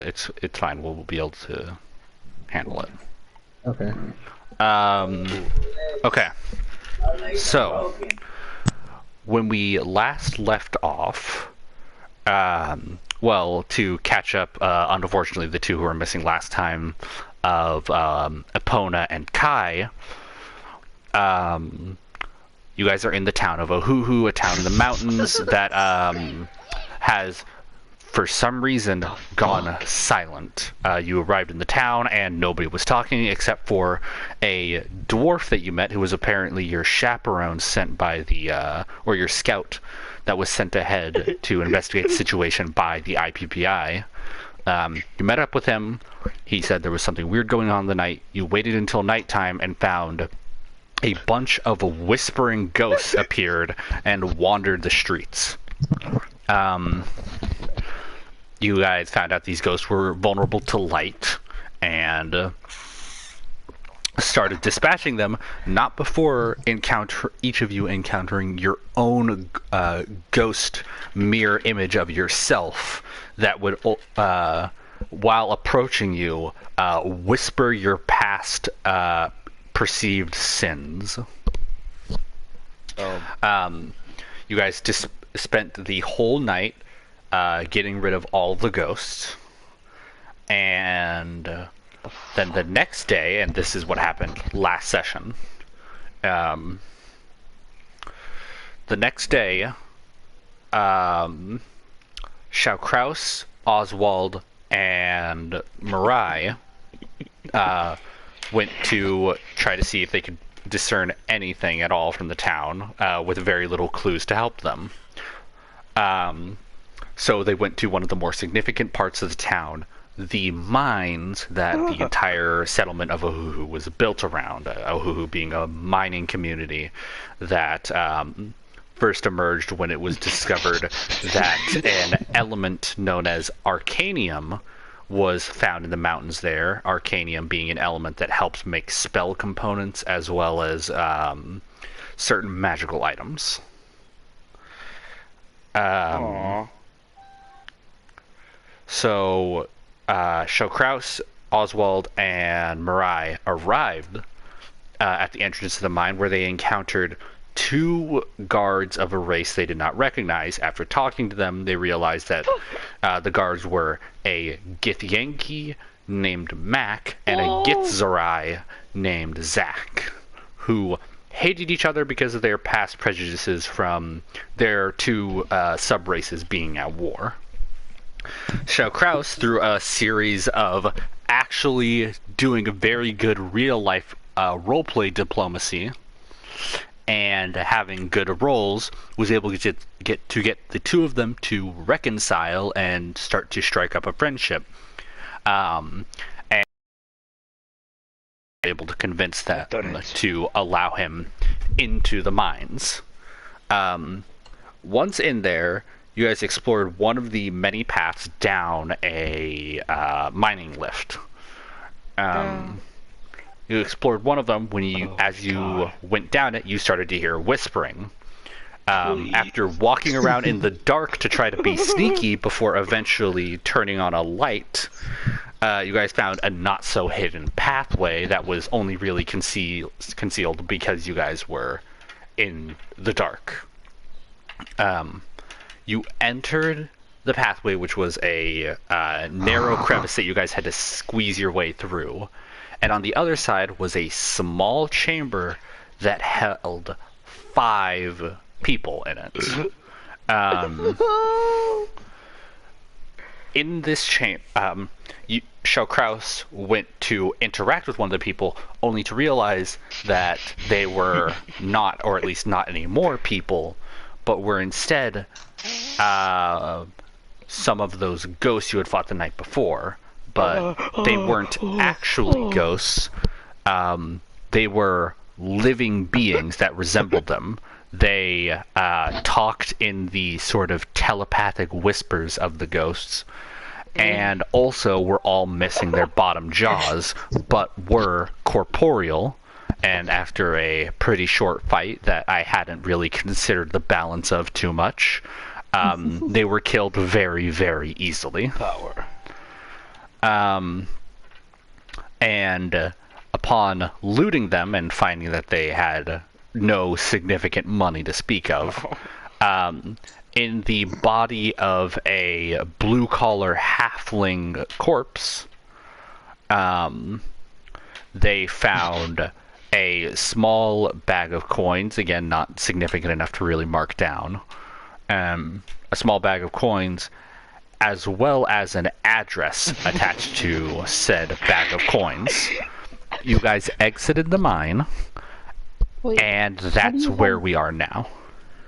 it's fine. We'll be able to handle it. Okay. Okay. So when we last left off, well, to catch up, unfortunately, the two who were missing last time of Epona and Kai. You guys are in the town of Ohuhu, a town in the mountains that has, for some reason, gone silent. You arrived in the town and nobody was talking except for a dwarf that you met who was apparently your chaperone sent by the, or your scout that was sent ahead to investigate the situation by the IPPI. You met up with him. He said there was something weird going on the night. You waited until nighttime and found a bunch of whispering ghosts appeared and wandered the streets. You guys found out these ghosts were vulnerable to light and started dispatching them, not before each of you encountering your own ghost mirror image of yourself that would, while approaching you, whisper your past perceived sins. You guys just spent the whole night getting rid of all the ghosts, and then the next day, and this is what happened last session, the next day, Shao Oswald, and Mirai went to try to see if they could discern anything at all from the town, with very little clues to help them. So they went to one of the more significant parts of the town, the mines that the entire settlement of Ohuhu was built around. Ohuhu being a mining community that first emerged when it was discovered that an element known as arcanium was found in the mountains there. Arcanium being an element that helps make spell components as well as certain magical items. So Shao Oswald, and Mirai arrived at the entrance to the mine, where they encountered two guards of a race they did not recognize. After talking to them, they realized that the guards were a Githyanki named Mac and a Githzerai named Zach, who hated each other because of their past prejudices from their two sub-races being at war. Shao, through a series of actually doing a very good real-life roleplay diplomacy and having good rolls, was able to get the two of them to reconcile and start to strike up a friendship. And able to convince them to allow him into the mines. Once in there, you guys explored one of the many paths down a mining lift. You explored one of them when as you went down it, you started to hear whispering. After walking around in the dark to try to be sneaky before eventually turning on a light, you guys found a not-so-hidden pathway that was only really concealed because you guys were in the dark. You entered the pathway, which was a narrow crevice that you guys had to squeeze your way through. And on the other side was a small chamber that held 5 people in it. In this chamber, Shao Kraus went to interact with one of the people, only to realize that they were not, or at least not anymore, people, but were instead some of those ghosts you had fought the night before. But they weren't actually ghosts. They were living beings that resembled them. They talked in the sort of telepathic whispers of the ghosts, and also were all missing their bottom jaws, but were corporeal. And after a pretty short fight that I hadn't really considered the balance of too much, they were killed very, very easily. Power. And upon looting them and finding that they had no significant money to speak of, in the body of a blue-collar halfling corpse, they found a small bag of coins, again, not significant enough to really mark down, a small bag of coins, as well as an address attached to said bag of coins. You guys exited the mine, Wait, and that's where we are now.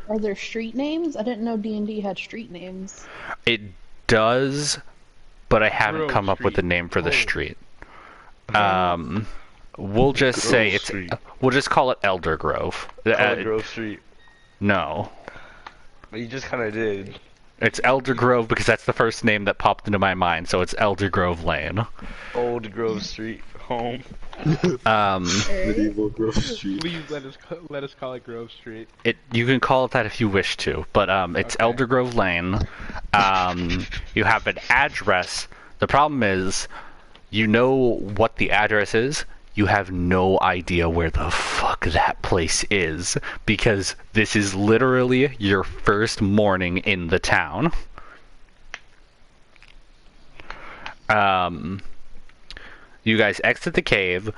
Are there street names? I didn't know D&D had street names. It does, but I haven't Grove come up with a Street. name for the Oh. street. We'll just Grove say it's. Street. We'll just call it Elder Grove. Call it Grove Street. No, But you just kind of did. it's Elder Grove because that's the first name that popped into my mind. So it's Elder Grove Lane. Old Grove Street home. Medieval Grove Street. Please let us call it Grove Street. You can call it that if you wish to, but it's Okay. Elder Grove Lane. You have an address. The problem is, you know what the address is. You have no idea where the fuck that place is because this is literally your first morning in the town. You guys exit the cave.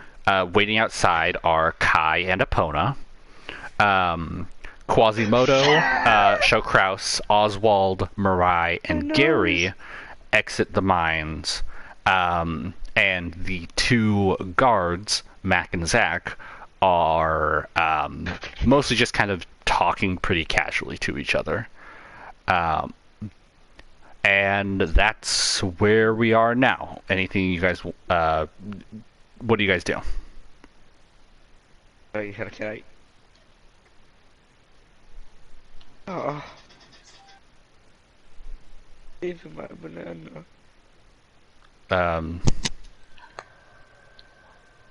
Waiting outside are Kai and Epona. Quasimodo, Shokraus, Oswald, Mirai, and Gary exit the mines. And the two guards, Mac and Zach, are mostly just kind of talking pretty casually to each other. And that's where we are now. Anything you guys... what do you guys do? Can I? Oh. Even my banana.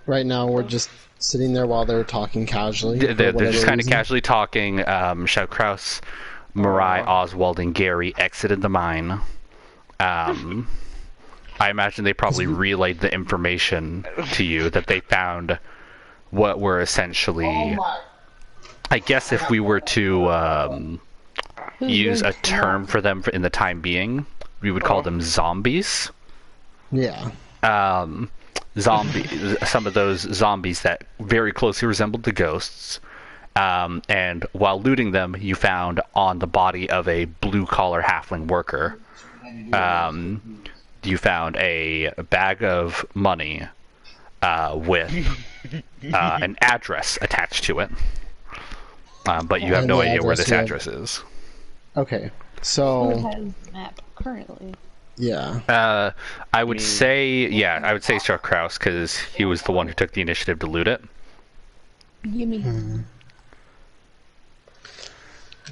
Right now, we're just sitting there while they're talking casually. They're for just whatever kind of reason. casually talking. Kraus, Mirai, Oswald, and Gary exited the mine. I imagine they probably relayed the information to you that they found what were essentially... I guess if we were to use a term for them in the time being, we would call them zombies. Yeah. Some of those zombies that very closely resembled the ghosts. And while looting them, you found on the body of a blue-collar halfling worker, you found a bag of money with an address attached to it. But you have And no the idea where address this you have- address is. Okay. Who So, has the map currently? yeah. I would say Chuck Kraus because he was the one who took the initiative to loot it. Give me.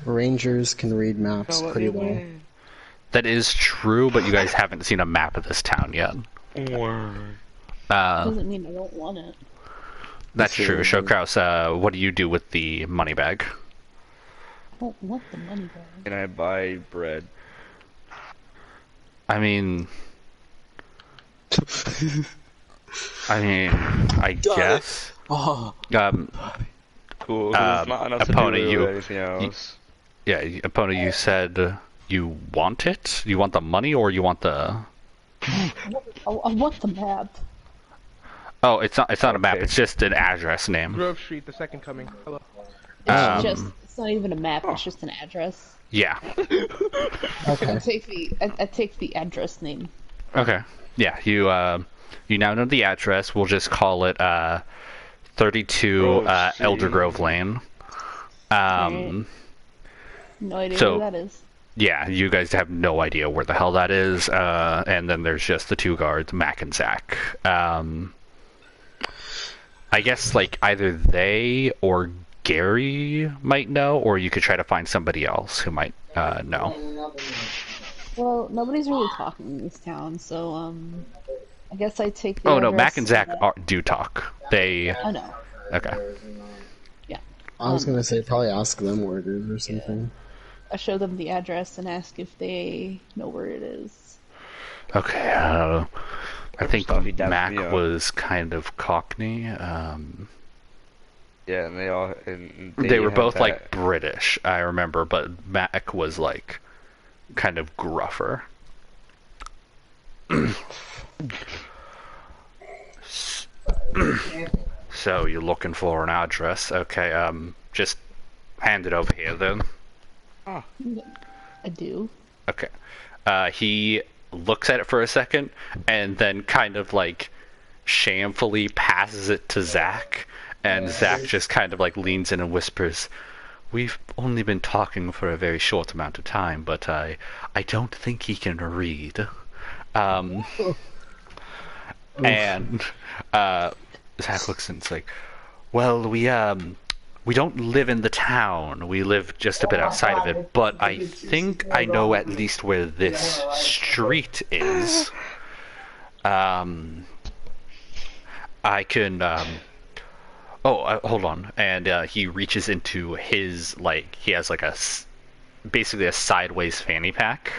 Rangers can read maps pretty well. That is true, but you guys haven't seen a map of this town yet. Doesn't mean I don't want it. That's true. Show Kraus, what do you do with the money bag? I don't want the money bag. Can I buy bread? I mean, I guess. Oh, Cool. 'Cause it's not enough to opponent, do you- anything else. Yeah, Epona, you said you want it? You want the money or you want the... I want the map. Oh, it's not a map, Okay. it's just an address name. Grove Street, the second coming. Hello. It's not even a map, it's just an address. Yeah. okay. I take the address name. Okay. Yeah, you now know the address. We'll just call it 32 Grove Elder Street. Grove Lane. Right. No idea so- where that is. Yeah, you guys have no idea where the hell that is. And then there's just the two guards, Mac and Zach. I guess like either they or Gary might know, or you could try to find somebody else who might know. Well, nobody's really talking in this town, so I guess I take the Oh no, address Mac and Zach that- do talk. They I know. okay. I was gonna say probably ask them where it is or something. I show them the address and ask if they know where it is. Okay. I think Stuff, he dapped Mac me up. was kind of Cockney. Yeah, and they all and They were had both that- like British, I remember, but Mac was like kind of gruffer. So you're looking for an address? Okay, just hand it over here then. I do. Okay. He looks at it for a second and then kind of like shamefully passes it to Zach, and Zach just kind of like leans in and whispers, "We've only been talking for a very short amount of time, but I don't think he can read." And Zach looks and it's like, "Well, we don't live in the town. We live just a bit outside of it, but I think I know at least where this street is. I can hold on." And he reaches into his, like, he has like basically a sideways fanny pack.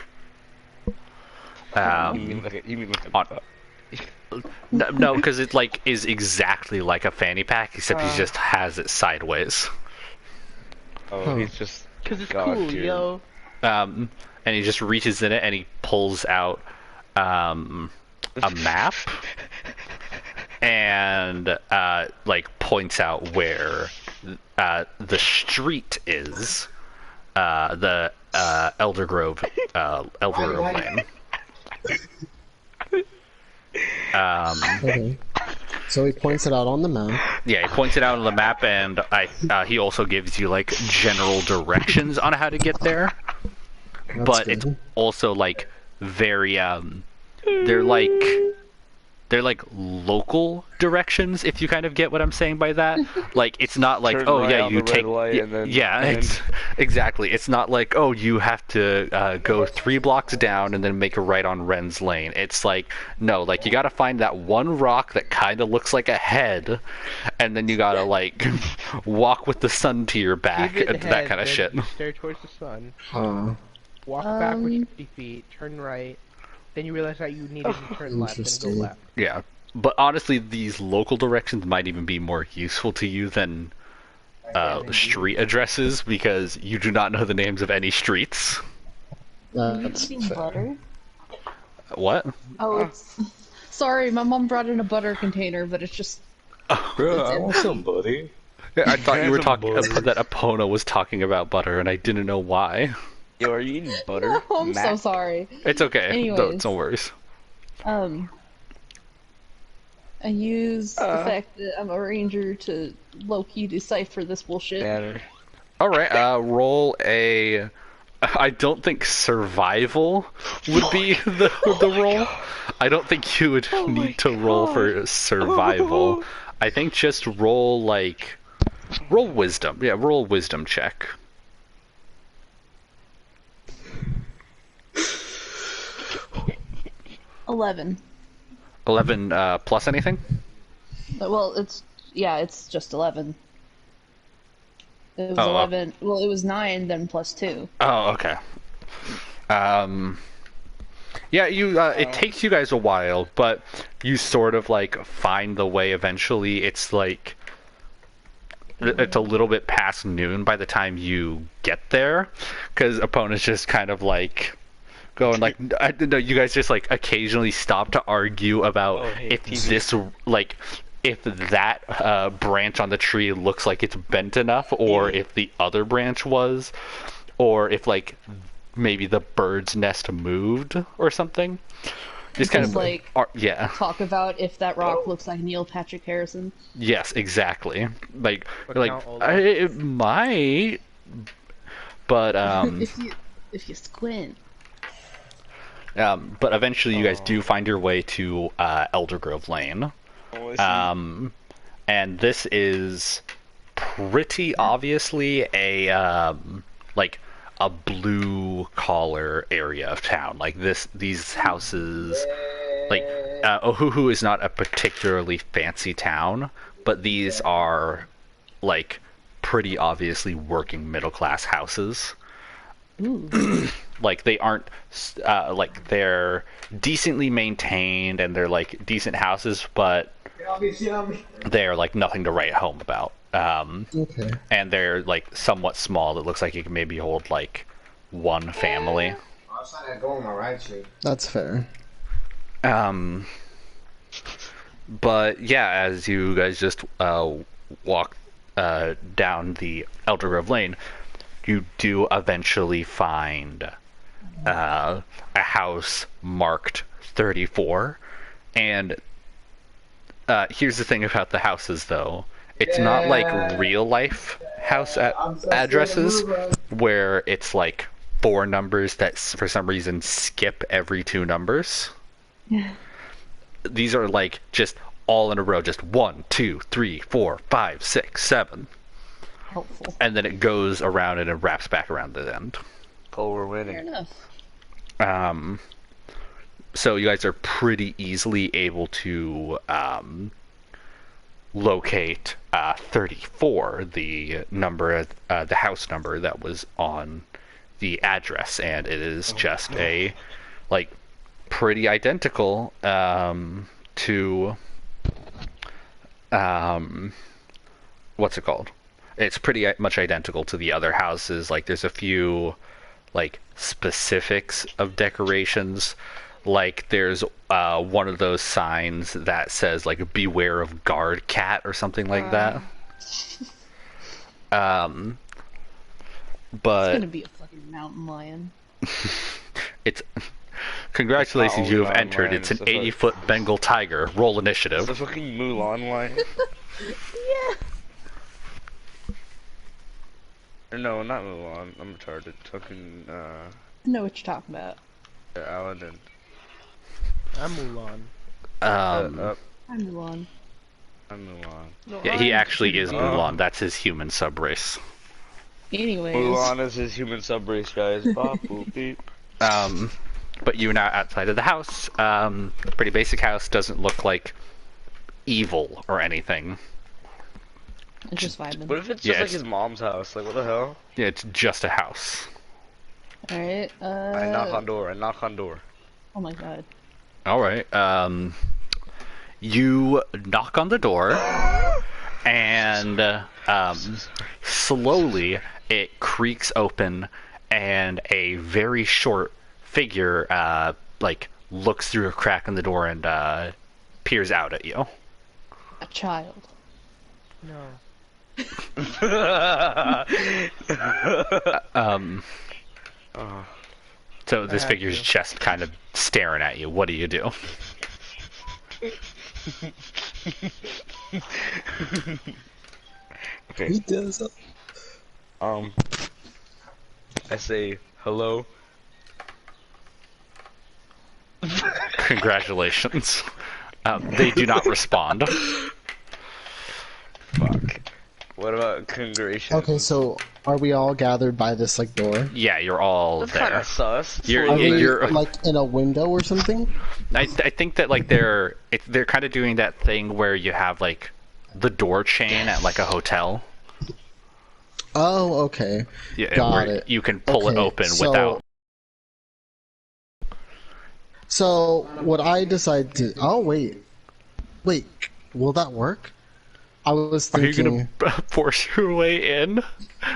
You mean like a No, because it like is exactly like a fanny pack, except he just has it sideways. Oh, he's just Cause it's God cool, tier. yo. And he just reaches in it and he pulls out a map and like points out where the street is, the Elder Grove Lane. Okay. So he points it out on the map. Yeah, he points it out on the map, and he also gives you like general directions on how to get there. That's But good. it's also like very they're like local directions, if you kind of get what I'm saying by that. Like, it's not like, Turn oh right yeah, on you the red take light and then- yeah, and it's exactly. It's not like, oh, you have to go 3 blocks down and then make a right on Wren's Lane. It's like, no, like you got to find that one rock that kind of looks like a head, and then you got to like walk with the sun to your back, Give it that head, kind of then shit. you stare towards the sun. Walk Um, backwards 50 feet. Turn right. Then you realize that you needed to turn left and go Interesting. left. Yeah, but honestly, these local directions might even be more useful to you than street addresses, because you do not know the names of any streets. That's Eating fair. butter? What? Oh, it's. Sorry, my mom brought in a butter container, but it's just. Bro, I want some buddy. Yeah, I thought you were Hands talking on butter. that Epona was talking about butter, and I didn't know why. Yo, are you eating butter? Oh, I'm so Mac? sorry. It's okay. Anyways. No worries. I use the fact that I'm a ranger to low-key decipher this bullshit. Banner. All right. Roll a. I don't think survival would be the roll. I don't think you would need to roll for survival. I think just roll wisdom. Yeah, roll a wisdom check. 11. 11 plus anything? Well, it's just 11. It was Oh, 11. Well, it was 9, then plus 2. Oh, okay. Yeah, it takes you guys a while, but you sort of like find the way eventually. It's like it's a little bit past noon by the time you get there, because opponents just kind of like going like, no, you guys just like occasionally stop to argue about if this like if that branch on the tree looks like it's bent enough, or if the other branch was, or if like maybe the bird's nest moved or something. Just kind of like yeah. talk about if that rock looks like Neil Patrick Harrison. Yes, exactly. Like But like now Olaf- it might, but If you squint. but eventually you guys do find your way to Elder Grove Lane. Oh, I see. And this is pretty obviously a like a blue collar area of town. Like these houses, like Ohuhu is not a particularly fancy town, but these are like pretty obviously working middle class houses. Ooh. Like they aren't like they're decently maintained and they're like decent houses, but they're like nothing to write home about. Okay. And they're like somewhat small. It looks like it can maybe hold like one family. That's fair. But yeah, as you guys just walk down the Elder Grove Lane, you do eventually find a house marked 34. And here's the thing about the houses, though. It's not like real life house addresses where it's like 4 numbers that for some reason skip every 2 numbers. These are like just all in a row, just 1, 2, 3, 4, 5, 6, 7. Helpful. And then it goes around and it wraps back around the end. Oh, we're Fair winning. enough. So you guys are pretty easily able to locate 34, the number, the house number that was on the address, and it is just a like pretty identical to what's it called? It's pretty much identical to the other houses. Like there's a few like specifics of decorations. Like there's one of those signs that says like beware of guard cat or something like that. It's But gonna be a fucking mountain lion. it's congratulations, It's not you only have on entered. land, It's an it's a 80-foot Bengal tiger. Roll initiative. The fucking Mulan line. Yeah. Or no, not Mulan. I'm retarded. Fucking I know what you're talking about. Aladdin. I'm Mulan. Um, I'm Mulan. I'm Mulan. No, yeah, he I'm actually is Mulan. Mulan. That's his human subrace. Anyways. Mulan is his human subrace, guys. Bop, boop, beep. But you're now outside of the house. Pretty basic house. Doesn't look like evil or anything. It's just vibing. What if it's just Yeah, like it's- his mom's house? Like, what the hell? Yeah, it's just a house. Alright, I knock on door. I knock on door. oh my god. All right. You knock on the door, and slowly it creaks open, and a very short figure like looks through a crack in the door and peers out at you. A child. No. So this I have figure's to. just kind of staring at you. What do you do? Okay. He does. I say hello. Congratulations. They do not respond. Fuck. What about congratulations? Okay, so are we all gathered by this like door? Yeah, you're all That's kind there. of sus. You're- Are yeah, we you're- like in a window or something? I think that like they're kind of doing that thing where you have like the door chain at like a hotel. Oh, okay. Yeah, Got where it. you can pull it Okay, open so- without. So what I decide to? Oh wait, will that work? I was Are you thinking. gonna force your way in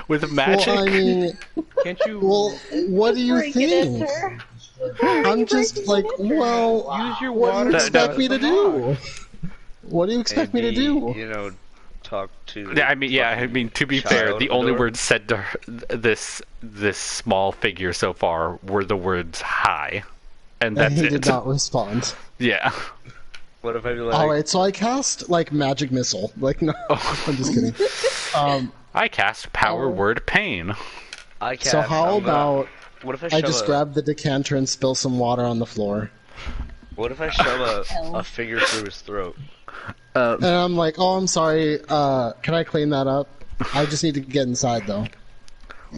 with magic? Well, I mean, Can't you well, what do you Break it in, think? sir. I'm just like, well, use your what do water? you No, expect no. me to do? What do you expect me to Maybe, do? You know, talk to. Yeah, I mean, to be child fair, at the the only door. words said to her, this small figure so far were the words "hi," and And that's he it. did not respond. Yeah. What if I be like? Alright, so I cast like magic missile. Like no, I'm just kidding. I cast Power Oh. Word Pain. I can't. So how I'm gonna- about What if I I shove just a? grab the decanter and spill some water on the floor? What if I shove Hell. a finger through his throat? And I'm like, oh, I'm sorry. Can I clean that up? I just need to get inside though.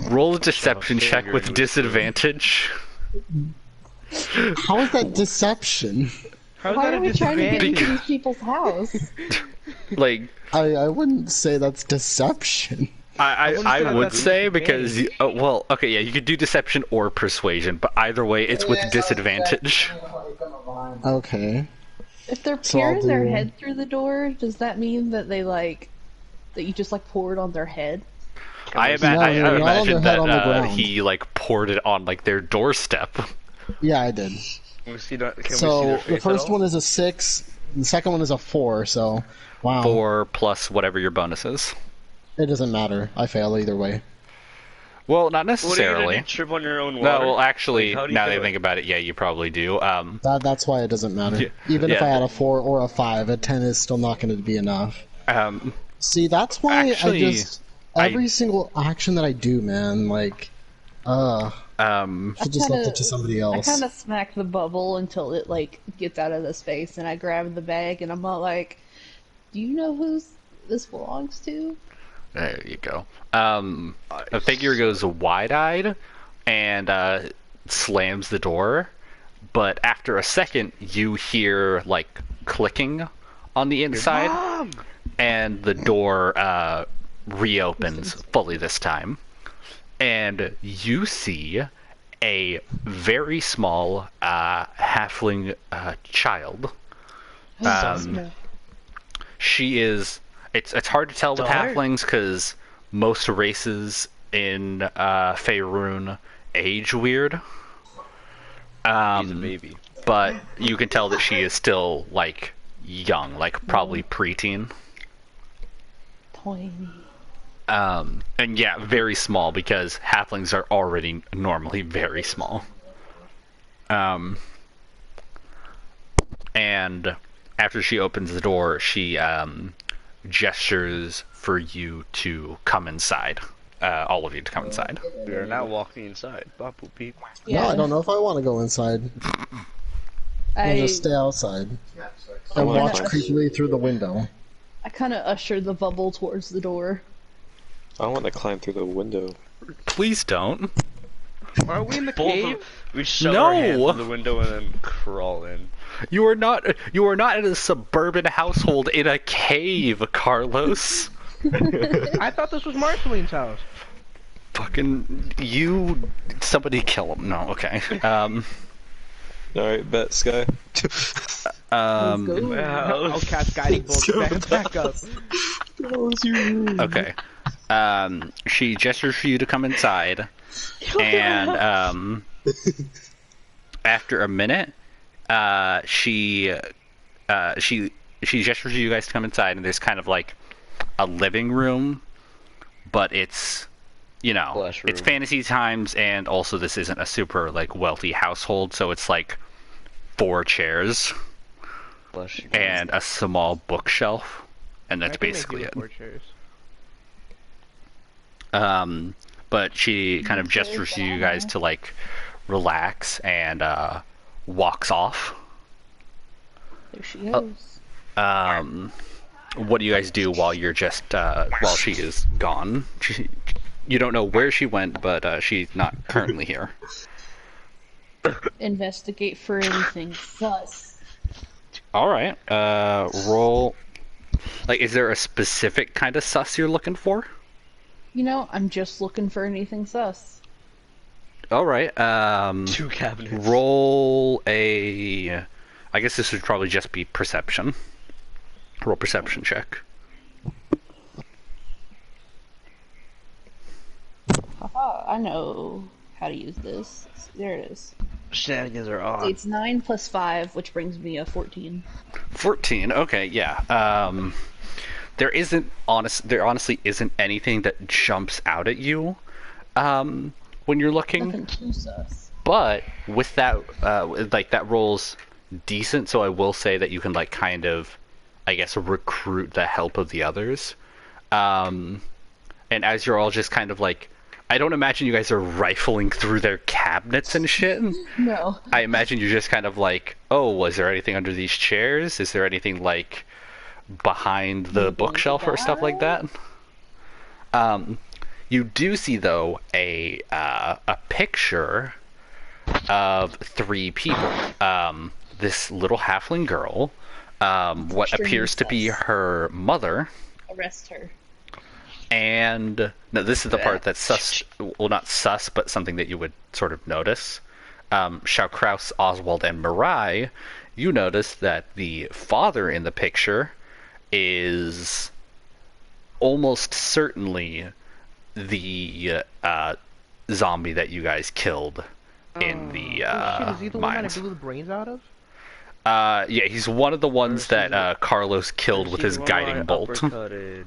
Roll a deception check finger with in disadvantage. How is that deception? How's Why that are a we trying to get disadvantage? into these people's house? Like, I wouldn't say that's deception. I would say advantage. because well, okay, yeah, you could do deception or persuasion, but either way, it's with disadvantage. Okay. If they're So I'll peering their do- head through the door, does that mean that they that you just pour it on their head? I No, imagine not on their that head, on the ground. he poured it on their doorstep. Yeah, I did. Can we see their So face the at first all? one is a 6, the second one is a 4, so wow. 4 plus whatever your bonus is. It doesn't matter. I fail either way. Well, not What are you necessarily. gonna do, trip on your own water? No, well, actually, Like, how do you now that I do it? think about it, yeah, you probably do. That's why it doesn't matter. Yeah, Even if yeah. I had a 4 or a 5, a 10 is still not going to be enough. See, that's why Actually, I just every single action that I do, man, should just left it to somebody I else. kind of smack the bubble until it gets out of the space, and I grab the bag, and I'm all like, "Do you know who this belongs to?" There you go. The figure goes wide-eyed and slams the door, but after a second, you hear clicking on the inside, Mom! and the door reopens fully this time, and you see a very small halfling child. She is. It's hard to tell with Daughter? halflings because most races in Faerun age weird. He's a baby. But you can tell that she is still young, probably preteen. Tiny. And yeah, very small because halflings are already normally very small. And after she opens the door, she gestures for you to come inside. All of you to come inside. We are now walking inside. Bop, boop, beep. No, I don't know if I want to go inside. I'll just stay outside and wanna watch climb. creepily through the window. I kind of usher the bubble towards the door. I want to climb through the window. Please don't. Are we in the Both cave? of, we shove our hands No! in the window and then crawl in. You are not in a suburban household in a cave, Carlos. I thought this was Marceline's house. Fucking you! Somebody kill him. No, okay. Alright, bet, Sky. Let's go. I'll cast guiding bolt back up. Okay. She gestures for you to come inside, and after a minute, she gestures for you guys to come inside, and there's kind of a living room, but it's Flesh it's room. fantasy times, and also this isn't a super wealthy household, so it's 4 chairs Flesh. and a small bookshelf, and that's I can make basically you it. 4 chairs. But she kind of gestures to you guys to relax and walks off. There she goes. What do you guys do while you're just while she is gone? You don't know where she went, but she's not currently here. Investigate for anything sus. All right. Roll. Is there a specific kind of sus you're looking for? I'm just looking for anything sus. All right. 2 cabinets. Roll a. I guess this would probably just be perception. Roll perception check. Haha, I know how to use this. There it is. Shenanigans are on. It's 9 plus 5, which brings me a 14. 14. Okay, yeah. There honestly isn't anything that jumps out at you when you're looking. Nothing too sus. But with that, that roll's decent. So I will say that you can kind of, I guess, recruit the help of the others. And as you're all just kind of I don't imagine you guys are rifling through their cabinets and shit. No. I imagine you're just kind of oh, was there anything under these chairs? Is there anything behind the Maybe bookshelf or stuff like that? You do see though a picture of 3 people. This little halfling girl, what Extremely appears to be sus. her mother, Arrest her. And no, this is the part that's sus. Well, not sus, but something that you would sort of notice. Shao-Kraus, Oswald, and Mirai, you notice that the father in the picture is almost certainly the zombie that you guys killed in the Oh shit, is he the one that I mines. blew the brains out of? Yeah, he's one of the ones that Carlos killed with his guiding bolt. Uppercutted.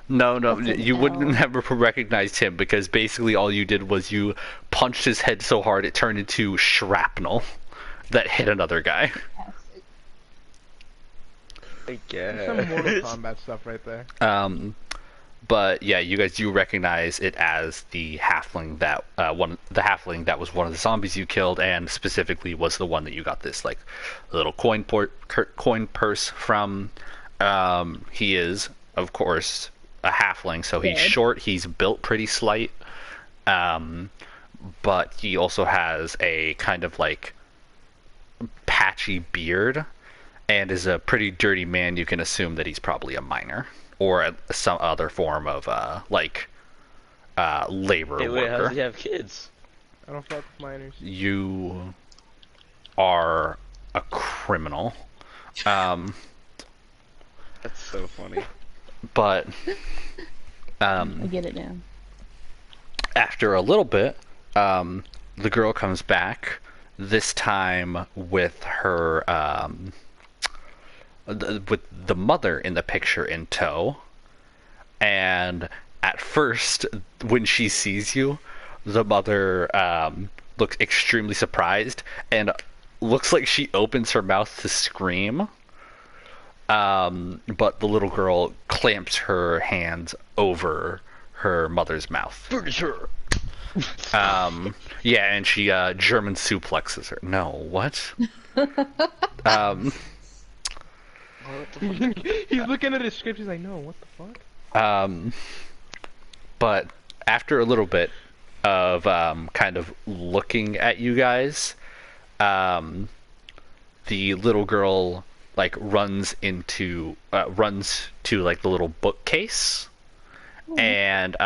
No, What the you wouldn't hell? have recognized him because basically all you did was you punched his head so hard it turned into shrapnel that hit another guy. I That's some Mortal guess. Kombat stuff right there. But yeah, you guys do recognize it as the halfling that the halfling that was one of the zombies you killed, and specifically was the one that you got this like little coin purse from. He is, of course, a halfling, so he's Dead. short. He's built pretty slight, but he also has a kind of like patchy beard, and is a pretty dirty man. You can assume that he's probably a miner or some other form of labor Hey, wait, how does worker. he have kids? I don't fuck with minors. You are a criminal. That's so funny. But I get it now. after a little bit, the girl comes back, this time with her, with the mother in the picture in tow. And at first, when she sees you, the mother looks extremely surprised and looks like she opens her mouth to scream. But the little girl clamps her hands over her mother's mouth. Furniture. Yeah, and she German suplexes her. No, what? He's looking at his script, he's like, no, what the fuck? But after a little bit of kind of looking at you guys, the little girl like runs to like the little bookcase and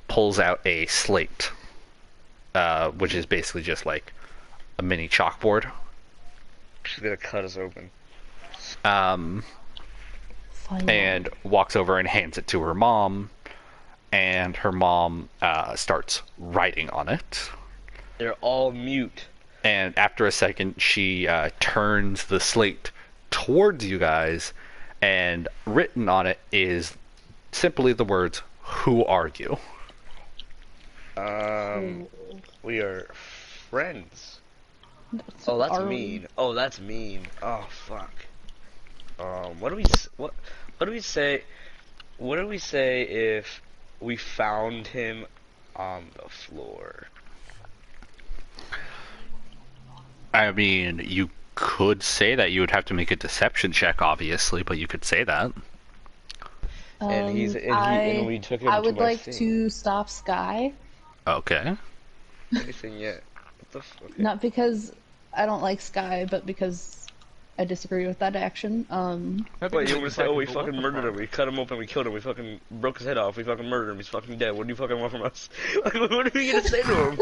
pulls out a slate, which is basically just like a mini chalkboard. She's gonna cut us open. Fine. And walks over and hands it to her mom, and her mom starts writing on it. They're all mute. And after a second, she turns the slate towards you guys, and written on it is simply the words, "Who are you?" We are friends. Oh, that's Are we? mean. Oh, that's mean. Oh, fuck. What do we say? What do we say if we found him on the floor? I mean, you could say that. You would have to make a deception check, obviously, but you could say that. And he's and, I, and we took him I to would my like thing. to stop Sky, Okay. Anything yet? What the fuck? not because I don't like Sky, but because I disagree with that action. Wait, you want me to say, oh, we fucking murdered him, we cut him open, we killed him, we fucking broke his head off, we fucking murdered him, he's fucking dead, what do you fucking want from us? Like, what are we gonna say to him?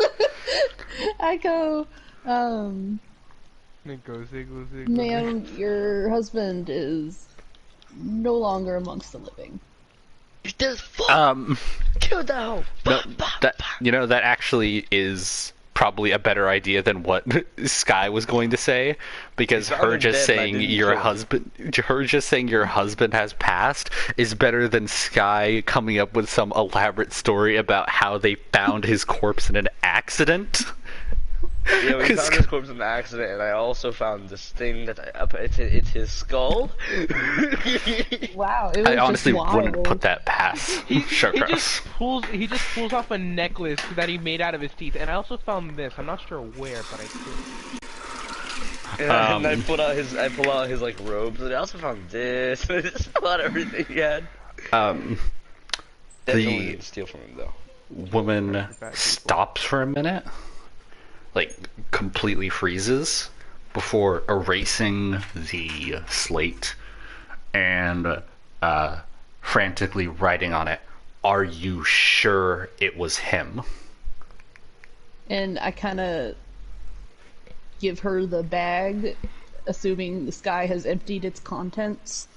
I go, It goes, ma'am, your husband is no longer amongst the living. He's dead as fuck! Kill that hoe! No, that that actually is probably a better idea than what Sky was going to say, because He's her already just dead, and I saying didn't your kill him. husband has passed is better than Sky coming up with some elaborate story about how they found his corpse in an accident. Yeah, we 'Cause- found his corpse in an accident, and I also found this thing that it's his skull. Wow, it was I honestly just wouldn't wild. put that past He Shawcross. just pulls off a necklace that he made out of his teeth, and I also found this. I'm not sure where, but I did. And I pull out his like robes, and I also found this. I just pulled out everything he had. Definitely didn't steal from him though. Woman stops for a minute, like completely freezes before erasing the slate and frantically writing on it, are you sure it was him? And I kind of give her the bag, assuming the sky has emptied its contents.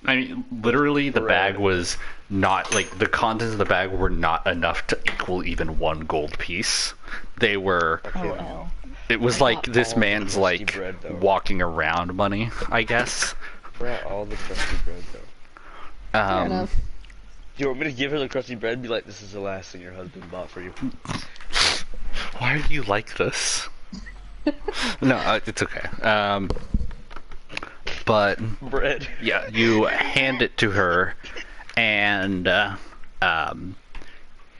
I mean, literally, the bag was not, like, the contents of the bag were not enough to equal even one gold piece. They were, Oh, hell. it was like this man's, crusty like, bread, though. walking around money, I guess. Brought all the crusty bread though. Fair enough. Do you want me to give her the crusty bread and be like, this is the last thing your husband bought for you? Why are you like this? No, it's okay. But Bread. yeah, you hand it to her, and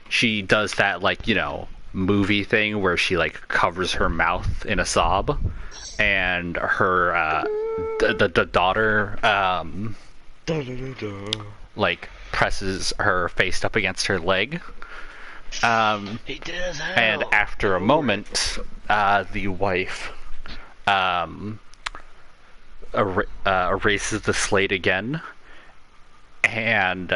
she does that, like, you know, movie thing where she, like, covers her mouth in a sob, and her the daughter like presses her face up against her leg. He did as hell. And after a moment, the wife erases the slate again and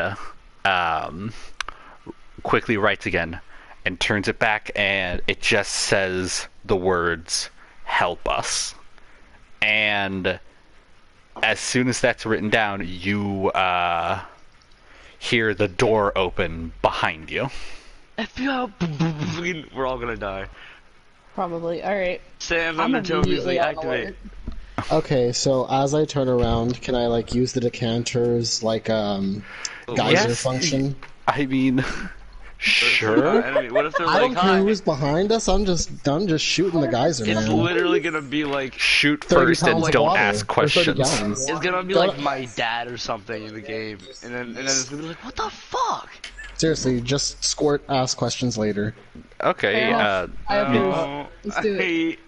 quickly writes again and turns it back, and it just says the words, "Help us." And as soon as that's written down, you hear the door open behind you. FBI, we're all gonna die. Probably. Alright. Sam's I'm under Toby's immediately like, on activate. alert. Okay, so as I turn around, can I like use the decanters like geyser Yes. function? I mean, sure. Enemy. What if they're I like, don't care hi? who's behind us. I'm just shooting the geyser, It's man. literally gonna be like, Shoot 30 first and pounds of don't water, ask or 30 questions. gallons. it's gonna be Don't- like my dad or something in the game, and then it's gonna be like, what the fuck? Seriously, just squirt. Ask questions later. Okay, Fair enough. I approve. Let's do it. hate-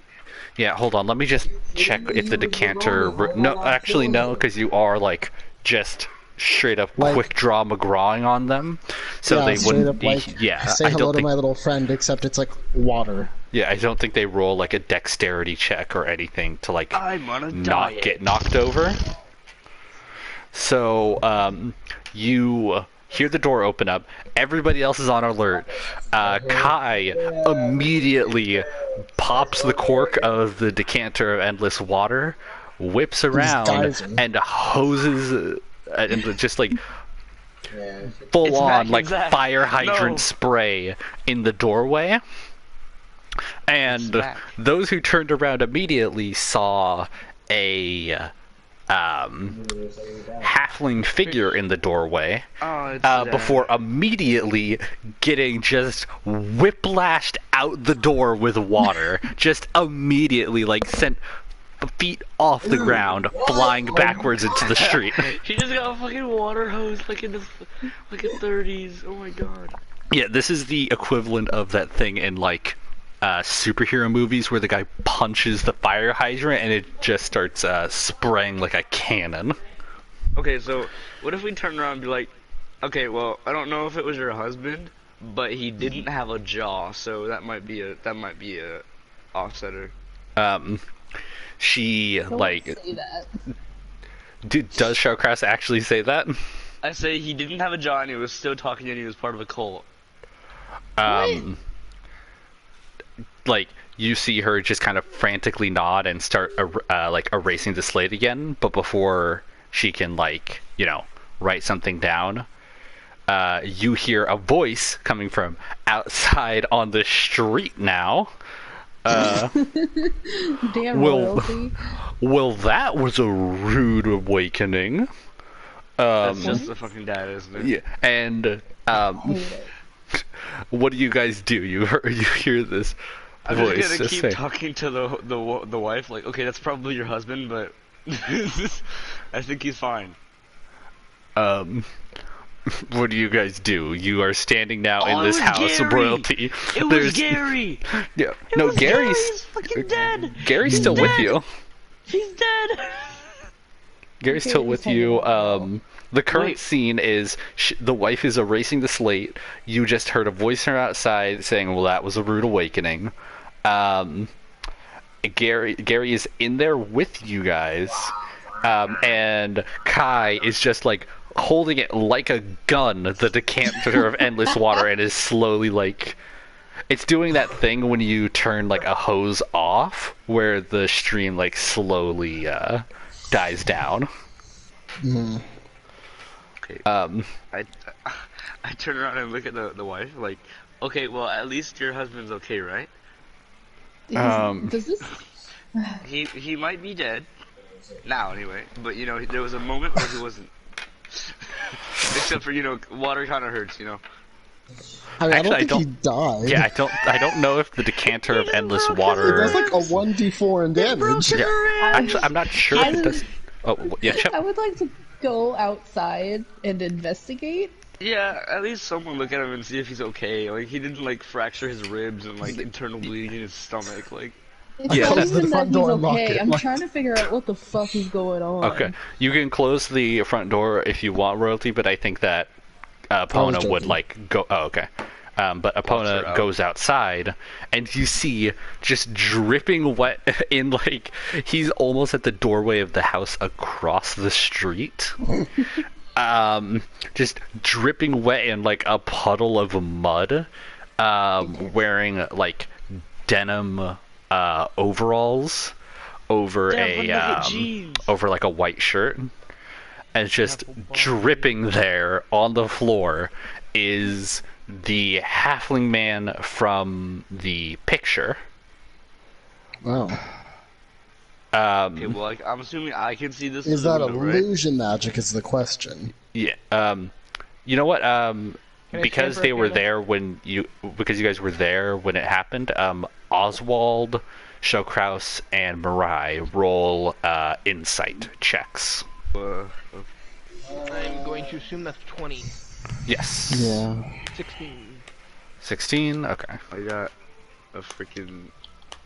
yeah, hold on. Let me just check if the decanter. No, actually, no, because you are, like, just straight up Like- quick draw McGrawing on them. So Yeah, they straight wouldn't up, be. like, Yeah, say I hello don't to think. my little friend, except it's like water. Yeah, I don't think they roll, like, a dexterity check or anything to, like, I'm on a not diet. get knocked over. So, you hear the door open up. Everybody else is on alert. Kai immediately pops the cork of the decanter of endless water, whips around, geysing. and hoses, and just, like, full It's on, back, like, Zach. fire hydrant No. spray in the doorway. And Smack. those who turned around immediately saw a halfling figure in the doorway Oh, it's that. before immediately getting just whiplashed out the door with water. Just immediately, like, sent feet off the ground, flying backwards into the street. He just got a fucking water hose like in 30s. Oh my god. Yeah, this is the equivalent of that thing in, like, superhero movies where the guy punches the fire hydrant and it just starts spraying like a cannon. Okay, so what if we turn around and be like, okay, well, I don't know if it was your husband, but he didn't have a jaw, so that might be a offsetter. She, Don't like, say that. does Shawcross actually say that? I say he didn't have a jaw and he was still talking and he was part of a cult. Like, you see her just kind of frantically nod and start like erasing the slate again, but before she can, like, you know, write something down, you hear a voice coming from outside on the street now. Damn Will- royalty. Well, that was a rude awakening. That's just the fucking dad, isn't it? Yeah, and Hate it. what do you guys do? You hear this I'm voice just gonna just keep say, talking to the wife, like, okay, that's probably your husband, but I think he's fine. what do you guys do? You are standing now Oh, in it this was house of Gary! royalty. It was Gary! Yeah, It no, was Gary's Gary! He's fucking dead! Gary's still with you. He's dead! Gary's still with you. The current Wait. scene is the wife is erasing the slate. You just heard a voice from outside saying, "Well, that was a rude awakening." Gary is in there with you guys, and Kai is just, like, holding it like a gun, the decanter of endless water, and is slowly like. It's doing that thing when you turn like a hose off, where the stream like slowly dies down. Okay. Um, I turn around and look at the wife, like, okay, well, at least your husband's okay, right? Does this? He might be dead now, anyway. But you know, there was a moment where he wasn't. Except for water kind of hurts, I mean, Actually, I don't think he died. yeah, I don't know if the decanter of endless It water. does like a 1d4 in damage. Yeah, actually, I'm not sure if it does. Oh, yeah, Chip. I would like to go outside and investigate. Yeah, at least someone look at him and see if he's okay. Like, he didn't like fracture his ribs and like internal bleeding in his stomach. Like, It's Yeah, not that's even the that front he's door and lock okay. it, I'm like- trying to figure out what the fuck is going on. Okay, you can close the front door if you want royalty, but I think that Epona would joking. like go. Oh, okay. But her Epona out. goes outside, and you see just dripping wet in like he's almost at the doorway of the house across the street. Just dripping wet in like a puddle of mud, wearing like denim overalls over over like a white shirt, and just dripping there on the floor is the halfling man from the picture. Wow. okay, well, like, I'm assuming I can see this. Is through that the window, right? illusion magic is the question. Yeah. You know what? I Because stand for they a were candle? there because you guys were there when it happened. Oswald, Showkraus, and Mirai roll insight checks. I'm going to assume that's 20. Yes. Yeah. 16. 16. Okay. I got a freaking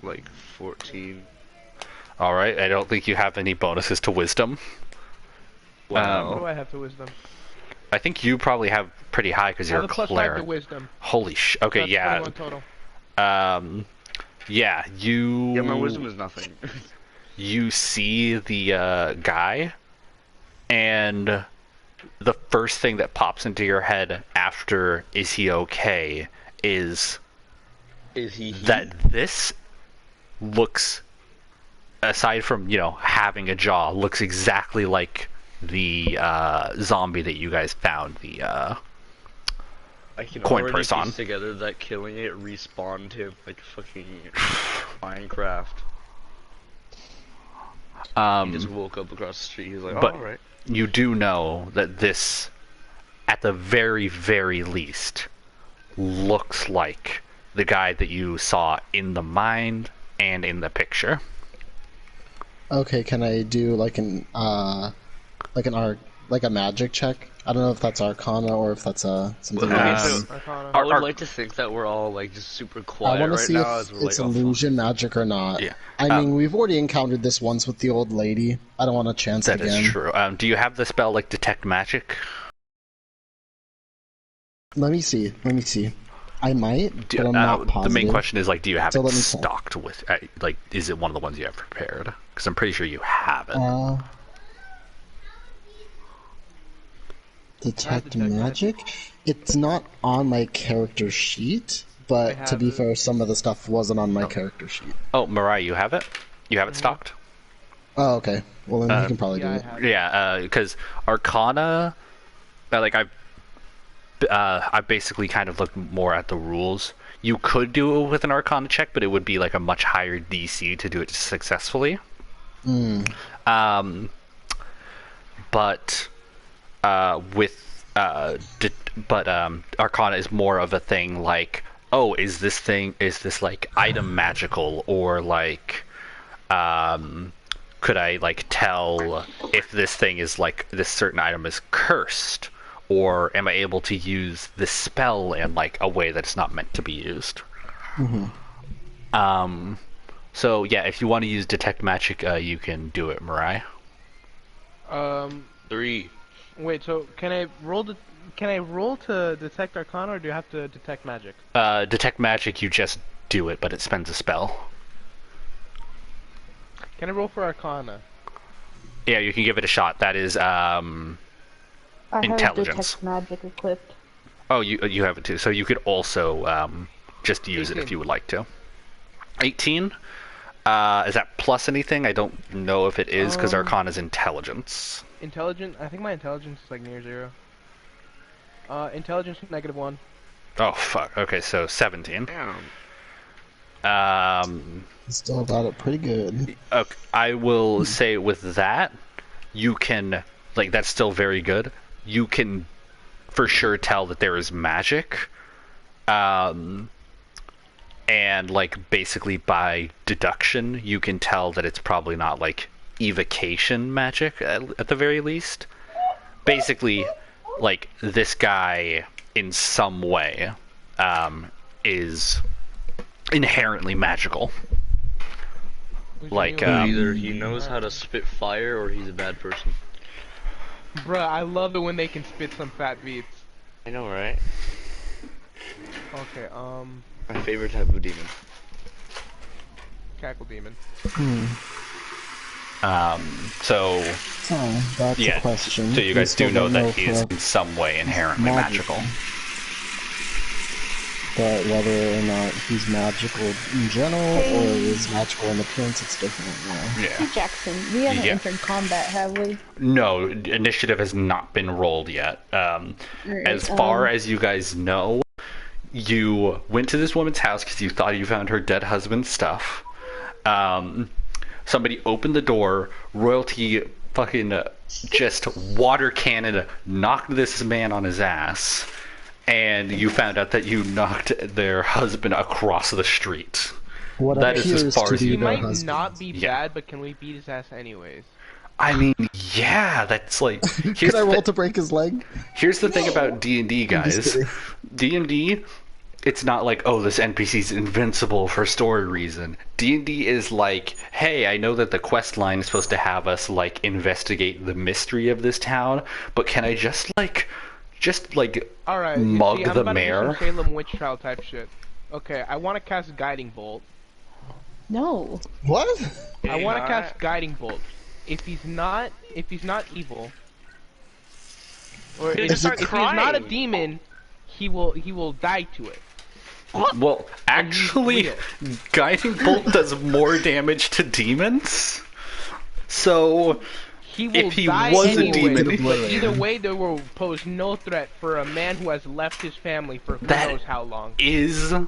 like 14. All right. I don't think you have any bonuses to wisdom. Wow. What do I have to wisdom? I think you probably have pretty high because I you're have a a +5 to cleric. wisdom. Holy okay, That's yeah. 21 total. Yeah, you. Yeah, my wisdom is nothing. You see the guy, and the first thing that pops into your head after "is he okay" is Is he? that this looks, aside from having a jaw, looks exactly like the zombie that you guys found. The I can coin already purse on. piece together that killing it respawned him like fucking Minecraft. He just woke up across the street. He's like, but- all right. you do know that this, at the very, very least, looks like the guy that you saw in the mine and in the picture. Okay, can I do like a magic check? I don't know if that's Arcana or if that's something Okay, else. so Arcana. I would Ar- like to think that we're all like just super I quiet want to right see now if as we're it's like, illusion magic or not. Yeah. I mean, we've already encountered this once with the old lady. I don't want to chance That it again. is true. Do you have the spell like detect magic? Let me see. I might, Do, but I'm not the positive. main question is like, do you have So it let me check. stocked with? Like, is it one of the ones you have prepared? Because I'm pretty sure you have it. Detect detect magic? It's not on my character sheet, but I to be have it. fair, some of the stuff wasn't on my character sheet. Oh, Mariah, you have it. You have it stocked. Oh, okay. Well, then you can probably Yeah, I do it. have it. Yeah, because Arcana, like I basically kind of looked more at the rules. You could do it with an Arcana check, but it would be like a much higher DC to do it successfully. But Arcana is more of a thing like, oh, is this like item magical, or like could I like tell if this thing is like this certain item is cursed, or am I able to use this spell in like a way that's not meant to be used? So yeah, if you want to use detect magic, you can do it, Mariah. 3. Wait, so can I roll to detect Arcana, or do you have to detect magic? Detect magic, you just do it, but it spends a spell. Can I roll for Arcana? Yeah, you can give it a shot. That is I have Intelligence. detect magic equipped. Oh, you have it too. So you could also just use it if 18. you would like to. 18. Is that plus anything? I don't know if it is because Arcana is intelligence. Intelligent. I think my intelligence is like near 0. Intelligence -1. Oh fuck. Okay, so 17. Damn. Still got it pretty good. Okay, I will say with that, you can like that's still very good. You can for sure tell that there is magic. And like basically by deduction, you can tell that it's probably not like evocation magic at the very least. Basically, like this guy in some way is inherently magical. Like Either he knows how to spit fire or he's a bad person. Bruh, I love it when they can spit some fat beats. I know, right? Okay, My favorite type of demon. Cackle Demon. so So that's yeah. a question. So you We guys still do know don't that he is for in some way inherently magical. magical. But whether or not he's magical in general or is magical in appearance, it's different. Yeah. Yeah. Hey Jackson, we haven't Yeah. entered combat, have we? No, initiative has not been rolled yet. As far as you guys know, you went to this woman's house because you thought you found her dead husband's stuff. Somebody opened the door, royalty fucking just water cannon knocked this man on his ass, and you found out that you knocked their husband across the street. What That is as appears far to as be you He know. their might husband. not be Yeah. bad, but can we beat his ass anyways? I mean, yeah, that's like. Here's Can I the roll to break his leg? Here's the thing about D&D, guys. kidding. D&D, it's not like, oh, this NPC's invincible for story reason. D&D is like, hey, I know that the quest line is supposed to have us, like, investigate the mystery of this town, but can I just Alright, mug see, I'm the about mayor? to do some Salem witch trial type shit. Okay, I want to cast Guiding Bolt. No. What? I want to cast Guiding Bolt. If he's not evil, or He'll if, just start if he's not a crying. demon, he will die to it. Well, actually, real. Guiding Bolt does more damage to demons. So, He will if he die was a anyway, demon... but either way, there will pose no threat for a man who has left his family for who That knows how long. is It will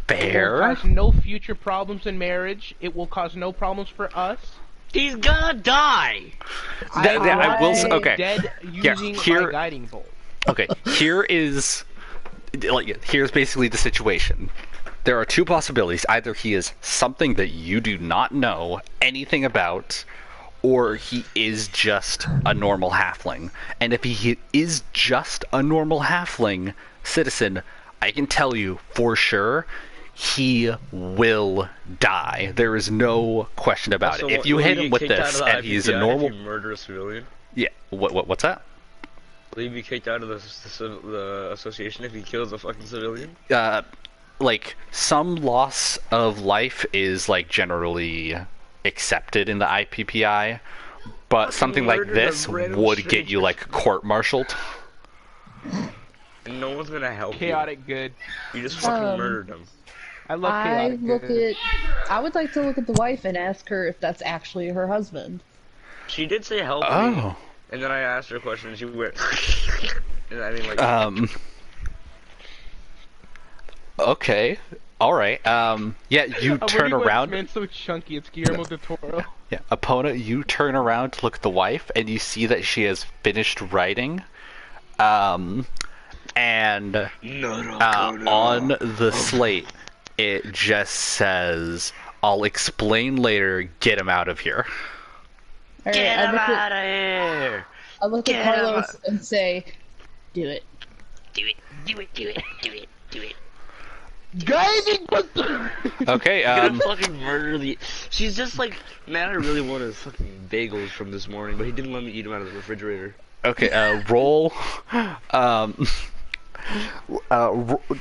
fair. cause no future problems in marriage. It will cause no problems for us. He's gonna die! I will say, be okay. dead Yeah, using here- my Guiding Bolt. Okay, here's basically the situation. There are two possibilities. Either he is something that you do not know anything about, or he is just a normal halfling. And if he is just a normal halfling citizen, I can tell you for sure he will die. There is no question about So it. If you will hit he him get with kicked out of this the and he's a IPPI normal, if you murder a civilian? yeah. What's that? Will he be kicked out of the association if he kills a fucking civilian? Like some loss of life is like generally accepted in the IPPI, but something like murdered a this random would get you stranger. like court-martialed. And no one's gonna help Chaotic good. you. You just fucking murdered him. I love I chaotic look good. at. I would like to look at the wife and ask her if that's actually her husband. She did say help me, Oh, and then I asked her a question and she went, and I mean like, okay, all right. Yeah, you Oh, turn when he went, around. Man, so chunky. It's Guillermo del Toro. Yeah, Epona, you turn around to look at the wife, and you see that she has finished writing. And on the slate, it just says, "I'll explain later. Get him out of here." All right, I look at, of here! I look at Get him Carlos and say, "Do it." Do it, do it, do it, do it, do it. Guiding Bolt. Okay. Gonna fucking murder the. She's just like, man, I really wanted fucking bagels from this morning, but he didn't let me eat them out of the refrigerator. Okay. Roll.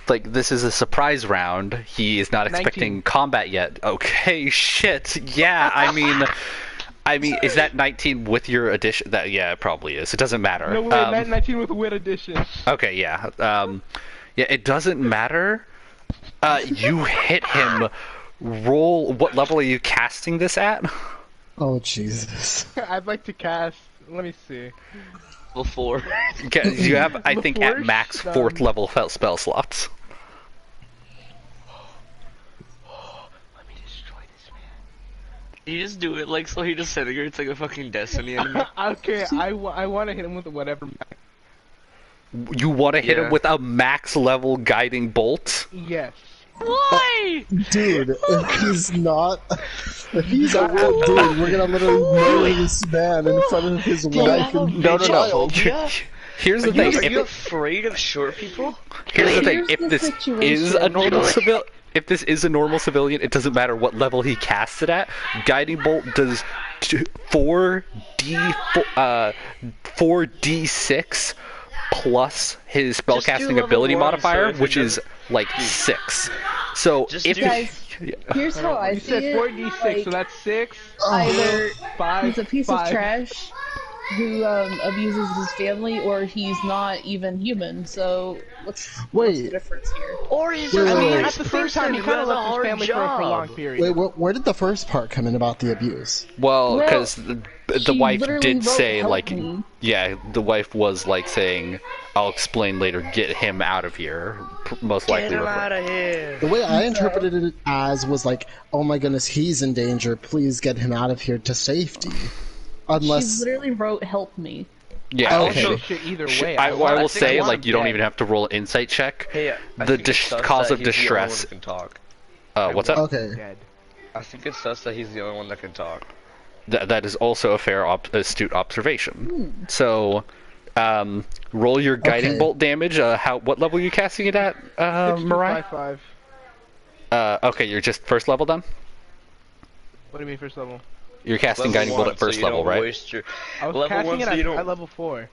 Like this is a surprise round. He is not expecting 19. combat yet. Okay. Shit. Yeah. I mean, I mean, is that 19 with your addition? That yeah, it probably is. It doesn't matter. No, wait, 19 with wit addition. Okay, yeah. Yeah, it doesn't matter. You hit him. Roll. What level are you casting this at? Oh Jesus. I'd like to cast. Let me see. Level 4. Okay, you have, I think, at Before max done. 4th level spell slots. Let me destroy this man. You just do it like so he disintegrates like a fucking Destiny enemy. Okay, I want to hit him with whatever. You want to hit Yeah. him with a max level guiding bolt? Yes. Why? Dude, if he's not, if he's a real dude, we're gonna literally murder this man in front of his wife and No, no, no. child. Here's the Are thing. you If, afraid of short people? here's the thing. Here's If the this is situation. a normal civilian, if this is a normal civilian, it doesn't matter what level he casts it at. Guiding bolt does 4d6 plus his spellcasting level ability one, so modifier, if it which is doesn't- like 6. So Just if do- Guys, here's how I You see said it. 4d6, like, so that's 6. either 5. he's a piece 5. of trash who abuses his family, or he's not even human. So what's the Wait, difference here? Or he's Wait, I wait, mean, wait. at the same time, he kind of left his family for a prolonged period. wait, where did the first part come in about the abuse? well, Well, because the she wife literally did wrote, say "Help like, me." yeah, the wife was like saying, "I'll explain later. Get him out of here." Most likely. Get him refer- out of here. The way I interpreted it as was like, oh my goodness, he's in danger. Please get him out of here to safety. She Unless, literally wrote "Help me." Yeah. Okay. Also, shit, either way. I will think say, I want like, you don't dead. even have to roll an insight check. Hey, I The think it's sus cause that of he's the only distress. one that can talk. What's that? okay, Dead. I think it's sus that he's the only one that can talk. That is also a fair, astute observation. So, roll your guiding Okay. bolt damage. What level are you casting it at, Mariah? 5. Okay, you're just first level then. What do you mean first level? You're casting Level guiding bolt one, at first so you level, don't right? waste your... I was Level casting one, it so you at don't... level 4.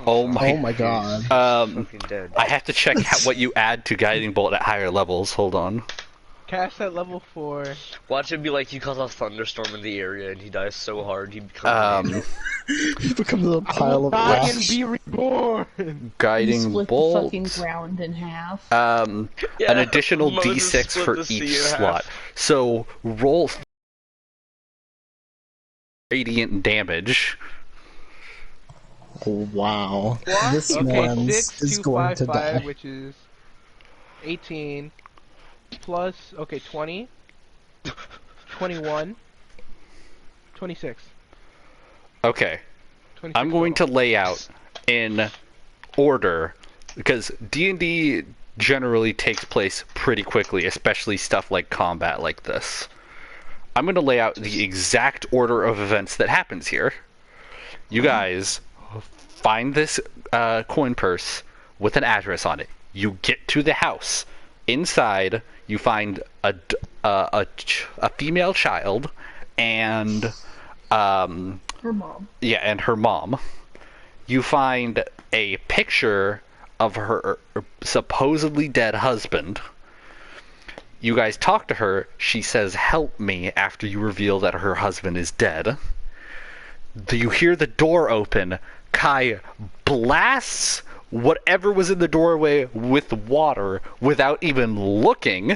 Oh my. oh my god. Fucking dead. I have to check what you add to guiding bolt at higher levels. Hold on. Cast at level 4. Watch it be like he calls a thunderstorm in the area and he dies so hard he becomes... He becomes a pile of Die and ash. be reborn! You Guiding split bolt. the fucking ground in half. An Yeah, additional Moses d6 split for the sea each in half. slot. So roll radiant damage. Wow. This Okay, man 6, is 2, going 5, to 5, die. which is 18 plus, okay, 20, 21, 26. Okay. 26 I'm going to total. lay out in order because D&D generally takes place pretty quickly, especially stuff like combat like this. I'm going to lay out the exact order of events that happens here. You guys find this coin purse with an address on it. You get to the house. Inside, you find a female child and Her mom. yeah, and her mom. You find a picture of her supposedly dead husband. You guys talk to her. She says, "Help me," after you reveal that her husband is dead. You hear the door open. Kai blasts whatever was in the doorway with water without even looking.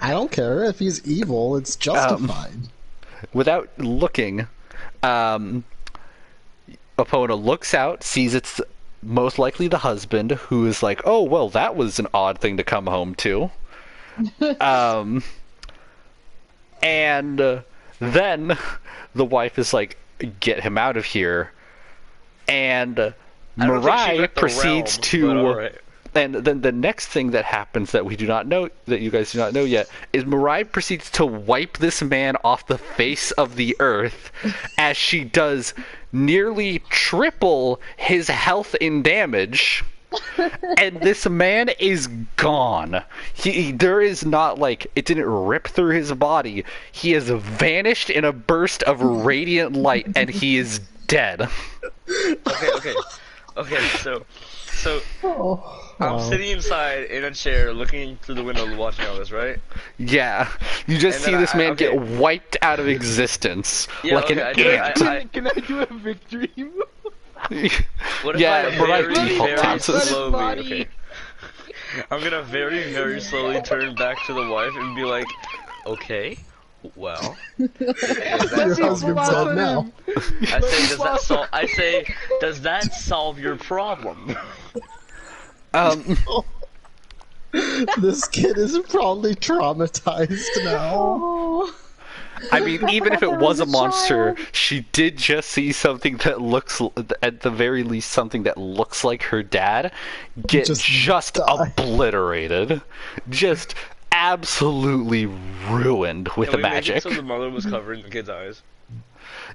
I don't care if he's evil, it's justified. Without looking, Epona looks out, sees it's most likely the husband, who is like, "Oh, well, that was an odd thing to come home to." And then the wife is like, "Get him out of here." And I don't think she Mirai wrecked the proceeds realm, to but alright. and then the next thing that happens that we do not know, that you guys do not know yet, is Mirai proceeds to wipe this man off the face of the earth as she does nearly triple his health in damage. And this man is gone. There is not like, it didn't rip through his body. He has vanished in a burst of radiant light and he is dead. Okay. Okay, so Oh, I'm wow. sitting inside in a chair, looking through the window, watching all this, right? Yeah, you just And see then this man okay. get wiped out of existence Yeah, like okay, an I do it. ant. Can I do a victory? What if Yeah, I Mariah very, default very taps us. slowly, Body. okay. I'm gonna very, very slowly turn back to the wife and be like, okay, well. Your husband's dead now. I say, does that solve your problem? Um, This kid is probably traumatized now. Oh. I mean, even if it There was was a a monster, child. she did just see something that looks, at the very least, something that looks like her dad get Just die. obliterated. Just absolutely ruined with the Can we make it magic. so the mother was covering the kid's eyes?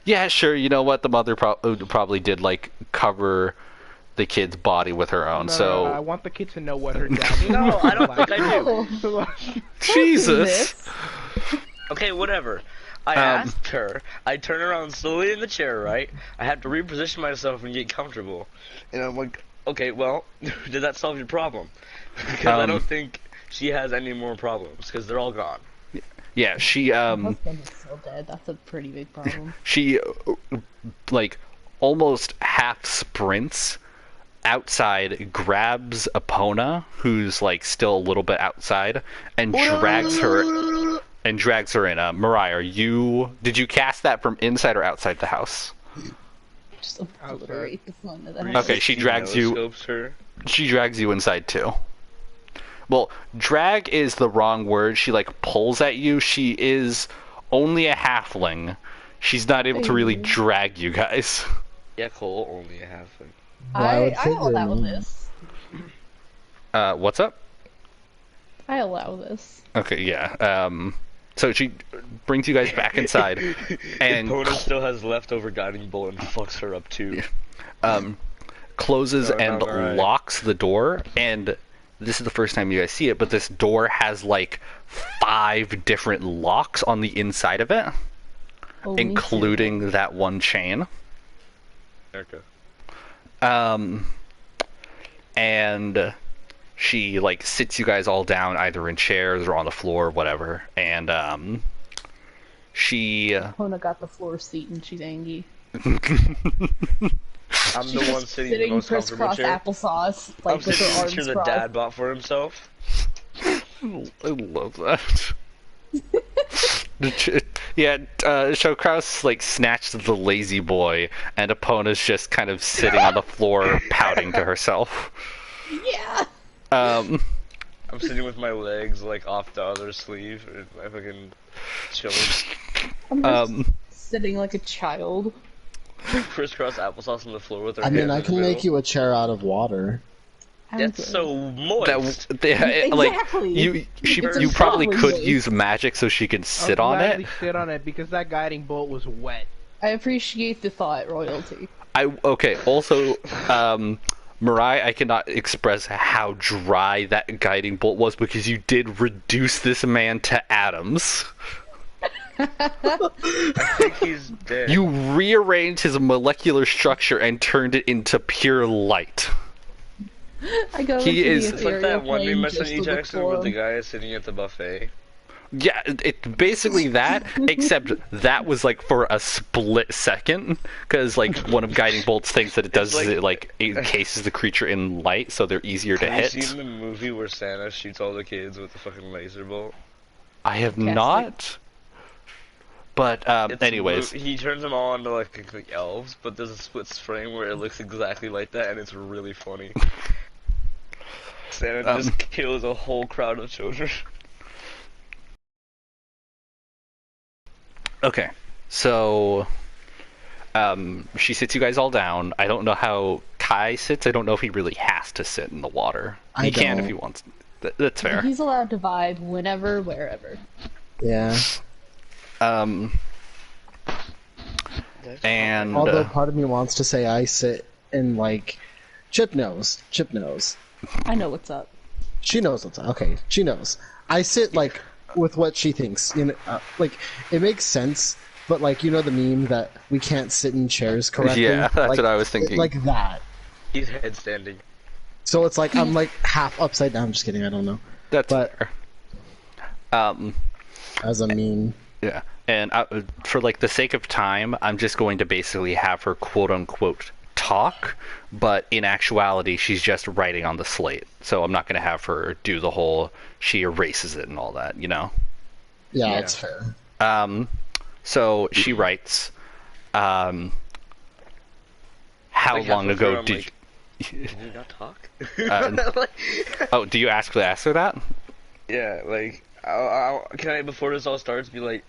Yeah, sure, you know what? The mother probably did, like, cover the kid's body with her own, No, I so... want the kid to know what her dad. No, I don't think I do. Oh. Jesus! Okay, whatever. I asked her. I turn around slowly in the chair, right? I have to reposition myself and get comfortable. And I'm like, okay, well, did that solve your problem? Because I don't think she has any more problems, because they're all gone. Yeah, she, Husband is still dead. That's a pretty big problem. she like almost half sprints outside, grabs Epona, who's like still a little bit outside, and drags her in. Mariah, did you cast that from inside or outside the house? Just obliterate the front of the house. Okay, she drags you. No-scopes her. She drags you inside too. Well, drag is the wrong word. She like pulls at you. She is only a halfling. She's not able to really drag you guys. Yeah, Cole, only a halfling. I I allow this. What's up? I allow this. Okay, yeah. So she brings you guys back inside, and Epona still has leftover guiding bolt and fucks her up too. closes No, and alright. locks the door. And this is the first time you guys see it, but this door has like 5 different locks on the inside of it, Only including that one chain. Erica. And she like sits you guys all down either in chairs or on the floor, whatever. And she Hona got the floor seat and she's angry. I'm the one sitting in the most comfortable crisscross chair. applesauce, I'm like with sitting her in the arms chair that crossed. Dad bought for himself. I love that. Yeah, so Kraus like snatched the lazy boy, and Epona's just kind of sitting on the floor, pouting to herself. Yeah. Um, I'm sitting with my legs like off the other sleeve, and I fucking chilling. I'm just sitting like a child. Crisscross applesauce on the floor with her. I mean, hands I in the can make middle. you a chair out of water. I'm That's good. so moist. like Exactly. you It's a you probably solid could waste. use magic so she can sit I'll on it. gladly sit on it because that guiding bolt was wet. I appreciate the thought, royalty. Okay. Also, Mariah, I cannot express how dry that guiding bolt was because you did reduce this man to atoms. I think he's dead. You rearranged his molecular structure and turned it into pure light. I go He into is- the It's like ethereal that one plane meme just message to look Jackson for where the him. guy is sitting at the buffet. Yeah, it's basically that, except that was like for a split second, because like one of Guiding Bolt's things that it does is it like encases the creature in light, so they're easier to Have you hit. seen the movie where Santa shoots all the kids with the fucking laser bolt? I have Casting. not. But It's anyways, he turns them all into like elves, but there's a split frame where it looks exactly like that, and it's really funny. Santa just kills a whole crowd of children. okay, so she sits you guys all down. I don't know how Kai sits. I don't know if he really has to sit in the water. I He can if don't. he wants. That's fair. He's allowed to vibe whenever, wherever. Yeah. And Although part of me wants to say I sit in like Chip knows. Chip knows. I know what's up. She knows what's okay. She knows. I sit like with what she thinks. You know, like it makes sense. But like you know the meme that we can't sit in chairs correctly. Yeah, that's Like, what I was thinking. Like that. He's headstanding. So it's like I'm like half upside down. I'm just kidding. I don't know. That's But- fair. As a meme. Yeah, and for like the sake of time, I'm just going to basically have her quote unquote talk, but in actuality, she's just writing on the slate. So I'm not going to have her do the whole she erases it and all that, you know. Yeah, Yeah. that's fair. So she writes, how Like, long halfway through, ago I'm did like, Did you not talk? Uh, oh, do you ask her that? Yeah, like, can I, before this all starts, be like,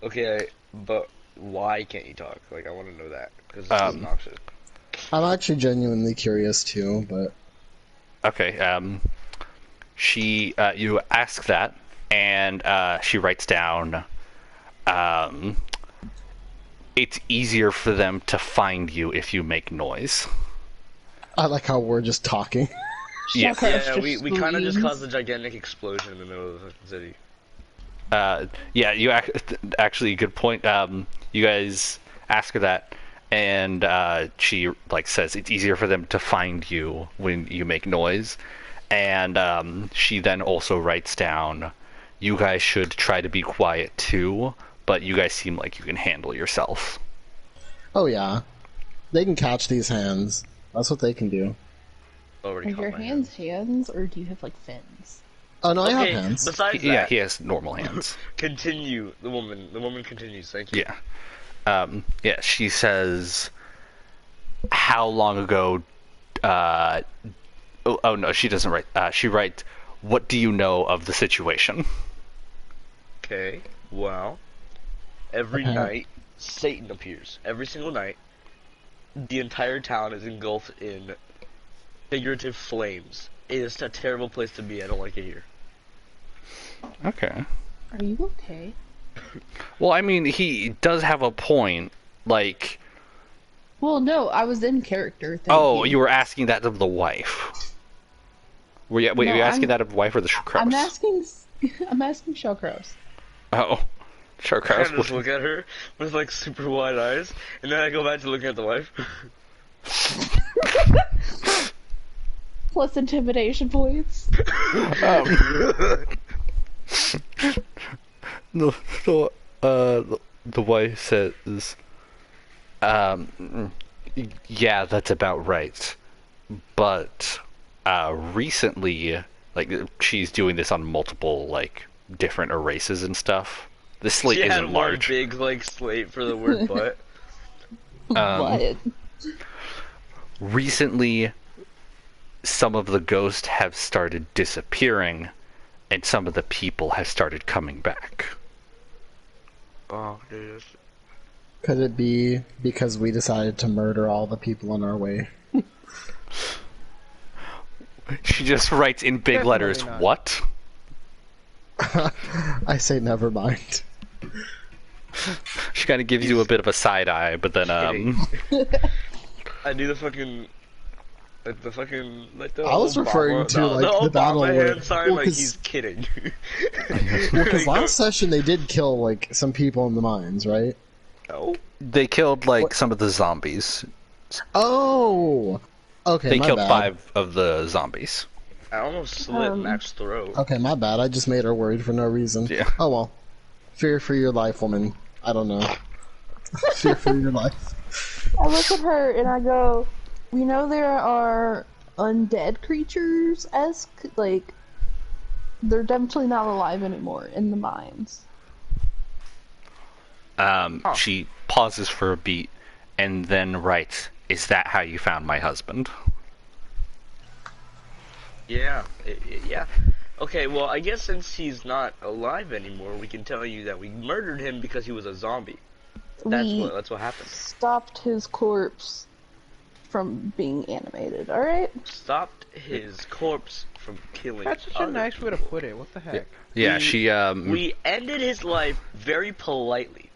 okay, but why can't you talk? Like, I want to know that, because this is obnoxious. I'm actually genuinely curious too, but Okay, you ask that, and she writes down, it's easier for them to find you if you make noise. I like how we're just talking. Yeah. Yeah, we kind of just caused a gigantic explosion in the middle of the fucking city. Yeah, you actually, good point. You guys ask her that, and she like says it's easier for them to find you when you make noise, and she then also writes down, you guys should try to be quiet too, but you guys seem like you can handle yourself. Oh yeah, they can catch these hands. That's what they can do. Already Are caught your my hands hands, or do you have like fins? Oh no, I Okay, have hands. besides that, Yeah, he has normal hands. continue. The woman continues. Thank you. Yeah. Yeah, she says, how long ago, oh no, she doesn't write, she writes, what do you know of the situation? Okay. Well, every Okay. night Satan appears. Every single night, the entire town is engulfed in figurative flames. It is a terrible place to be. I don't like it here. Okay. Are you okay? Well, I mean, he does have a point, like, Well, no, I was in character. Thank oh, you. you were asking that of the wife. Wait, were No, you asking I'm- that of the wife or the Kraus? I'm asking. I'm asking Shellcrows. Oh, sure, I Kraus. just look at her with like super wide eyes, and then I go back to looking at the wife. Plus intimidation points. The wife says, yeah, that's about right. But recently, like, she's doing this on multiple, like, different erases and stuff. The slate She had isn't one large. big like slate for the word butt. What? Recently, some of the ghosts have started disappearing, and some of the people have started coming back. Oh, dude. Could it be because we decided to murder all the people on our way? She just writes in big Definitely letters, not. what? I say never mind. She kind of gives you a bit of a side eye, but then, I do the fucking, like the fucking, like the I was Obama, referring to, like, the the battle Obama where- hand sign, well, like 'cause- he's kidding. Well, because Like, last session they did kill like some people in the mines, right? no, they killed, like, some of the zombies. Oh, okay. They my killed bad. 5 of the zombies. I almost slit Um, Max's throat. Okay, my bad. I just made her worried for no reason. Yeah. Oh well. Fear for your life, woman. I don't know. Fear for your life. I look at her and I go, we know there are undead creatures, like, they're definitely not alive anymore in the mines. She pauses for a beat and then writes, is that how you found my husband? Yeah, yeah. Okay, well, I guess since he's not alive anymore, we can tell you that we murdered him because he was a zombie. We That's what happened. stopped his corpse from being animated, alright? Stopped his corpse from killing. That's such a other nice way to people. put it. What the heck? Yeah, We- she, We ended his life very politely.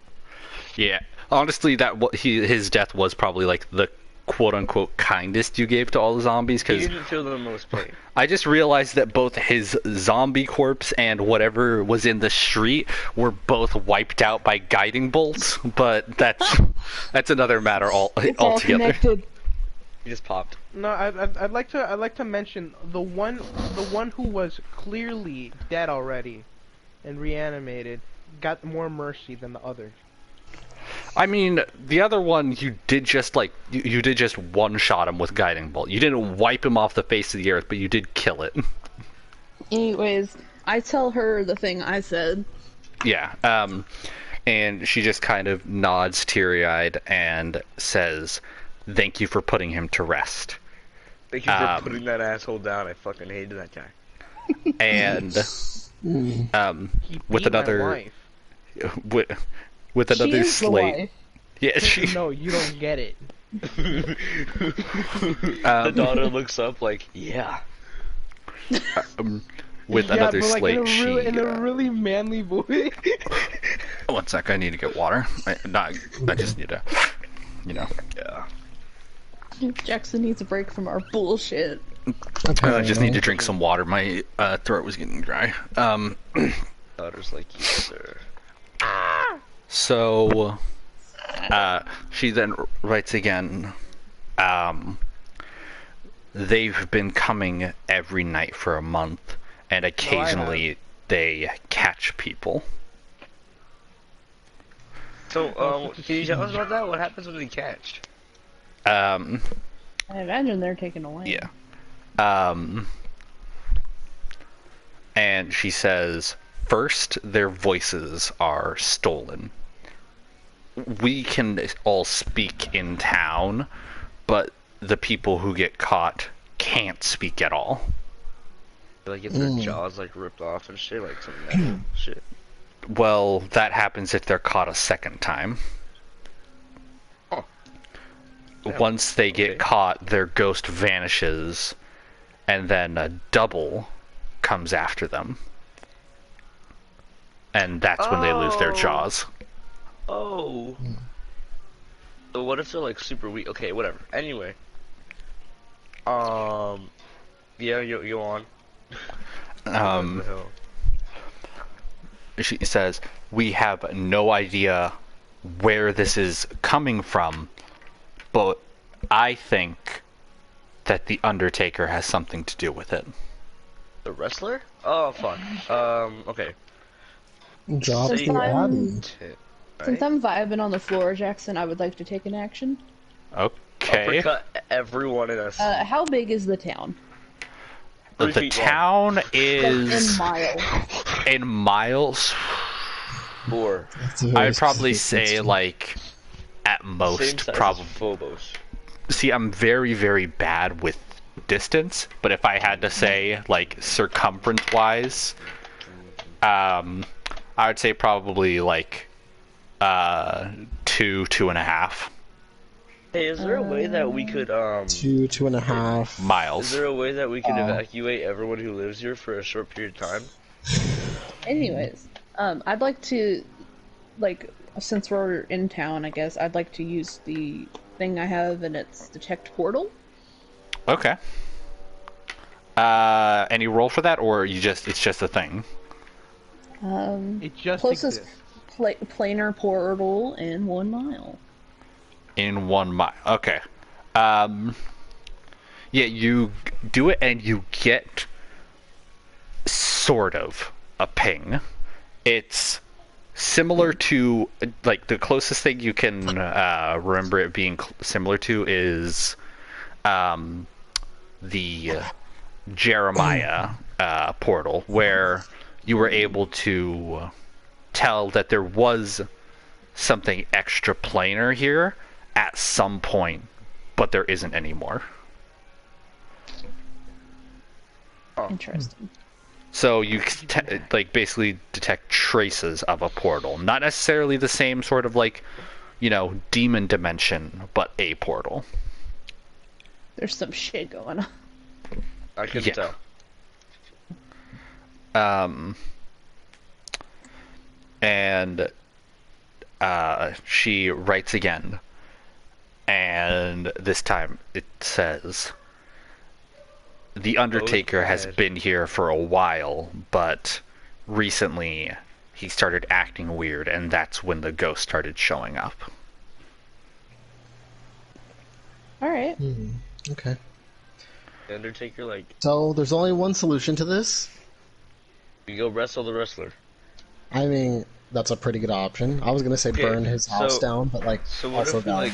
yeah. Honestly, his death was probably, like, the quote-unquote kindest you gave to all the zombies, He because didn't feel the most pain. I just realized that both his zombie corpse and whatever was in the street were both wiped out by guiding bolts, but that's another matter It's all altogether. connected. He just popped. No, I'd like to mention the one who was clearly dead already, and reanimated, got more mercy than the others. I mean, the other one, you did just you did just one-shot him with guiding bolt. You didn't wipe him off the face of the earth, but you did kill it. Anyways, I tell her the thing I said. Yeah. And she just kind of nods teary-eyed and says, "Thank you for putting him to rest." Thank you for putting that asshole down. I fucking hated that guy. And He with beat my another wife. with She another is the slate. wife. Yeah, she. No, you don't get it. The daughter looks up like, yeah. With Yeah, another but like slate, in a really manly voice. One sec, I need to get water. I just need to, Yeah. Jackson needs a break from our bullshit. I just need to drink some water. My throat was getting dry. Daughter's like, yes, sir. So, she then writes again. They've been coming every night for a month, and occasionally they catch people. So, can you tell us about that? What happens when they catch? I imagine they're taken away. Yeah. And she says, first, their voices are stolen. We can all speak in town, but the people who get caught can't speak at all. Like, get their jaws, like, ripped off and shit, like some metal shit. Well, that happens if they're caught a second time. Oh. Yeah. Once they get caught, their ghost vanishes, and then a double comes after them. And that's when they lose their jaws. Oh. So what if they're, like, super weak? Okay, whatever. Anyway. Yeah, you on. What the hell? She says, we have no idea where this is coming from, but I think that the Undertaker has something to do with it. The wrestler? Oh, fuck. Okay. Drop Since the I'm- Addy. Since I'm vibing on the floor, Jackson, I would like to take an action. Okay. Uppercut everyone in us. How big is the town? 3 The feet long. town In is miles. in miles. 4. That's a very I'd probably specific say question. like at Same most size probably. as Phobos. See, I'm very, very bad with distance, but if I had to say, like, circumference-wise, I would say probably, like, 2.5 Hey, is there a way that we could, 2.5 miles. is there a way that we could evacuate everyone who lives here for a short period of time? Anyways, I'd like to, like, since we're in town, I guess, I'd like to use the thing I have, and it's Detect Portal. Okay. Any roll for that, or it's just a thing? It just Closest exists. planar portal in 1 mile. In 1 mile. Okay. Yeah, you do it and you get sort of a ping. It's similar to, like, the closest thing you can remember it being similar to is the Jeremiah portal, where you were able to tell that there was something extra planar here at some point, but there isn't anymore. Interesting. So you like basically detect traces of a portal, not necessarily the same sort of, like, demon dimension, but a portal. There's some shit going on. I couldn't Yeah. tell. And she writes again, and this time it says, the Undertaker has bad. been here for a while, but recently he started acting weird, and that's when the ghost started showing up. Alright. Okay. The Undertaker, like, So there's only one solution to this. you go wrestle the wrestler. I mean, that's a pretty good option. I was gonna say Okay, burn his house so- down, but like So what also if we die. like,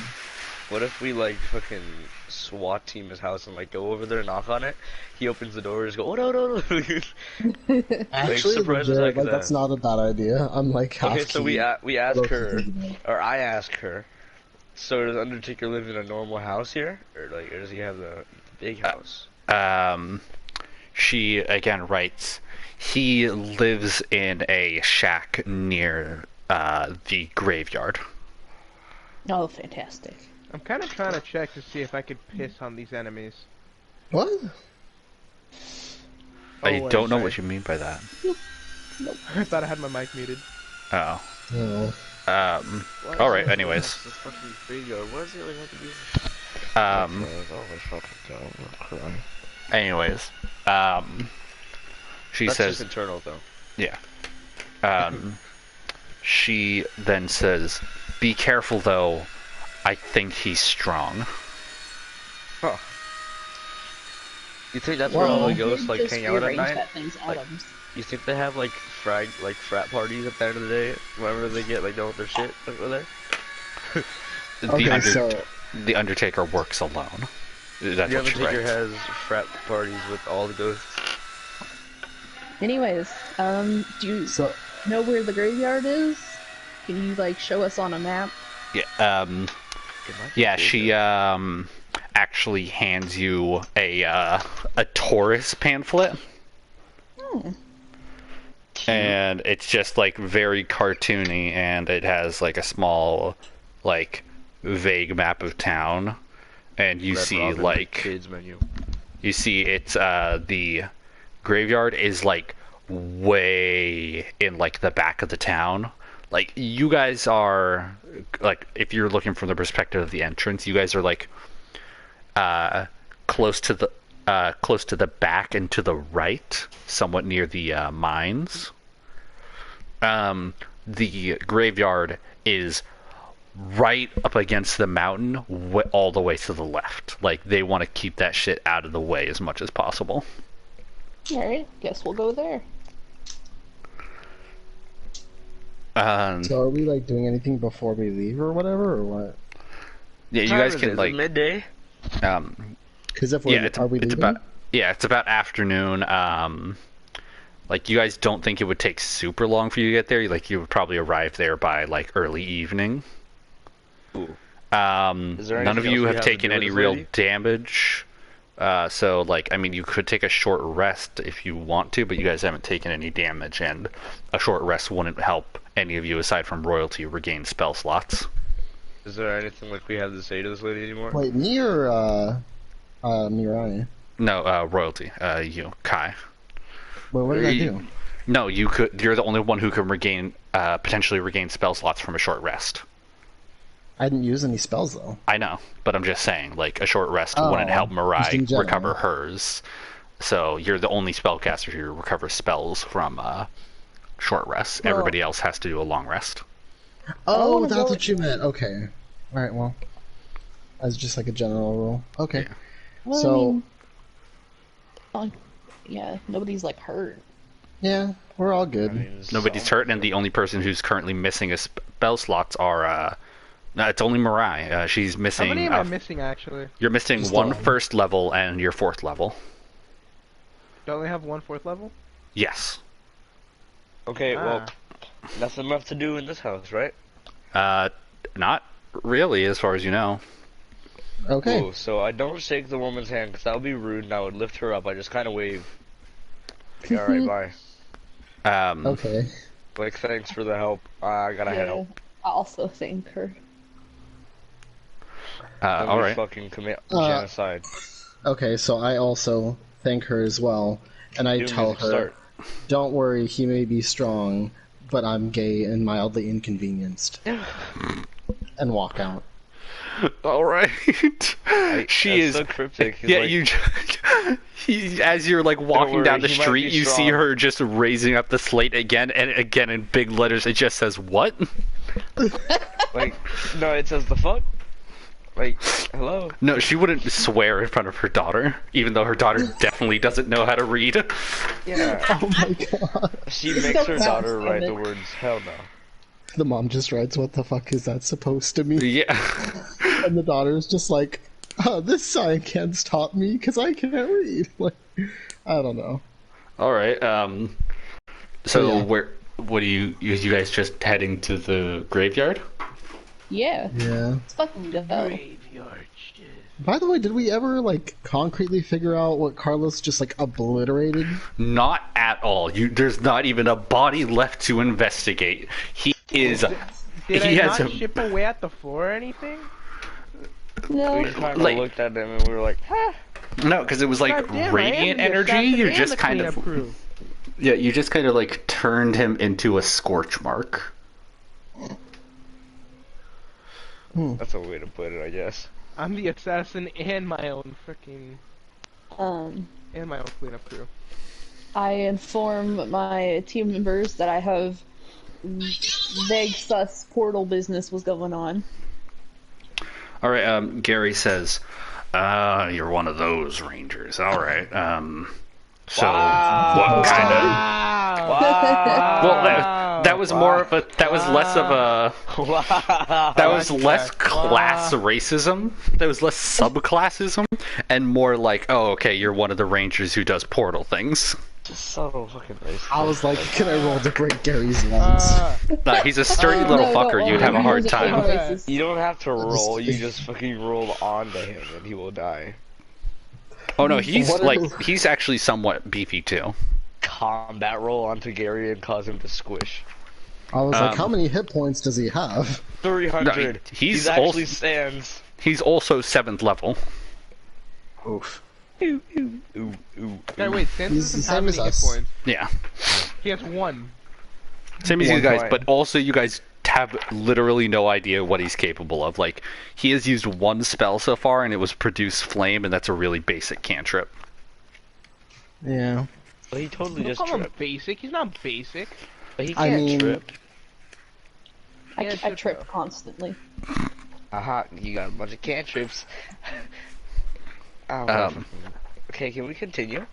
what if we like fucking SWAT team his house and like go over there, knock on it. He opens the door, just go, oh no no no. Actually, surprise legit, attack like that. that's not a bad idea. I'm like half Okay, so we key. we ask What else her, is he doing? or I ask her. So does Undertaker live in a normal house here, or does he have the big house? She again writes, he lives in a shack near the graveyard. Oh, fantastic. I'm kind of trying to check to see if I could piss on these enemies. What? I wait, don't know sorry. what you mean by that. I thought I had my mic muted. Oh. No. All right. Anyways, This fucking graveyard. What does it like have to do? anyways, she That's says, just internal though. yeah. She then says, "Be careful, though. I think he's strong." Huh. You think that's where all the ghosts like hang out at night? That thing's Like- atoms. You think they have like frat parties at the end of the day whenever they get like done with their shit over there? Okay, so The Undertaker works alone. That's The what she Undertaker writes. has frat parties with all the ghosts. Anyways, do you so know where the graveyard is? Can you like show us on a map? Yeah. Yeah. She actually hands you a Taurus pamphlet. And it's just like very cartoony, and it has like a small, like vague map of town, and you Red see Robin like kids menu. you see it's the graveyard is like way in like the back of the town. Like you guys are like, if you're looking from the perspective of the entrance, you guys are like close to the back and to the right, somewhat near the mines. The graveyard is right up against the mountain, all the way to the left. Like they want to keep that shit out of the way as much as possible. Alright, guess we'll go there. so are we like doing anything before we leave or whatever or what? Yeah, you Time guys is can it? Is it like midday. Because if we're yeah, it's are we leaving? about it's about afternoon. Like you guys don't think it would take super long for you to get there. Like you would probably arrive there by like early evening. Ooh. Is there None of anything you else we have have to taken do with any this real lady? damage. So like I mean you could take a short rest if you want to, but you guys haven't taken any damage, and a short rest wouldn't help any of you aside from royalty regain spell slots. Is there anything like we have to say to this lady anymore? Wait, me or Mirai? No, royalty. You, Kai. Wait, what did I do? No, you could. You're the only one who can regain, potentially regain spell slots from a short rest. I didn't use any spells though. I know, but I'm just saying, like a short rest Oh, wouldn't help just in Mirai general. recover hers. So you're the only spellcaster who recovers spells from short rests. Well- Everybody else has to do a long rest. Oh, wanna that's go- what you meant. Okay. All right. Well, as just like a general rule. Okay. Well, So- I mean, yeah, nobody's like hurt. Yeah, we're all good. I mean, Nobody's hurt, and the only person who's currently missing a spell slots are. No, it's only Mirai. She's How missing. many am I missing actually? You're missing Just one one. first level and your fourth level. Do I only have one fourth level? Yes. Okay, well, Ah. nothing left to do in this house, right? Not really, as far as you know. Okay. Ooh, so I don't shake the woman's hand because that would be rude, and I would lift her up. I just kind of wave. Like, all right, bye. Okay. Like, thanks for the help. I gotta head out. I also thank her. Then All we right. fucking commit Uh, genocide. Okay. So I also thank her as well, and I New tell music her, start. "Don't worry, he may be strong, but I'm gay and mildly inconvenienced," and walk out. All right. She That's is. so cryptic. He's Yeah, like, you. As you're like walking worry, down the he might street, be you see strong. her just raising up the slate again and again in big letters. It just says what? like, no, it says the fuck. Like, hello. No, she wouldn't swear in front of her daughter, even though her daughter definitely doesn't know how to read. Yeah. Oh my god. She It's makes so her fast, daughter write damn the it. words hell no. The mom just writes, "What the fuck is that supposed to mean?" Yeah. And the daughter's just like, "Oh, this sign can't stop me because I can't read." Like, I don't know. All right. So Yeah. what do you guys just heading to the graveyard? Yeah. Yeah. Let's fucking go. Graveyard shit. By the way, did we ever like concretely figure out what Carlos just like obliterated? Not at all. There's not even a body left to investigate. He is. Did He I has not a- chip away at the floor or anything? No. We kind of Like- looked at him and we were like, huh. No, because it was like God damn, I am radiant the energy. assassin You and just the kind cleanup of. crew. Yeah, you just kind of like turned him into a scorch mark. That's a way to put it, I guess. I'm the assassin and my own freaking and my own cleanup crew. I inform my team members that I have vague sus portal business was going on. All right. Gary says, "You're one of those rangers." All right. So what kind of? Well, that was more of a. That was less of a. Wow. That was less class racism. That was less subclassism, and more like, oh, okay, you're one of the rangers who does portal things. Just so fucking racist. I was like, "Can I roll to break Gary's lungs?" He's a sturdy little No, fucker. no, You'd have a he hard was fucking time. racist. You don't have to roll, you just fucking roll onto him and he will die. Oh no, he's What like are- he's actually somewhat beefy too. Combat roll onto Gary and cause him to squish. I was like, Um, "How many hit points does he have?" 300. No, he's actually also- stands. He's also 7th level. Oof. Ooh, ooh, ooh, ooh. Okay, wait, Sans He's the doesn't same have as any hit us. points. Yeah, He has one. same as you One guys, point. but also you guys have literally no idea what he's capable of. Like, he has used one spell so far, and it was produce flame, and that's a really basic cantrip. Yeah. Well, he totally Don't just call him tripped. basic. He's not basic. But he I can't mean- trip. I, Yeah, I shit, trip though. constantly. Aha, you got a bunch of cantrips. Okay, can we continue?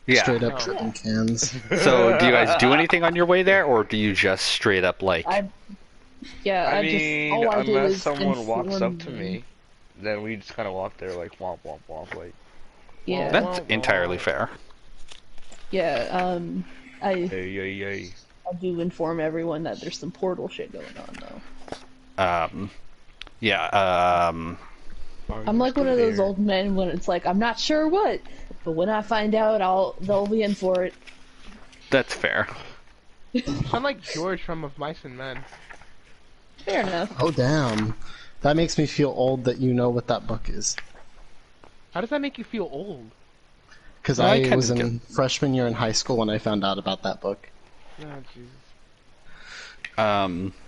Yeah. Straight up No. tripping cans. So, do you guys do anything on your way there, or do you just straight up like? Yeah, I I mean, just all I do unless is someone walks inform up to me, then we just kind of walk there like womp womp womp, like Yeah, That's entirely fair. yeah. I hey yay yay. do inform everyone that there's some portal shit going on though. Yeah. I'm like one of those old men when it's like I'm not sure what, but when I find out, they'll be in for it. That's fair. Sound like George from Of Mice and Men. Fair enough. Oh damn. That makes me feel old that you know what that book is. How does that make you feel old? Because I I kinda was in get- freshman year in high school when I found out about that book. Oh, Jesus.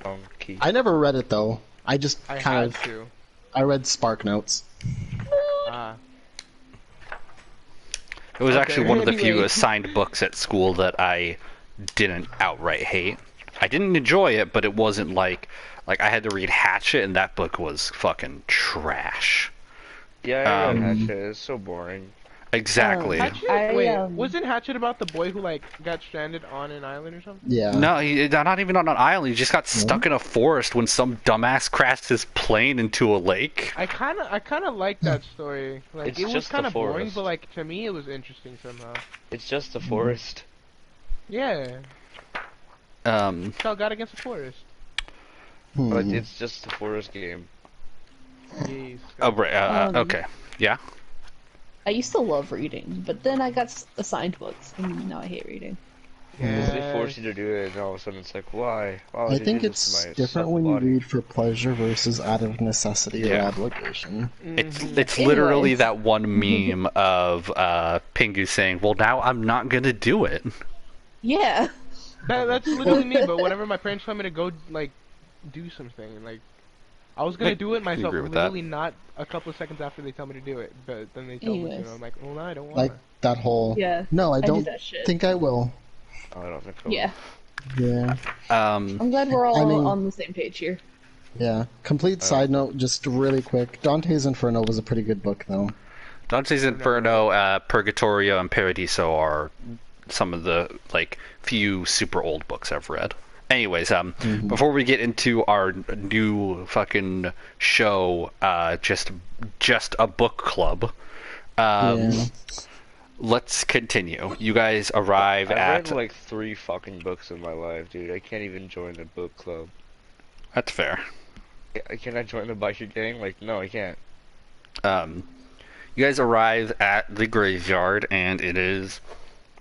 Monkey. I never read it though. I just I kind had of to. I read Spark Notes. It was Okay. actually one of the few Anyway. assigned books at school that I didn't outright hate. I didn't enjoy it, but it wasn't like I had to read Hatchet, and that book was fucking trash. Yeah, I read Um, Hatchet. It's so boring. Exactly. Hatchet? Wait, I, wasn't Hatchet about the boy who like got stranded on an island or something? Yeah. No, not even on an island. He just got stuck in a forest when some dumbass crashed his plane into a lake. I kind of like that story. Like It's it was just the kind of boring, forest. but like to me it was interesting somehow. It's just a forest. Yeah, Cal got against the forest. But Hmm. it's just a forest game. Jeez. Oh, right. Um, Okay. Yeah. I used to love reading, but then I got assigned books, and now I hate reading. Because they Yeah. force you to do it, and all of a sudden it's like, why? Why would I they think do this to it's my different supple when you body? read for pleasure versus out of necessity Yeah. or obligation. It's Anyway. literally that one meme of Pingu saying, "Well, now I'm not gonna do it." Yeah. That's literally me. But whenever my parents tell me to go like do something, like I was gonna I do it myself. agree with that. Literally not a couple of seconds after they tell me to do it, but then they tell me to. Anyways. And I'm like, well, no, I don't want Like that whole. Yeah. No, I do don't that shit. think I will. Oh, I don't think so. Yeah. Yeah. I'm glad we're all I mean- on the same page here. Yeah. Complete side note, just really quick. Dante's Inferno was a pretty good book, though. Dante's Inferno, Purgatorio, and Paradiso are some of the like few super old books I've read. Anyways, before we get into our new fucking show, just a book club, Yeah. let's continue. You guys arrive I at. read like 3 fucking books in my life, dude. I can't even join the book club. That's fair. Can I join the biker gang? Like, no, I can't. You guys arrive at the graveyard, and it is,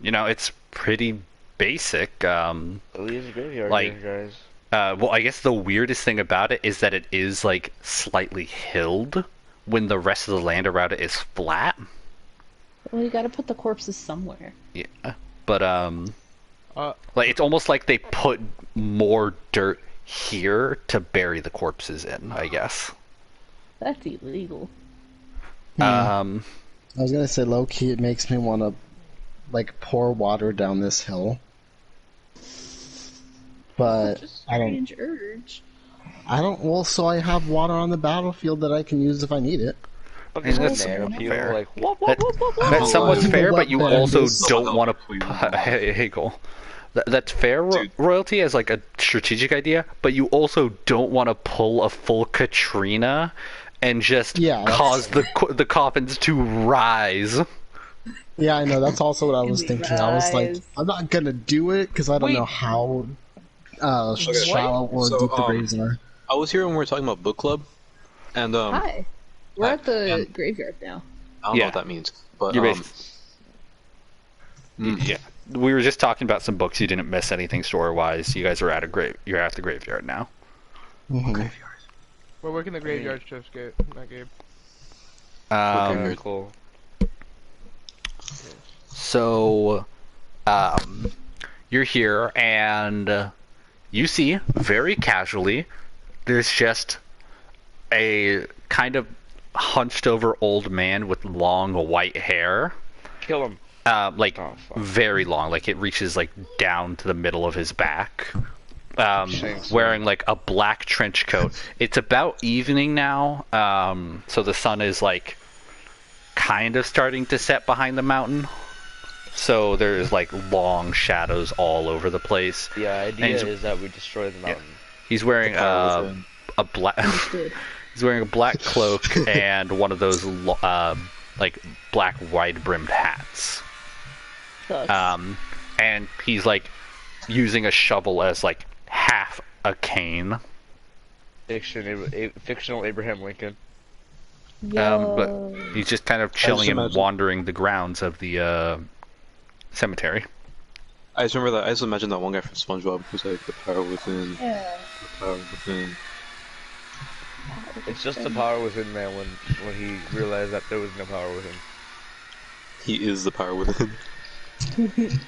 it's pretty basic. It is a graveyard Like- here, guys. Well, I guess the weirdest thing about it is that it is like slightly hilled when the rest of the land around it is flat. Well, you gotta put the corpses somewhere. Yeah, but Uh, like it's almost like they put more dirt here to bury the corpses in, I guess. That's illegal. I was gonna say, low key, it makes me want to, like, pour water down this hill. But Just I don't. strange urge. Well, so I have water on the battlefield that I can use if I need it. Fucking that's banana peel, fair. like, That's somewhat Oh, fair, but you what also band? don't want to. Hey, Cole. That's fair, royalty, as like a strategic idea, but you also don't want to pull a full Katrina and just Yeah, that's- cause the coffins to rise. Yeah, I know. That's also what I was thinking. I was like, Rise. I'm not gonna do it because I don't Wait. know how shallow or So, deep the graves are. I was here when we were talking about book club, and Hi. We're Hi. at the And- graveyard now. I don't Yeah. know what that means, but You're Yeah, we were just talking about some books. You didn't miss anything story-wise. You guys are at You're at the graveyard now. Mhm. we're working the graveyard shifts, Gabe. Not Gabe. okay, cool. So, you're here, and you see, very casually, there's just a kind of hunched over old man with long white hair. Kill him. Like, Oh, fuck. very long. Like, it reaches, like, down to the middle of his back. Thanks. Wearing, like, a black trench coat. It's about evening now, so the sun is, like, kind of starting to set behind the mountain. So there's like long shadows all over the place. The idea he's- is that we destroy the mountain. He's wearing power within. a black. Understood. He's wearing a black cloak and one of those like black wide brimmed hats. Sucks. And he's like using a shovel as like half a cane. Fictional Abraham Lincoln. But Yo. he's just kind of chilling and imagine- wandering the grounds of the cemetery. I just remember that. I just imagine that one guy from SpongeBob who's like the power within, Yeah. the power within. It's just the power within man when he realized that there was no power within, He is the power within. and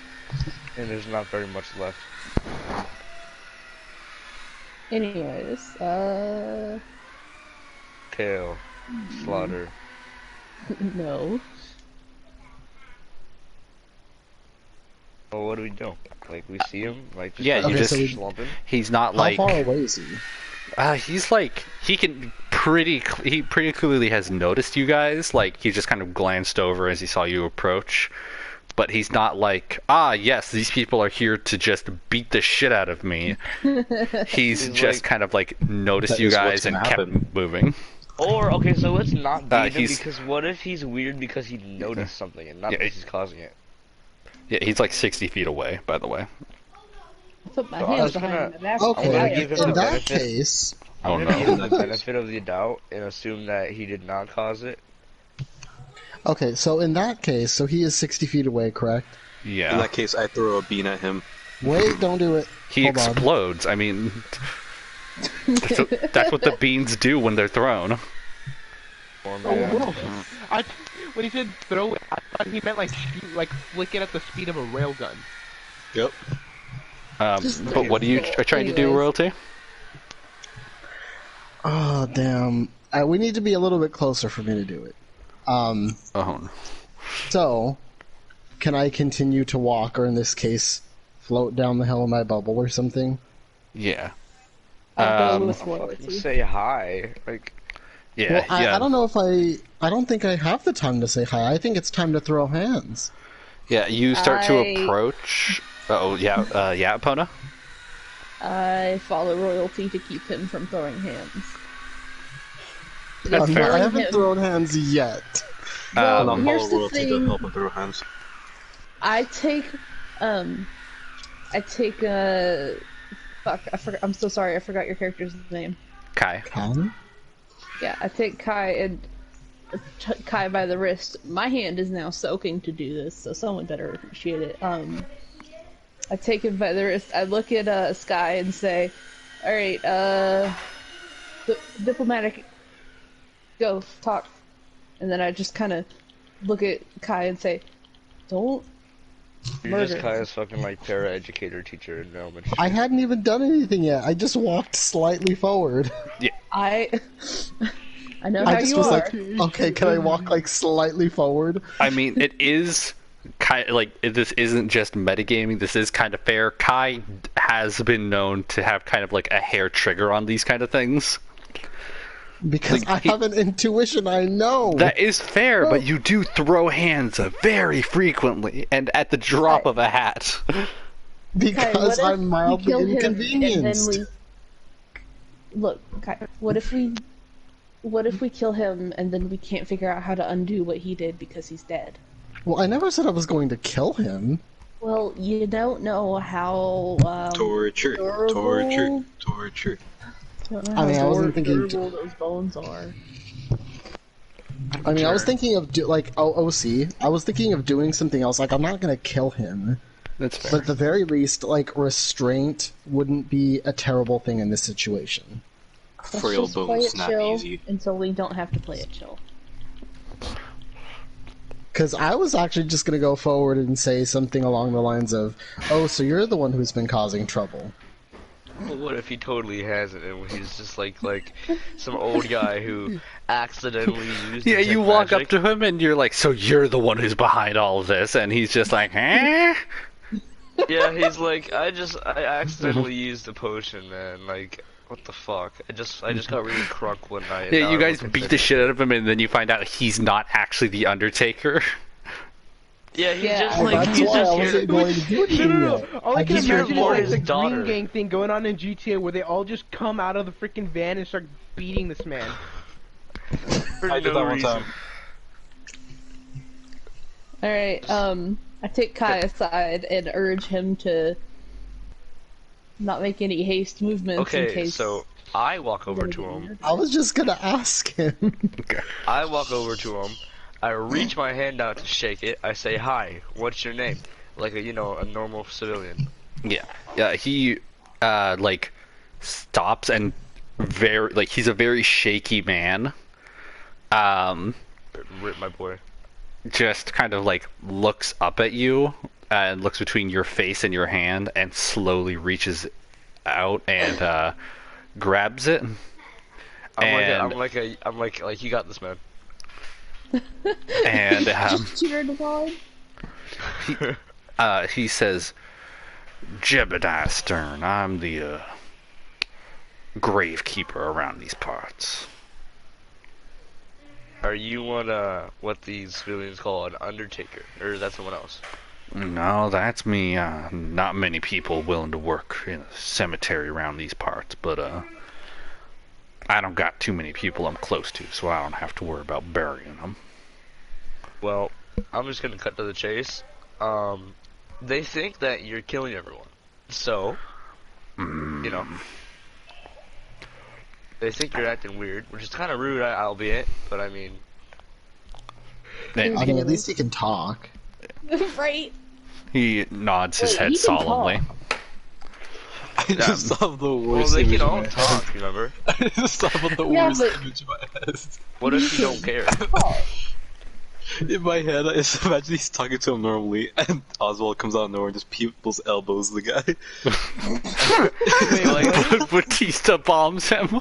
there's not very much left. Anyways, Kale, slaughter. no. Well, what do we do? Like we see him, like just Yeah, like, you just- slumping. He's not How like far away is he? he's like he pretty clearly has noticed you guys. Like he just kind of glanced over as he saw you approach, but he's not like, yes, these people are here to just beat the shit out of me. He's just like- kind of like noticed That you is what's guys and gonna kept happen. moving. Or okay, so let's not beat him he's- because what if he's weird because he noticed something and not Yeah, because he's causing it? Yeah, he's like 60 feet away, by the way. Put my So I hands was behind gonna- my back. I'm Okay, gonna Fire. give him in the that benefit. case, Oh I'm gonna give no. him the benefit of the doubt and assume that he did not cause it. okay, so in that case, so he is 60 feet away, correct? In Yeah. that case, I throw a bean at him. Wait, don't do it. He Hold on. explodes. I mean, that's what the beans do when they're thrown. Or Oh, man. whoa. When he said throw it, I thought he meant like shoot, like flick it at the speed of a railgun. Yep. But what are you trying to do, Anyways. royalty? Oh, damn. We need to be a little bit closer for me to do it. Oh, So, can I continue to walk, or in this case, float down the hill in my bubble or something? yeah. I'll go Um, with Fucking royalty. say hi. Like, Yeah, Well, yeah, I don't know if I don't think I have the time to say hi. I think it's time to throw hands. yeah. You start to I- approach. Oh, yeah, yeah, Epona. I follow royalty to keep him from throwing hands. That's I fair. haven't him- thrown hands yet. Well, And I'll here's follow the royalty to thing. help him throw hands. I take, fuck, I'm so sorry, I forgot your character's name. Kai. Can? Yeah, I take Kai and Kai by the wrist. My hand is now soaking to do this, so someone better appreciate it. I take him by the wrist. I look at Sky and say, "All right, diplomatic, go talk." And then I just kind of look at Kai and say, "Don't you're just murder." kind of fucking like para-educator teacher in elementary. I hadn't even done anything yet. I just walked slightly forward. I know I how just you was are. like, okay, can I walk like slightly forward? I mean, it is kind of like this isn't just metagaming. This is kind of fair. Kai has been known to have kind of like a hair trigger on these kind of things. Because Like, I have an intuition, I know. That is fair, but you do throw hands very frequently and at the drop of a hat. Kai, because what if I'm we mildly kill him and then inconvenienced. we look? Kai, what if we kill him and then we can't figure out how to undo what he did because he's dead? Well, I never said I was going to kill him. Well, you don't know how Torture. durable- Torture. Torture. don't know I mean, how I wasn't thinking- durable those bones are. I mean, I was thinking of OC. I was thinking of doing something else. Like, I'm not going to kill him, That's fair. but at the very least, like, restraint wouldn't be a terrible thing in this situation. Let's Frail just play bones it snap chill easy. until we don't have to play it chill. Because I was actually just going to go forward and say something along the lines of, "Oh, so you're the one who's been causing trouble." Well, what if he totally hasn't, and he's just like some old guy who accidentally used. Yeah, detect you walk magic? up to him and you're like, "So you're the one who's behind all of this?" And he's just like, "Eh?" Yeah, he's like, I accidentally used a potion, man. Like, what the fuck? I just got really crunk one night. and Yeah, now you I'm guys looking beat the finished. shit out of him, and then you find out he's not actually the Undertaker. Yeah, he's Yeah. just Well, like That's he's why I just wasn't here. going to do anything No. yet. All I can just imagine is report like his the daughter. Green Gang thing going on in GTA where they all just come out of the freaking van and start beating this man. For I did no that one reason. time. Alright, I take Kai aside and urge him to not make any haste movements in Okay, case. so I walk over to him. I was just going to ask him. I walk over to him. I reach my hand out to shake it. I say, "Hi, what's your name?" Like a normal civilian. Yeah. He like stops and he's a very shaky man. Rip my boy. Just kind of like looks up at you and looks between your face and your hand and slowly reaches out and grabs it. I'm like you got this, man. And Just cheer the vibe. he says, "Jebediah Stern, I'm the gravekeeper around these parts." Are you what these civilians call an undertaker, or is that someone else? No, that's me. Not many people willing to work in a cemetery around these parts, but I don't got too many people I'm close to, so I don't have to worry about burying them. Well, I'm just gonna cut to the chase. They think that you're killing everyone, so they think you're acting weird, which is kind of rude, albeit. But I mean, Then I mean, at least he can talk. Right? he nods his Wait, head he can solemnly. I just have the well, worst they image can in all my head. talk. Remember? I just have the Yeah, worst but- image in my head. What if you don't care? In my head, I just imagine he's talking to him normally, and Oswald comes out of nowhere and just people's elbows the guy. Wait, like, Batista bombs him.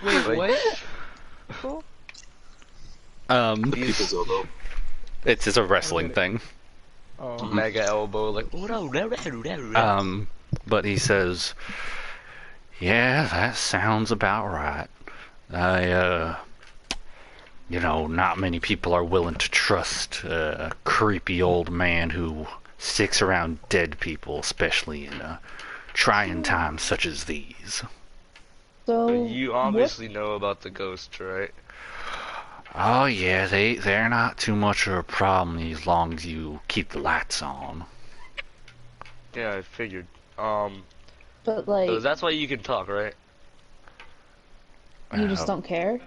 wait, Like- what? People's elbow. It's just a wrestling thing. Oh. Mega elbow, like But he says Yeah, that sounds about right. Not many people are willing to trust a creepy old man who sticks around dead people, especially in trying times such as these. So You obviously know about the ghost, right? Oh yeah, they're not too much of a problem as long as you keep the lights on. Yeah, I figured. but like, So that's why you can talk, right? you just don't care?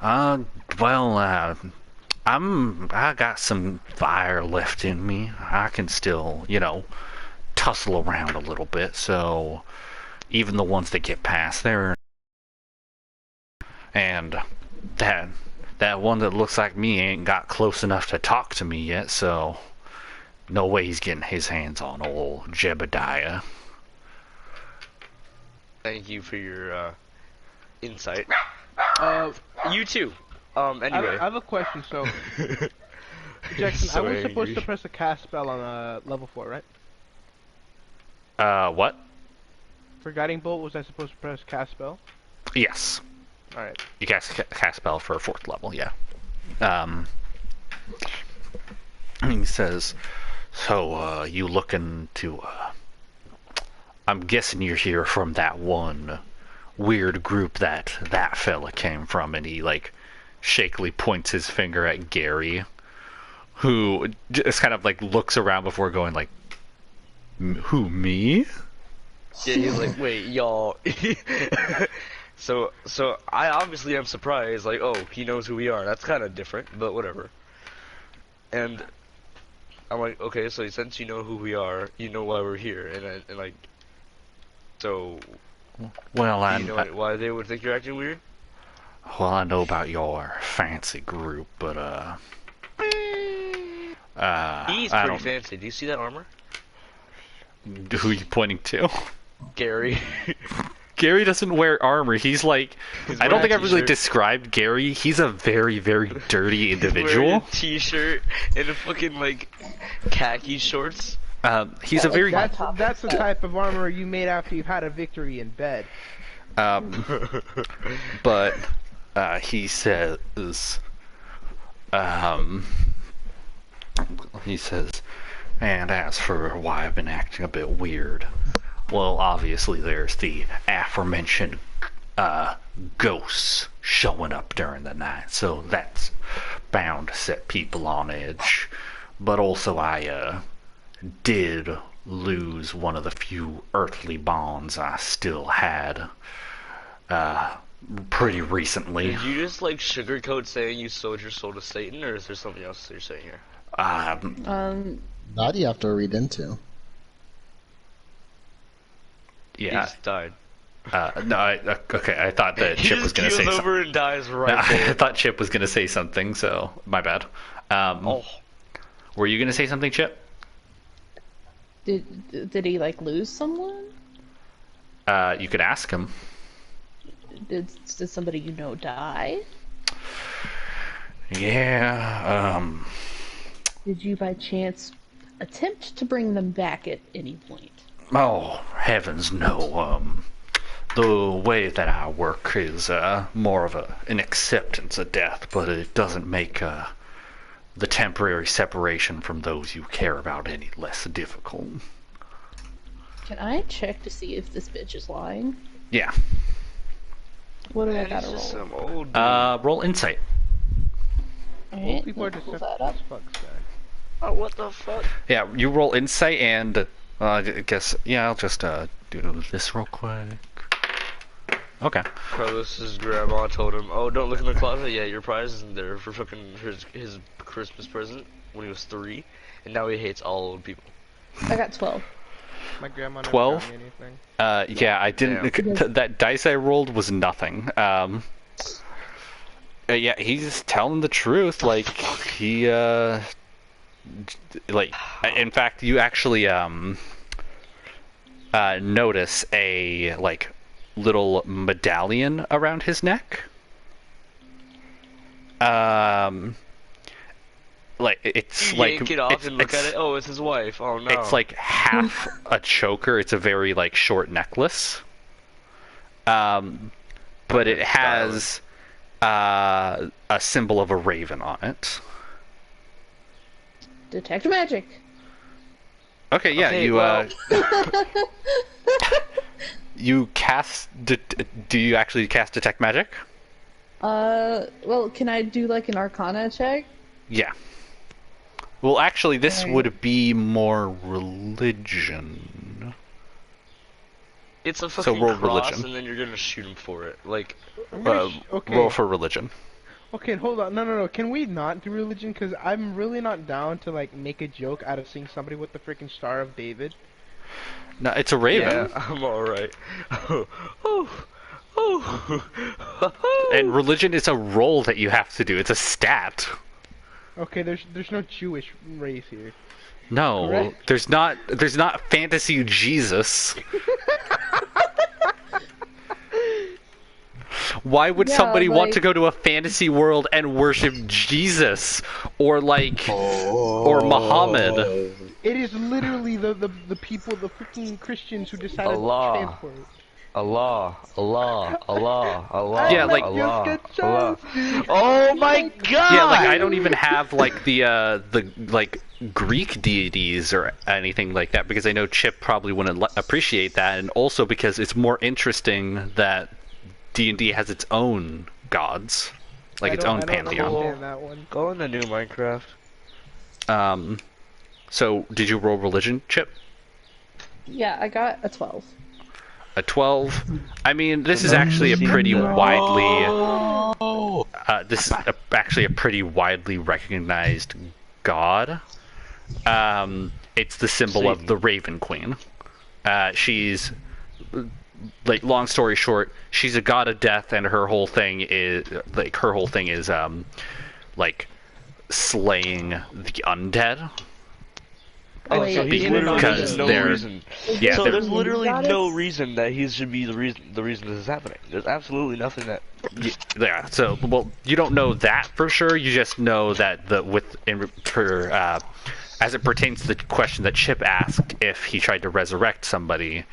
Well, I got some fire left in me. I can still, tussle around a little bit, so even the ones that get past there, and that one that looks like me ain't got close enough to talk to me yet, so no way he's getting his hands on old Jebediah. Thank you for your insight. Uh, You too. I Anyway. have a question. So, Jackson, I So was supposed angry. to press a cast spell on level 4, right? What? For Guiding Bolt, was I supposed to press cast spell? Yes. Alright. You cast spell for a 4th level, yeah. He says, so, you looking to, I'm guessing you're here from that one weird group that fella came from, and he, shakily points his finger at Gary, who just kind of, looks around before going, who, me? Yeah, he's like, wait, y'all. So I obviously am surprised, oh, he knows who we are. That's kind of different, but whatever. And I'm like, okay, so since you know who we are, you know why we're here, so Well, do you know why they would think you're acting weird? I know about your fancy group, but, He's I pretty don't... fancy. Do you see that armor? Who are you pointing to? Gary. Gary doesn't wear armor. He's like... He's I don't wearing think a I've really t-shirt. described Gary. He's a very, very dirty He's wearing individual. a t-shirt and a fucking, khaki shorts. He's a very... That's the type of armor you made after you've had a victory in bed. But he says, and as for why I've been acting a bit weird, well, obviously there's the aforementioned ghosts showing up during the night, so that's bound to set people on edge. But also I did lose one of the few earthly bonds I still had pretty recently. Did you just sugarcoat saying you sold your soul to Satan, or is there something else you're saying here? That you have to read into. Yeah. He's died. No, okay, I thought that He Chip was just going to say keels something. over and dies right I there. thought Chip was going to say something, so my bad. Oh, Were you going to say something, Chip? Did he lose someone? You could ask him. Did somebody die? Yeah, Did you by chance attempt to bring them back at any point? oh, heavens no. The way that I work is more of an acceptance of death, but it doesn't make the temporary separation from those you care about any less difficult. Can I check to see if this bitch is lying? Yeah. What do I man, gotta he's just roll? some old dude. Roll insight. Alright, People are let me pull deceptive that up. as fuck, Zach. Oh, what the fuck? Yeah, you roll insight and I guess I'll just do this real quick. Okay. Carlos's grandma told him, "Oh, don't look in the closet. Yeah, your prize isn't there for fucking his Christmas present when he was 3, and now he hates all old people." I got 12. My grandma never 12? got me anything. Yeah, I didn't. That dice I rolled was nothing. Yeah, he's telling the truth. He, in fact, you actually notice a little medallion around his neck. It's You like yank it off it's, and look it's- at it. Oh, it's his wife. Oh no. It's half a choker. It's a very short necklace. but it has a symbol of a raven on it. Detect magic. Okay, yeah, Okay, you well- you cast. Do you actually cast detect magic? Well, can I do like an Arcana check? Yeah. Well, actually, this Alright. would be more religion. It's a fucking roll cross, religion. and then you're gonna shoot him for it. Like, I'm gonna okay. Roll for religion. Okay, hold on. No. Can we not do religion? Because I'm really not down to like make a joke out of seeing somebody with the freaking Star of David. No, it's a raven. yeah, I'm alright. Oh. And religion is a roll that you have to do. It's a stat. Okay, there's no Jewish race here. No, Correct. there's not fantasy Jesus. Why would Yeah, somebody want to like- go to a fantasy world and worship Jesus or or Muhammad? It is literally the people, the freaking Christians who decided Allah. to transport. Allah. Yeah, like- Allah. Oh my god! Yeah, like I don't even have like the like Greek deities or anything like that because I know Chip probably wouldn't appreciate that, and also because it's more interesting that D&D has its own gods, like its own I don't pantheon. understand that one. Go in the new Minecraft. So did you roll religion, Chip? Yeah, I got a 12. A 12. I mean, this is actually a pretty widely. This is actually a pretty widely recognized god. It's the symbol of the Raven Queen. She's, like, long story short, she's a god of death, and her whole thing is like slaying the undead. Oh, So wait, he's in literally because there's no they're- reason. Yeah, So they're- there's literally Goddess? no reason that he should be the reason this is happening. There's absolutely nothing that. Yeah. So, well, you don't know that for sure. You just know that as it pertains to the question that Chip asked, if he tried to resurrect somebody,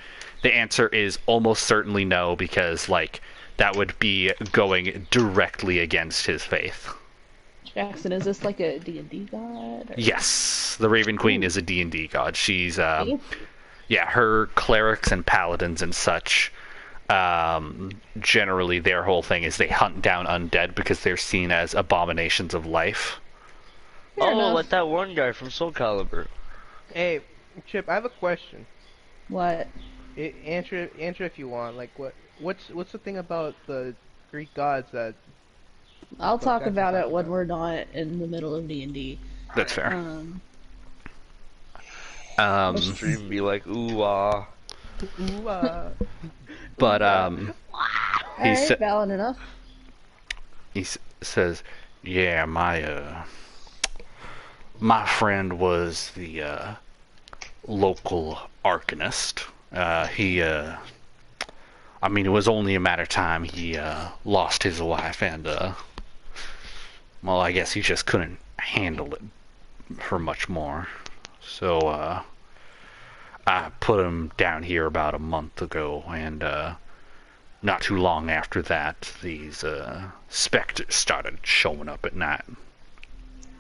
the answer is almost certainly no, because like that would be going directly against his faith. Jackson, is this like a D&D god? Or... Yes, the Raven Queen is a D&D god. She's yeah, her clerics and paladins and such. Generally, their whole thing is they hunt down undead because they're seen as abominations of life. Fair Oh, enough. like that one guy from Soul Calibur. Hey, Chip, I have a question. What? Answer if you want. Like, what's the thing about the Greek gods that? I'll talk that's about fine. it when we're not in the middle of D&D. That's fair. Stream be like, ooh ah. Ooh, But he Alright, sa- valid enough. says, "Yeah, my friend was the local arcanist. I mean, it was only a matter of time he lost his wife, and well, I guess he just couldn't handle it for much more. So I put him down here about a month ago, and not too long after that, these specters started showing up at night.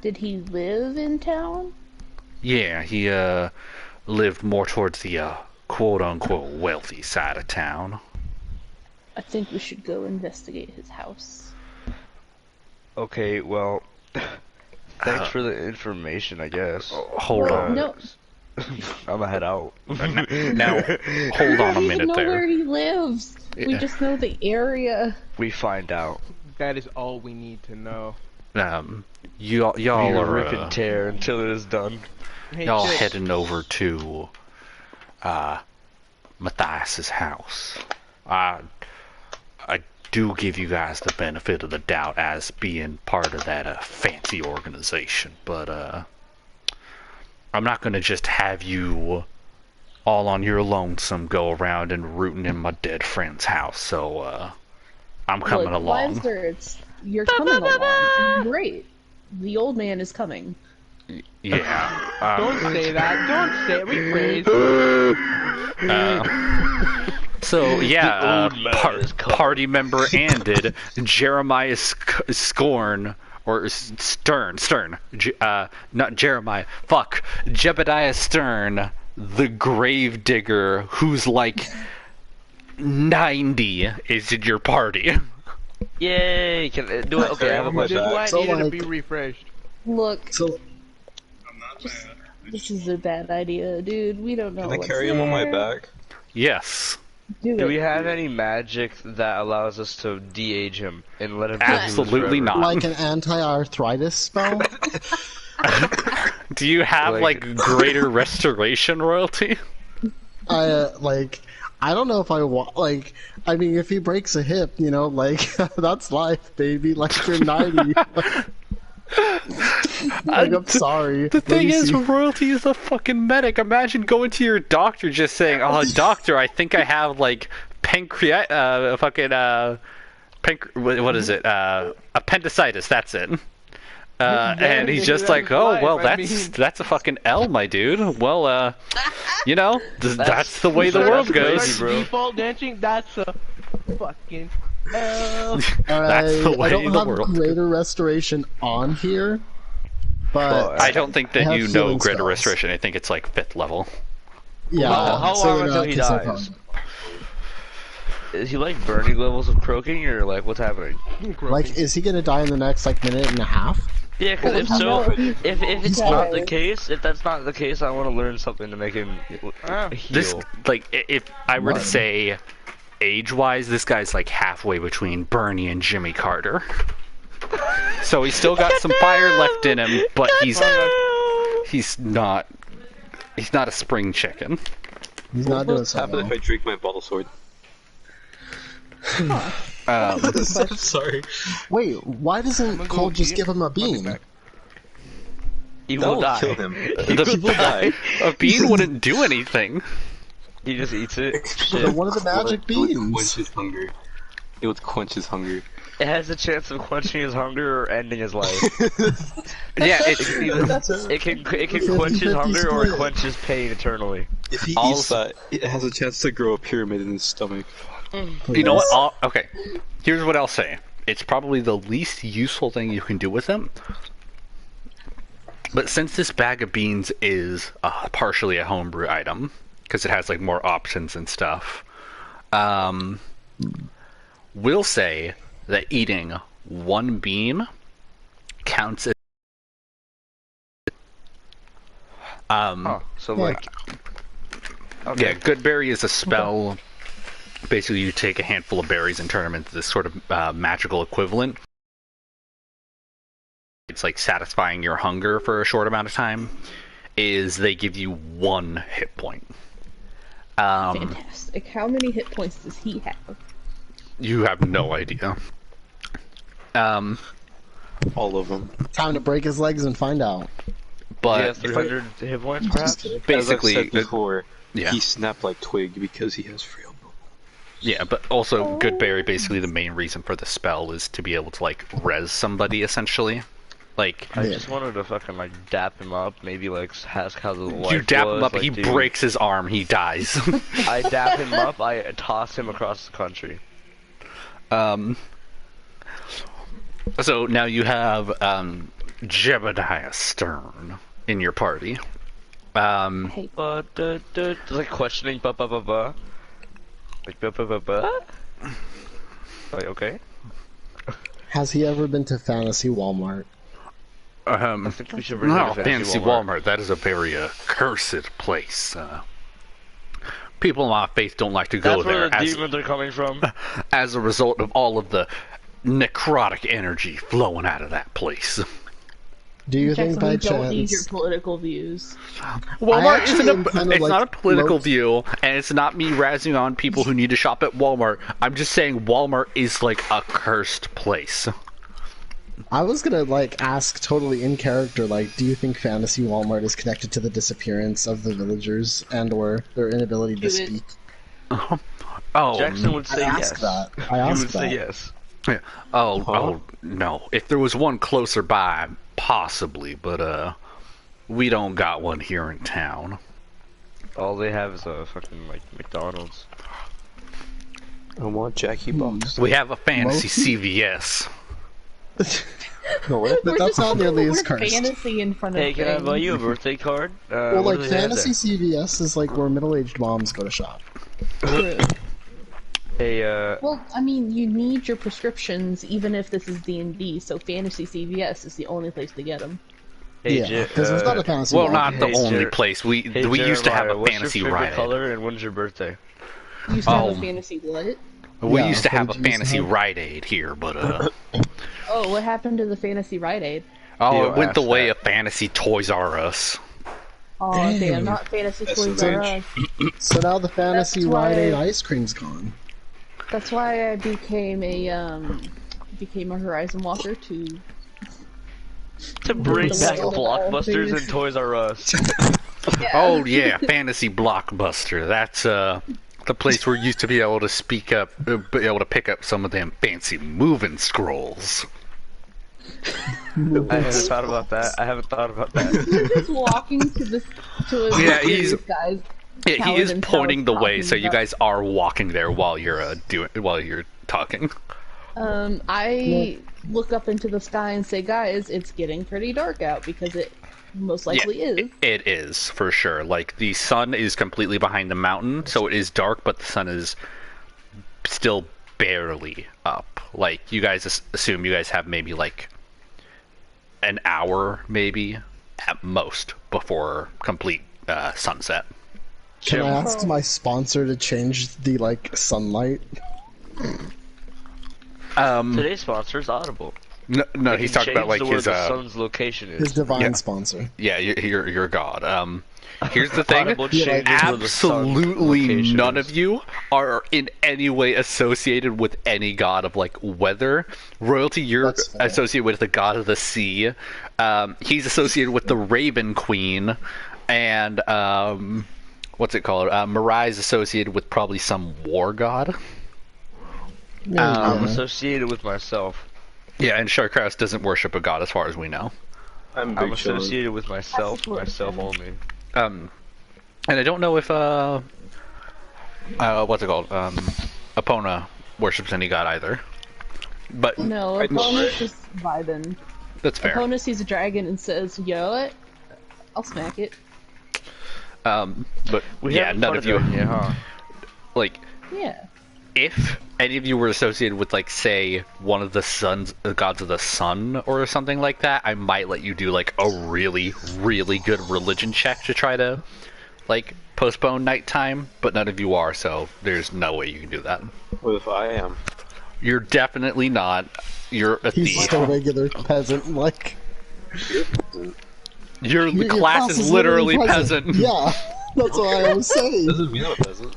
Did he live in town? Yeah, he lived more towards the quote-unquote wealthy side of town. I think we should go investigate his house. Okay, well, thanks for the information, I guess. Hold Well, on. no, I'm gonna head out. Now, hold on a we don't minute know where there. he lives. We Yeah. just know the area. We find out. that is all we need to know. Y'all We are rip and tear until it is done. Hey, y'all Chip, heading over to Matthias's house. I do give you guys the benefit of the doubt as being part of that fancy organization, but I'm not gonna just have you all on your lonesome go around and rooting in my dead friend's house. So I'm coming Look, along. You're coming along. Great. The old man is coming. Yeah. Don't say that. Don't say it. Rephrase. So yeah, old man is coming. party member Anded, Jeremiah Scorn or Stern, not Jeremiah. Fuck, Jebediah Stern, the grave digger, who's like 90, is in your party. Yay! Can do it? Okay, I have a This is question. why I So, needed to like- be refreshed. Look, So this is a bad idea, dude. We don't know. Can I what's carry him on my there. back? Yes, Do Do it. we have any magic that allows us to de-age him and let him live absolutely forever? not. like an anti-arthritis spell? Do you have Like- like greater restoration royalty? I don't know if I want, like, I mean, if he breaks a hip, you know, like, that's life, baby. Like, you're 90. Like, I'm sorry. The thing is, Lucy. royalty is a fucking medic. Imagine going to your doctor just saying, "Oh, doctor, I think I have like what is it? Appendicitis. That's it." And he's just like, "Oh, well, that's a fucking L, my dude. Well, you know, that's the way the that's world crazy, goes." bro. Default dancing, that's a fucking L. That's the way I don't the have world greater restoration on here, but I don't think that I have you know healing greater spells. restoration. I think it's like 5th level. yeah. How so long in until that he case, I dies? found- Is he like burning levels of croaking, or like what's happening? Like, is he gonna die in the next like minute and a half? Yeah, because if so, No, he's- if it's he's not the dying. case, if that's not the case, I want to learn something to make him heal. This, like, if I were to What? say age-wise, this guy's like halfway between Bernie and Jimmy Carter. So he's still got some fire left in him, but he's not a spring chicken. He's not doing What's so happening well. if I drink my bottle sword? Um, I'm sorry. Wait, why doesn't gonna Cole go just eat give him a I'll be bean? back. He That will will die. kill him. the will die. a bean wouldn't do anything. He just eats it. But Shit. one of the magic It would beans. quench his hunger. It would quench his hunger. It has a chance of quenching his hunger or ending his life. Yeah, It it's can, either, it can quench his 50-50 hunger or split. quench his pain eternally. If he All- eats that, it has a chance to grow a pyramid in his stomach. you know what? Okay, here's what I'll say. It's probably the least useful thing you can do with them. But since this bag of beans is partially a homebrew item, because it has like more options and stuff, we'll say that eating one bean counts as So Yeah. like, okay. yeah, good berry is a spell. Basically, you take a handful of berries and turn them into this sort of magical equivalent. It's like satisfying your hunger for a short amount of time. Is they give you 1 hit point. Fantastic. How many hit points does he have? You have no idea. All of them. Time to break his legs and find out. But Yeah, 300 hit points perhaps? basically, As I've said before, yeah. he snapped like twig because he has frail bones. yeah, but also good berry. Basically, the main reason for the spell is to be able to like res somebody essentially. Like I Yeah. just wanted to fucking like dap him up, maybe like ask how the life you dap was, him up, like, he dude, breaks his arm, he dies. I dap him up, I toss him across the country. So now you have Jebediah Stern in your party. Hey, Like questioning, ba ba ba ba. Like ba ba ba ba. Like okay. Has he ever been to Fantasy Walmart? I think we should bring him No, to Fantasy Walmart. That is a very accursed place. People of my faith don't like to go That's where there the as, demons are coming from. as a result of all of the necrotic energy flowing out of that place. Do you think Jackson, by we don't need your chance? political views. Walmart actually isn't am kind of, it's like, not a political low- view, and it's not me razzing on people who need to shop at Walmart. I'm just saying Walmart is like a cursed place. I was gonna like ask totally in character, like, do you think Fantasy Walmart is connected to the disappearance of the villagers and/or their inability to Do it. speak? Oh, Jackson would I say asked yes. that. I He asked would say that. yes. yeah. Oh, no. If there was one closer by, possibly, but we don't got one here in town. All they have is a fucking like McDonald's. I want Jackie Box. We have a fantasy Mo- CVS. No, what? But that's not nearly as We're cursed. fantasy in front of Hey, can I buy things. you a birthday card? Well, what like do they have fantasy CVS is like where middle-aged moms go to shop. True. there? Hey, Well, I mean, you need your prescriptions even if this is D&D, so fantasy CVS is the only place to get them. hey, Yeah, because there's not a fantasy. Well, mall. not the Hey, only Jer- place. We hey, used to have Jeremiah, a what's fantasy your favorite ride. color and when's your birthday? You used to have Oh. a fantasy what? We Yeah, used to what have a did you used to fantasy have? Rite Aid here, but Oh, what happened to the fantasy Rite Aid? oh, Theo it went the asked way that. of fantasy Toys R Us. Oh, Dang. damn, not fantasy That's Toys so R Us. So now the fantasy That's why- Rite Aid ice cream's gone. That's why I became a Horizon Walker to To bring The back world of all Blockbusters things. and Toys R Us. Oh yeah, Fantasy Blockbuster. That's the place where you used to be able to speak up, be able to pick up some of them fancy moving scrolls. I haven't thought about that. I haven't thought about that. You're just walking to a Yeah, he's- guys. Yeah, he is Paladin pointing the Palace way, talking so you about- guys are walking there while you're while you're talking. I look up into the sky and say, guys, it's getting pretty dark out because it most likely is. It is for sure. Like the sun is completely behind the mountain, so it is dark, but the sun is still barely up. Like you guys assume you guys have maybe like an hour, maybe at most, before complete sunset. Can I ask my sponsor to change the like sunlight? Today's sponsor is Audible. No, he's talking about like where his the sun's location is. His divine Yeah. sponsor. yeah, your god. Here's the thing. Audible changes where the sun's Absolutely location none is. of you are in any way associated with any god of like weather. Royalty, you're That's fair. associated with the god of the sea. He's associated with the Raven Queen, and what's it called? Mirai is associated with probably some war god. I'm associated with myself. Yeah, and Sharkraus doesn't worship a god as far as we know. I'm I'm Big Sean. associated with myself, That's what myself I'm only. And I don't know if what's it called? Epona worships any god either. But No, I know, Epona right? just vibing. that's fair. Epona sees a dragon and says, you know what? I'll smack it. But We yeah, haven't none fought of a you dragon yet, huh? like Yeah. if any of you were associated with like say one of the gods of the sun or something like that, I might let you do like a really, really good religion check to try to like postpone nighttime, but none of you are, so there's no way you can do that. What if I am? You're definitely not. You're a He's thief. just a regular peasant, like Your your class is literally peasant. Yeah, that's what I was saying. Doesn't mean I'm a peasant.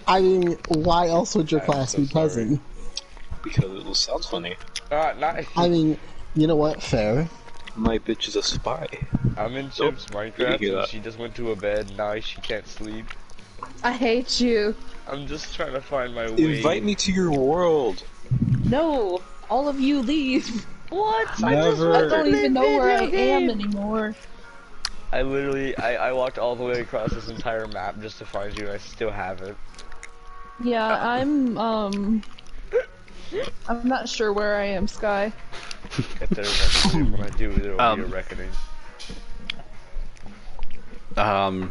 I mean, why else would your I'm class so be sorry. peasant? Because it sounds funny. Not. I mean, you know what? Fair. My bitch is a spy. I'm in Chip's Did you Minecraft hear and that? she just went to a bed. Now she can't sleep. I hate you. I'm just trying to find my way. Invite me to your world. No, all of you leave. What? Never. I don't even know where I Video am game. anymore. I literally, I walked all the way across this entire map just to find you, and I still haven't. Yeah, I'm not sure where I am, Sky. Get there eventually, and when I do, there will be a reckoning. Oh.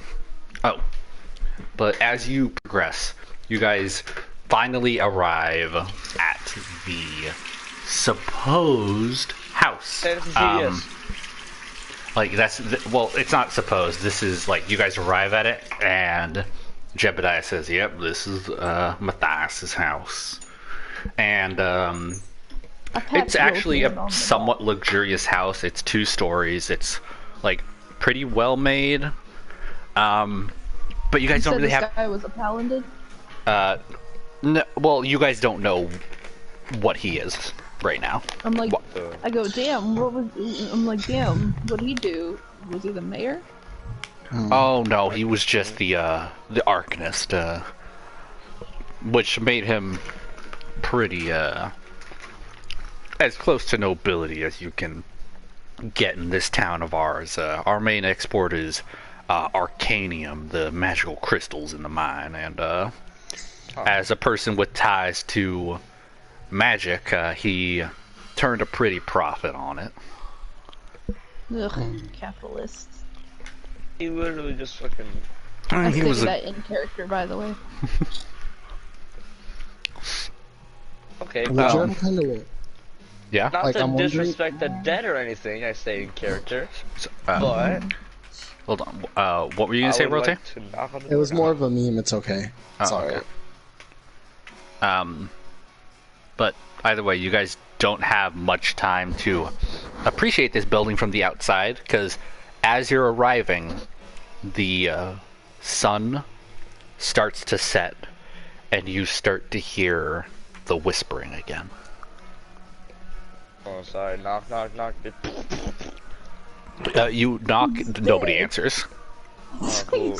But as you progress, you guys finally arrive at the supposed house. Fantasy CVS. Like well, it's not supposed. This is like you guys arrive at it, and Jebediah says, "Yep, this is Matthias's house," and it's actually a somewhat luxurious house. It's 2 stories. It's like pretty well made. But you guys You don't said really this have. guy was a paladin? No, well, you guys don't know what he is right now. I'm like, What? I go, damn, I'm like, damn, what'd he do? Was he the mayor? Oh no, he was just the Arcanist, which made him pretty as close to nobility as you can get in this town of ours. Our main export is Arcanium, the magical crystals in the mine, and as a person with ties to magic, he turned a pretty profit on it. Ugh, capitalists. He literally just fucking. I He stated was that in character, by the way. Okay. Would you kind of yeah. Not Like, to I'm wondering- disrespect the dead or anything, I say in character, So, but hold on. What were you gonna I say, would Rote? like to knock on the It was door. more of a meme. It's okay. It's Oh, alright. okay. But either way, you guys don't have much time to appreciate this building from the outside, because as you're arriving, the sun starts to set, and you start to hear the whispering again. Oh, sorry. Knock, knock, knock. You knock, nobody answers. Oh, cool.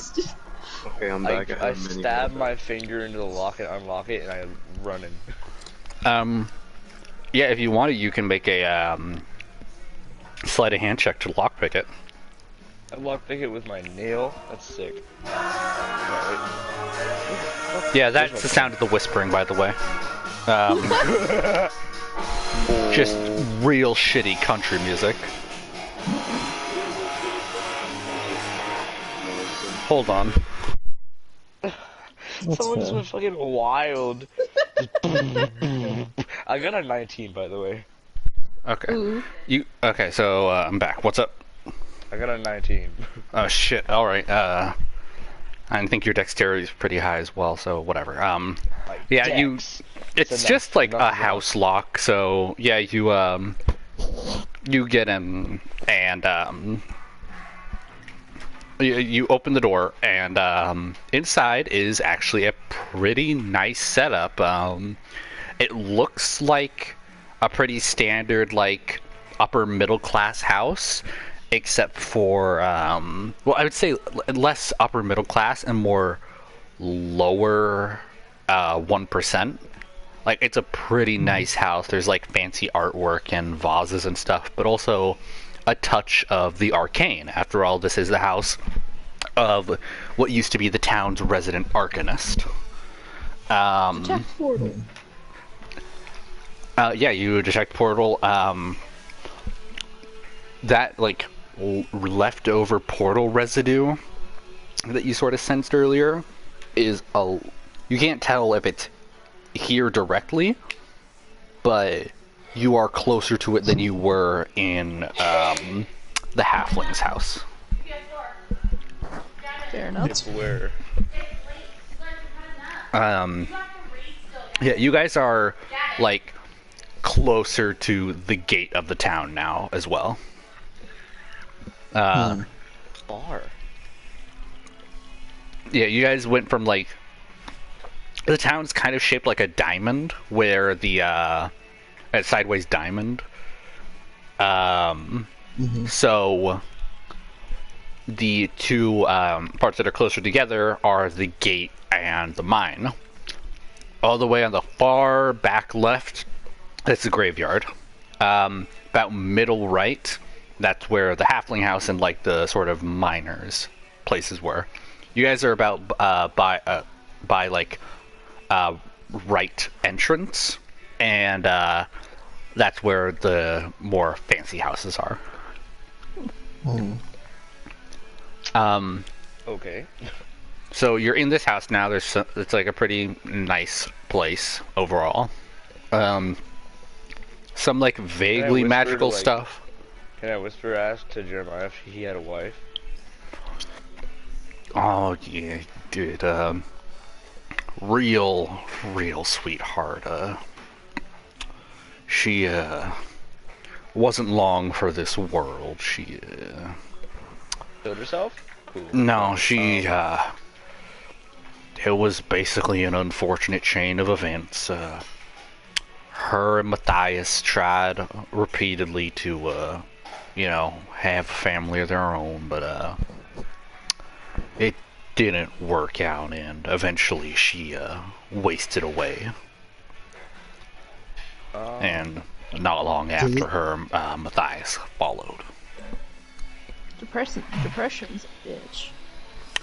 Okay, I'm back. I have many stab more. my finger into the lock and unlock it, and I'm running. Yeah, if you want it, you can make a sleight of hand check to lockpick it. I lockpick it with my nail. That's sick. No, Yeah, that's the sound of the whispering, by the way. Just real shitty country music. Hold on. Someone just fair. went fucking wild. I got a 19, by the way. Okay. Ooh. Okay, so I'm back. What's up? I got a 19. Oh shit. All right. I think your dexterity is pretty high as well, so whatever. Yeah, Dex. it's So just like not a wrong. house lock, so yeah, you get in and you open the door, and inside is actually a pretty nice setup. It looks like a pretty standard, like, upper middle class house, except for well, I would say less upper middle class and more lower 1%. Like, it's a pretty nice house. There's like fancy artwork and vases and stuff, but also a touch of the arcane. After all, this is the house of what used to be the town's resident arcanist. Check portal. Yeah, you detect portal. That like leftover portal residue that you sort of sensed earlier is you can't tell if it's here directly, but you are closer to it than you were in the halfling's house. Fair enough. It's where. Yeah, you guys are like closer to the gate of the town now as well. Bar. Yeah, you guys went from like the town's kind of shaped like a diamond, where the a sideways diamond. So the two parts that are closer together are the gate and the mine. All the way on the far back left, that's the graveyard. About middle right, that's where the halfling house and like the sort of miners places were. You guys are about by like right entrance, and that's where the more fancy houses are. Okay. So you're in this house now. It's like a pretty nice place overall. Some like vaguely whisper to, magical like- stuff. Can I whisper ask to Jeremiah if he had a wife? Oh yeah, dude. Real sweetheart. She wasn't long for this world. She Killed herself? Cool. no, she it was basically an unfortunate chain of events. Her and Matthias tried repeatedly to have a family of their own, but it didn't work out, and eventually she wasted away. And not long after her, Matthias followed. Depression's a bitch.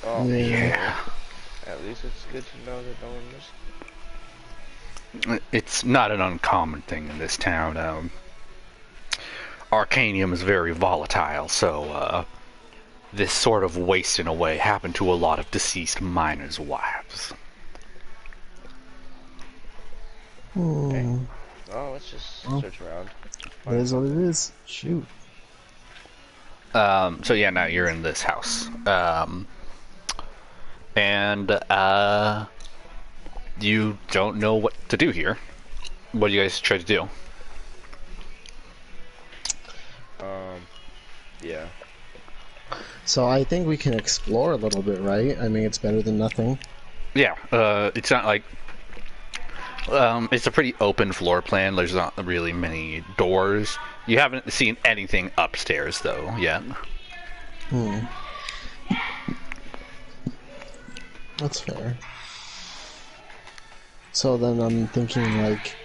Oh, Yeah. At least it's good to know that no one missed. It's not an uncommon thing in this town. Arcanium is very volatile, so this sort of wasting away happened to a lot of deceased miners' wives. Hmm. Oh, let's just search around. It is what it is. Shoot. So yeah, now you're in this house. And you don't know what to do here. What do you guys try to do? Yeah. So I think we can explore a little bit, right? I mean, it's better than nothing. Yeah, it's not like it's a pretty open floor plan. There's not really many doors. You haven't seen anything upstairs though yet. Hmm. That's fair. So then I'm thinking, like,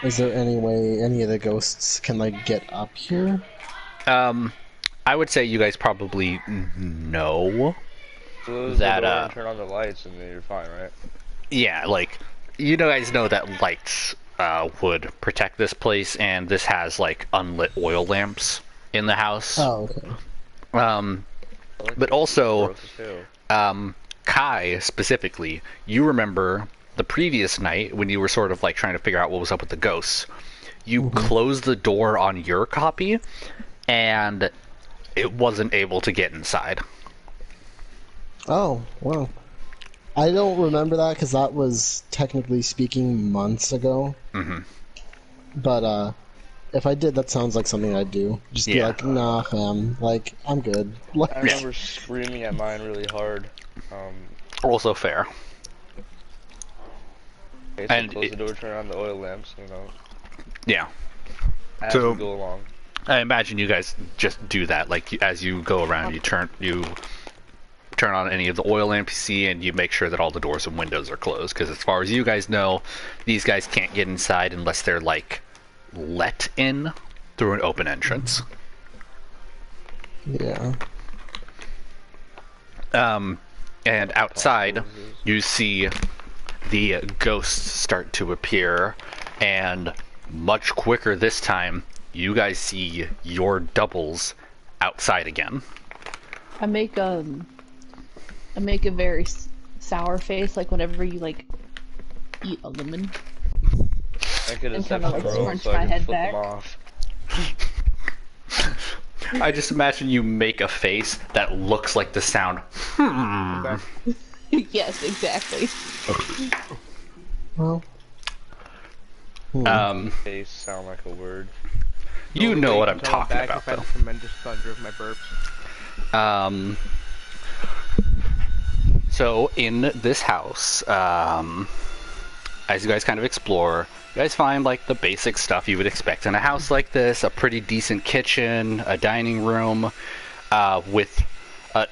is there any way any of the ghosts can, like, get up here? I would say you guys probably know. Close That, the door and turn on the lights, and then you're fine, right? Yeah, like you guys know that lights would protect this place, and this has like unlit oil lamps in the house. Oh, okay. But also, Gross as hell. Kai specifically, you remember the previous night when you were sort of like trying to figure out what was up with the ghosts. You closed the door on your copy, and it wasn't able to get inside. Oh, well. I don't remember that because that was, technically speaking, months ago. Mm-hmm. But, if I did, that sounds like something I'd do. Just be Yeah. like, nah, fam. Like, I'm good. Like, I remember screaming at mine really hard. Also fair. Okay, so And close the door, turn on the oil lamps, you know, Yeah. as So- we go along. I imagine you guys just do that. Like as you go around, you turn on any of the oil lamps you see, and you make sure that all the doors and windows are closed. Because as far as you guys know, these guys can't get inside unless they're like let in through an open entrance. yeah. And outside, you see the ghosts start to appear, and much quicker this time, you guys see your doubles outside again. I make a very sour face, like whenever you like eat a lemon. I could have And set kinda, the like, rope scrunch so my I could head flip back. them off. I just imagine you make a face that looks like the sound. Yes, exactly. Well. Face sound like a word. You know what I'm Until talking back about, if I had though. a tremendous thunder of my burps. So in this house, as you guys kind of explore, you guys find like the basic stuff you would expect in a house like this: a pretty decent kitchen, a dining room, with a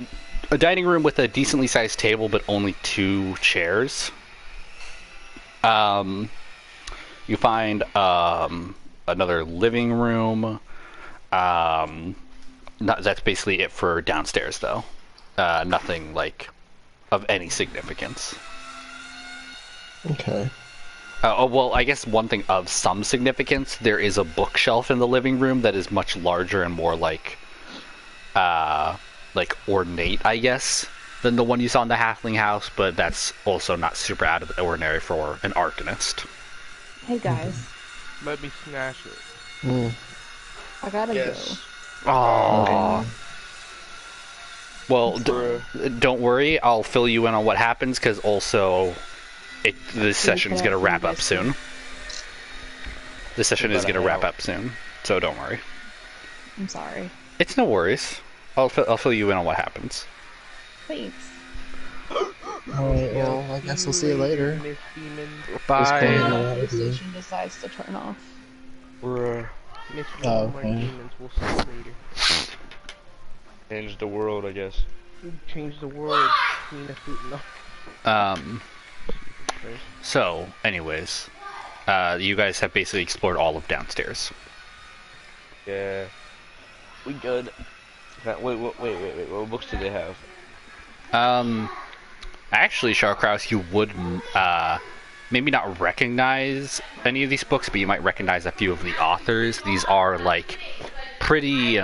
dining room with a decently sized table, but only 2 chairs. You find another living room. That's basically it for downstairs, though. Nothing like of any significance. Okay. Well, I guess one thing of some significance, there is a bookshelf in the living room that is much larger and more like ornate, I guess, than the one you saw in the Halfling house, but that's also not super out of the ordinary for an Arcanist. Hey guys, Let me smash it. Mm. I gotta Yes. Oh. Well, don't worry. I'll fill you in on what happens, because also, this session's gonna wrap up soon. This session is gonna wrap up soon, so don't worry. I'm sorry. It's no worries. I'll fill you in on what happens. Thanks. Alright, well, I guess we'll see you later. Miss Demon. Bye. My PlayStation decides to turn off. Miss Oh, Walmart okay. Demons. We'll see you later. Change the world, I guess. Change the world. Nina Food. No. So, anyways, you guys have basically explored all of downstairs. Yeah. We good. Wait. What books do they have? Actually, Shawkraus, you would maybe not recognize any of these books, but you might recognize a few of the authors. These are like pretty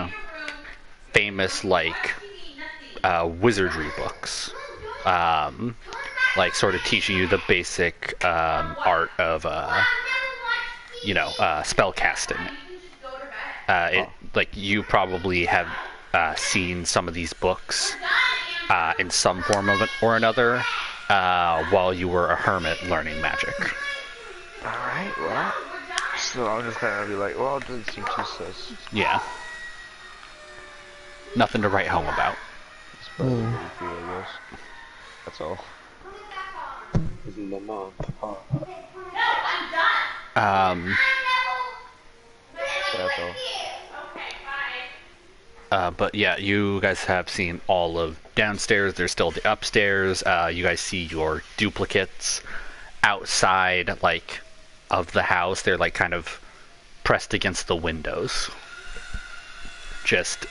famous like wizardry books, like sort of teaching you the basic art of spell casting. Like you probably have seen some of these books in some form of it or another while you were a hermit learning magic. Alright, well. So I'm just kind of be like, well, it doesn't seem too sus. Yeah. Nothing to write home about. It's probably creepy, I guess. That's all. That's all. But yeah, you guys have seen all of downstairs. There's still the upstairs. You guys see your duplicates outside, like, of the house. They're like kind of pressed against the windows, just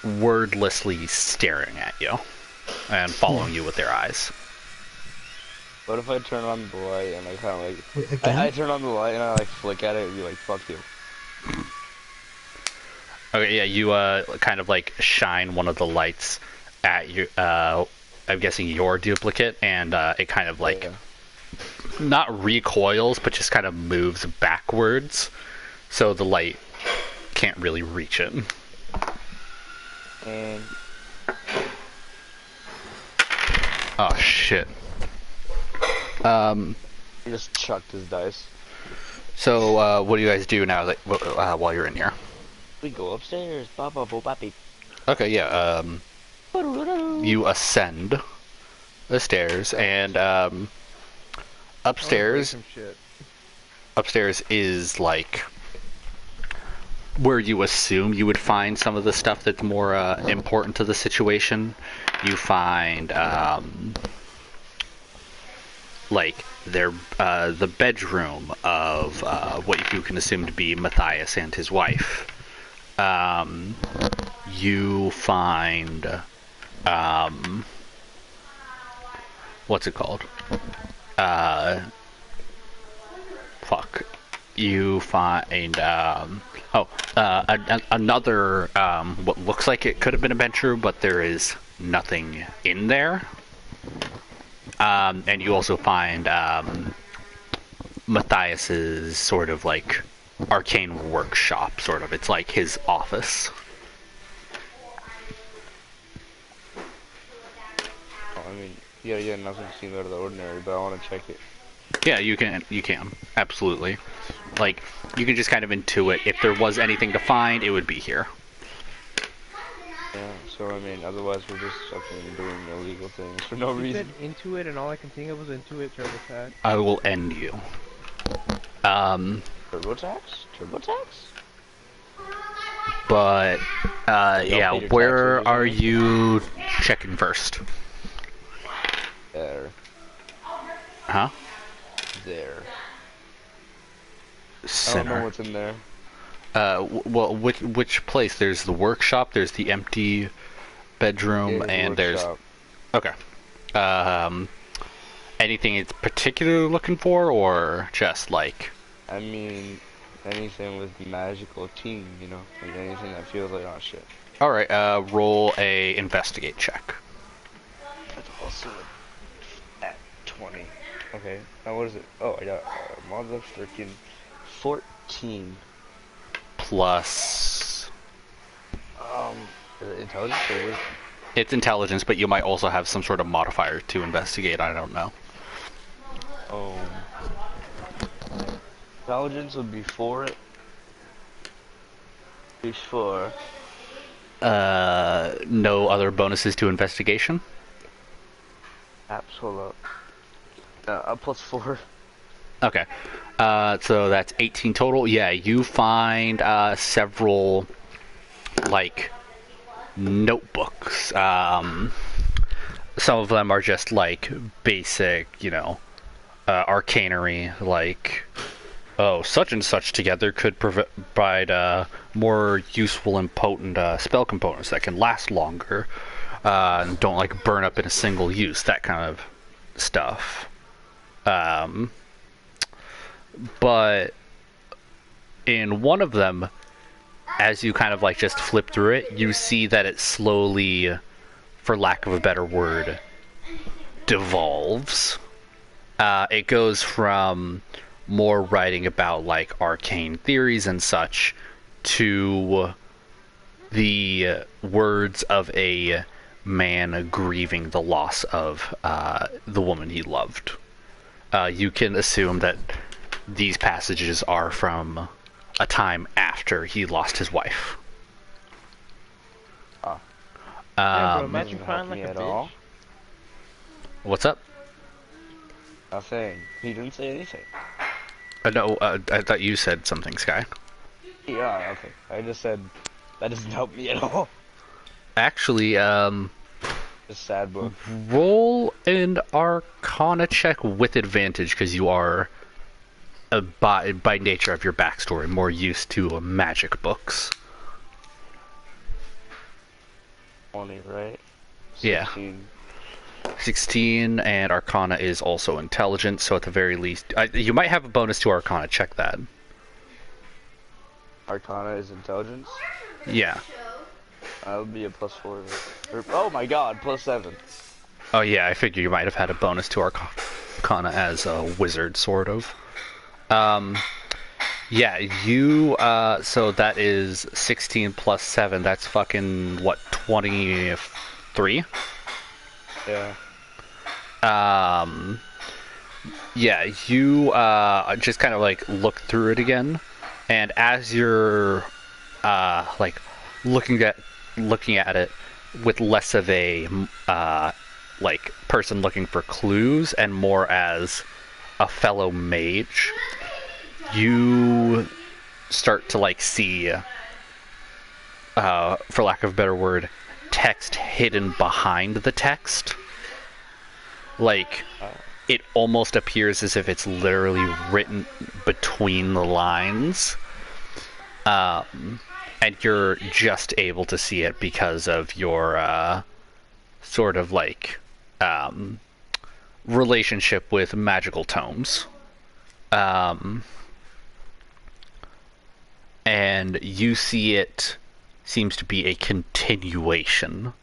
wordlessly staring at you and following you with their eyes. What if I turn on the light and I kind of like... Wait, again? I turn on the light and I like flick at it and be like, fuck you. Okay, yeah, you kind of like shine one of the lights at you. I'm guessing your duplicate, and it kind of like not recoils, but just kind of moves backwards, so the light can't really reach it. And... Oh shit. he just chucked his dice. So what do you guys do now, like, while you're in here? We go upstairs. Baba bo papi. Okay, yeah. You ascend the stairs, and upstairs. Some shit. Upstairs is like where you assume you would find some of the stuff that's more important to the situation. You find like the bedroom of what you can assume to be Matthias and his wife. You find what's it called? Fuck. You find another what looks like it could have been a bedroom, but there is nothing in there. And you also find Matthias's sort of like arcane workshop, sort of. It's like his office. I mean, yeah, nothing seems out of the ordinary, but I want to check it. Yeah, you can, absolutely. Like, you can just kind of intuit, if there was anything to find, it would be here. Yeah, so I mean, otherwise we're just fucking doing illegal things for no You reason. said Intuit, and all I can think of was Intuit TurboTax. I will end you. TurboTax? TurboTax? But, yeah, pay your where taxes, are isn't it? you checking first? There. Huh? There. I don't know Center. what's in there. Well, which place? There's the workshop, there's the empty bedroom, Yeah, and workshop. there's... Okay. Anything it's particularly looking for, or just like... I mean, anything with magical team, you know? Like anything that feels like, oh shit. Alright, roll a investigate check. That's also at 20. Okay, now what is it? Oh, I got motherfucking 14. Plus... Is it intelligence or wisdom? It's intelligence, but you might also have some sort of modifier to investigate, I don't know. Intelligence would be 4. Who's 4? No other bonuses to investigation? Apps, hold up. Plus 4. Okay. So that's 18 total. Yeah, you find several, like, notebooks. Some of them are just, like, basic, arcanery, like, oh, such and such together could provide more useful and potent spell components that can last longer. and don't like burn up in a single use, that kind of stuff. But in one of them, as you kind of like just flip through it, you see that it slowly, for lack of a better word, devolves. It goes from more writing about like arcane theories and such to the words of a man grieving the loss of the woman he loved. You can assume that these passages are from a time after he lost his wife. Yeah, bro, imagine Doesn't crying help like me a at bitch. all. What's up? Nothing. He didn't say anything. No, I thought you said something, Sky. Yeah, okay. I just said that doesn't help me at all. Actually, It's a sad book. roll an Arcana check with advantage because you are, by nature of your backstory, more used to magic books. 20, right? Yeah. 16. 16, and Arcana is also intelligence, so at the very least, you might have a bonus to Arcana. Check that. Arcana is intelligence. Yeah. That would be a +4. Oh my god, +7. Oh yeah, I figure you might have had a bonus to Arcana as a wizard, sort of. Yeah, you, so that is 16 plus 7, that's fucking, what, 23? Yeah. Yeah, you just kind of like look through it again, and as you're like looking at it with less of a like person looking for clues and more as a fellow mage, you start to like see, for lack of a better word, text hidden behind the text. Like, it almost appears as if it's literally written between the lines. And you're just able to see it because of your sort of like relationship with magical tomes. And you see it seems to be a continuation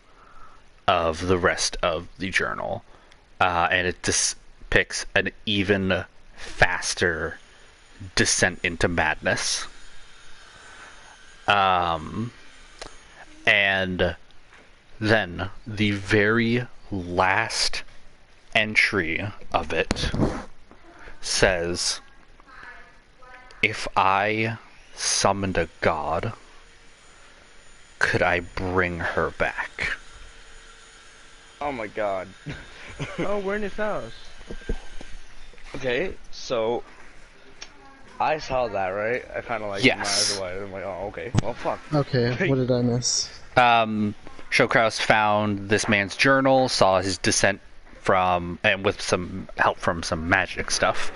of the rest of the journal. And it depicts an even faster descent into madness. And then the very last entry of it says, "If I summoned a god, could I bring her back?" Oh my god. Oh, we're in his house. Okay, so I saw that, right? I kind of like Yes. my eyes wide. I'm like, oh, okay. Well, fuck. Okay, what did I miss? Shokraus found this man's journal, saw his descent from, and with some help from some magic stuff,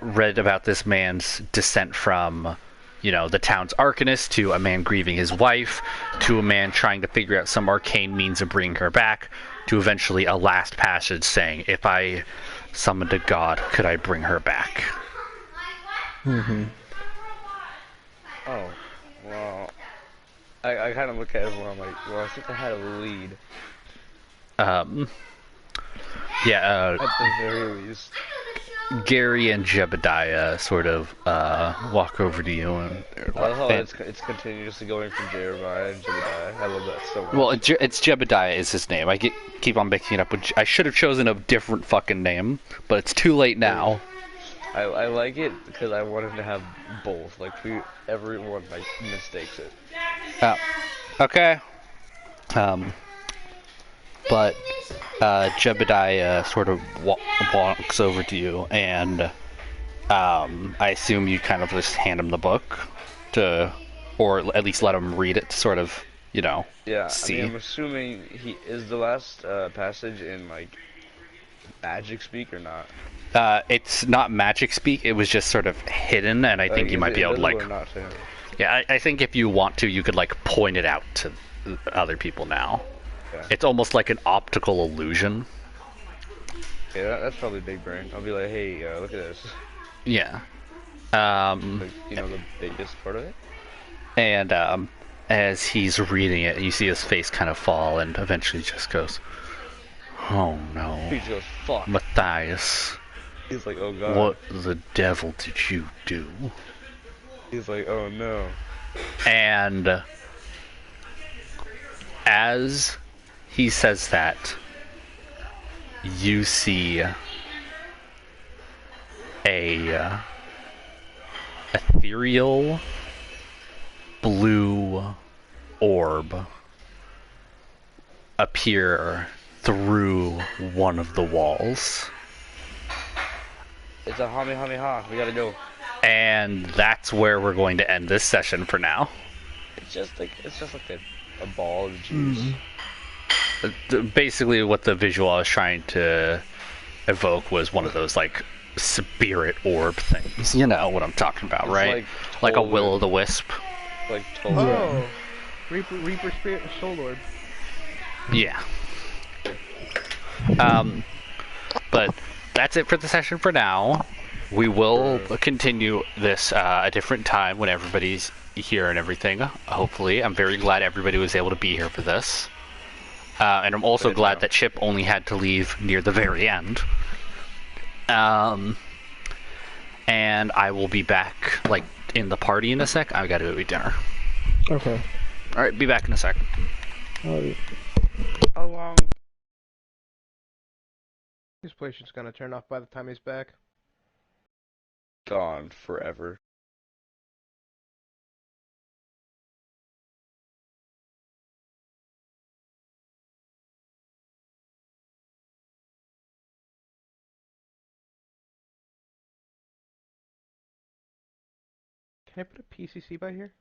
read about this man's descent from, you know, the town's arcanist to a man grieving his wife, to a man trying to figure out some arcane means of bringing her back, to eventually a last passage saying, "If I summoned a god, could I bring her back?" Mm-hmm. Oh, well, I kind of look at it where I'm like, well, I think I had a lead Yeah, at the very least. Gary and Jebediah sort of walk over to you and they're I love how like, it's continuously going from Jeremiah and Jebediah. I love that so much. well, it's Jebediah is his name. I keep on mixing it up. I should have chosen a different fucking name, but it's too late now. I like it because I wanted to have both. Like everyone like mistakes it. Okay. But Jebediah sort of walks over to you, and I assume you kind of just hand him the book to, or at least let him read it to sort of, you know, Yeah, see. I mean, I'm assuming he is the last passage in like magic speak or not. It's not magic speak. It was just sort of hidden, and I think you might be able to like. Or not to him? Yeah, I think if you want to, you could like point it out to other people now. Yeah. It's almost like an optical illusion. Yeah, that's probably big brain. I'll be like, hey, look at this. Yeah. Like, the biggest part of it. And as he's reading it, you see his face kind of fall, and eventually just goes, "Oh no, He just goes, fuck. Matthias, He's like, oh god. what the devil did you do?" He's like, oh no. And as he says that, you see a ethereal blue orb appear through one of the walls. It's a ha. We gotta go. And that's where we're going to end this session for now. It's just like a ball of juice. Basically, what the visual I was trying to evoke was one of those, like, spirit orb things. You know what I'm talking about, It's right? like Like a totally- will-o'-the-wisp. Like totally. Oh, Reaper Spirit Soul Lord. Yeah. But that's it for the session for now. We will continue this a different time when everybody's here and everything. Hopefully, I'm very glad everybody was able to be here for this, and I'm also glad that Chip only had to leave near the very end. And I will be back, like, in the party in a sec. I gotta go eat dinner. Okay. All right, be back in a sec. How long? His PlayStation's gonna turn off by the time he's back. Gone forever. Can I put a PCC by here?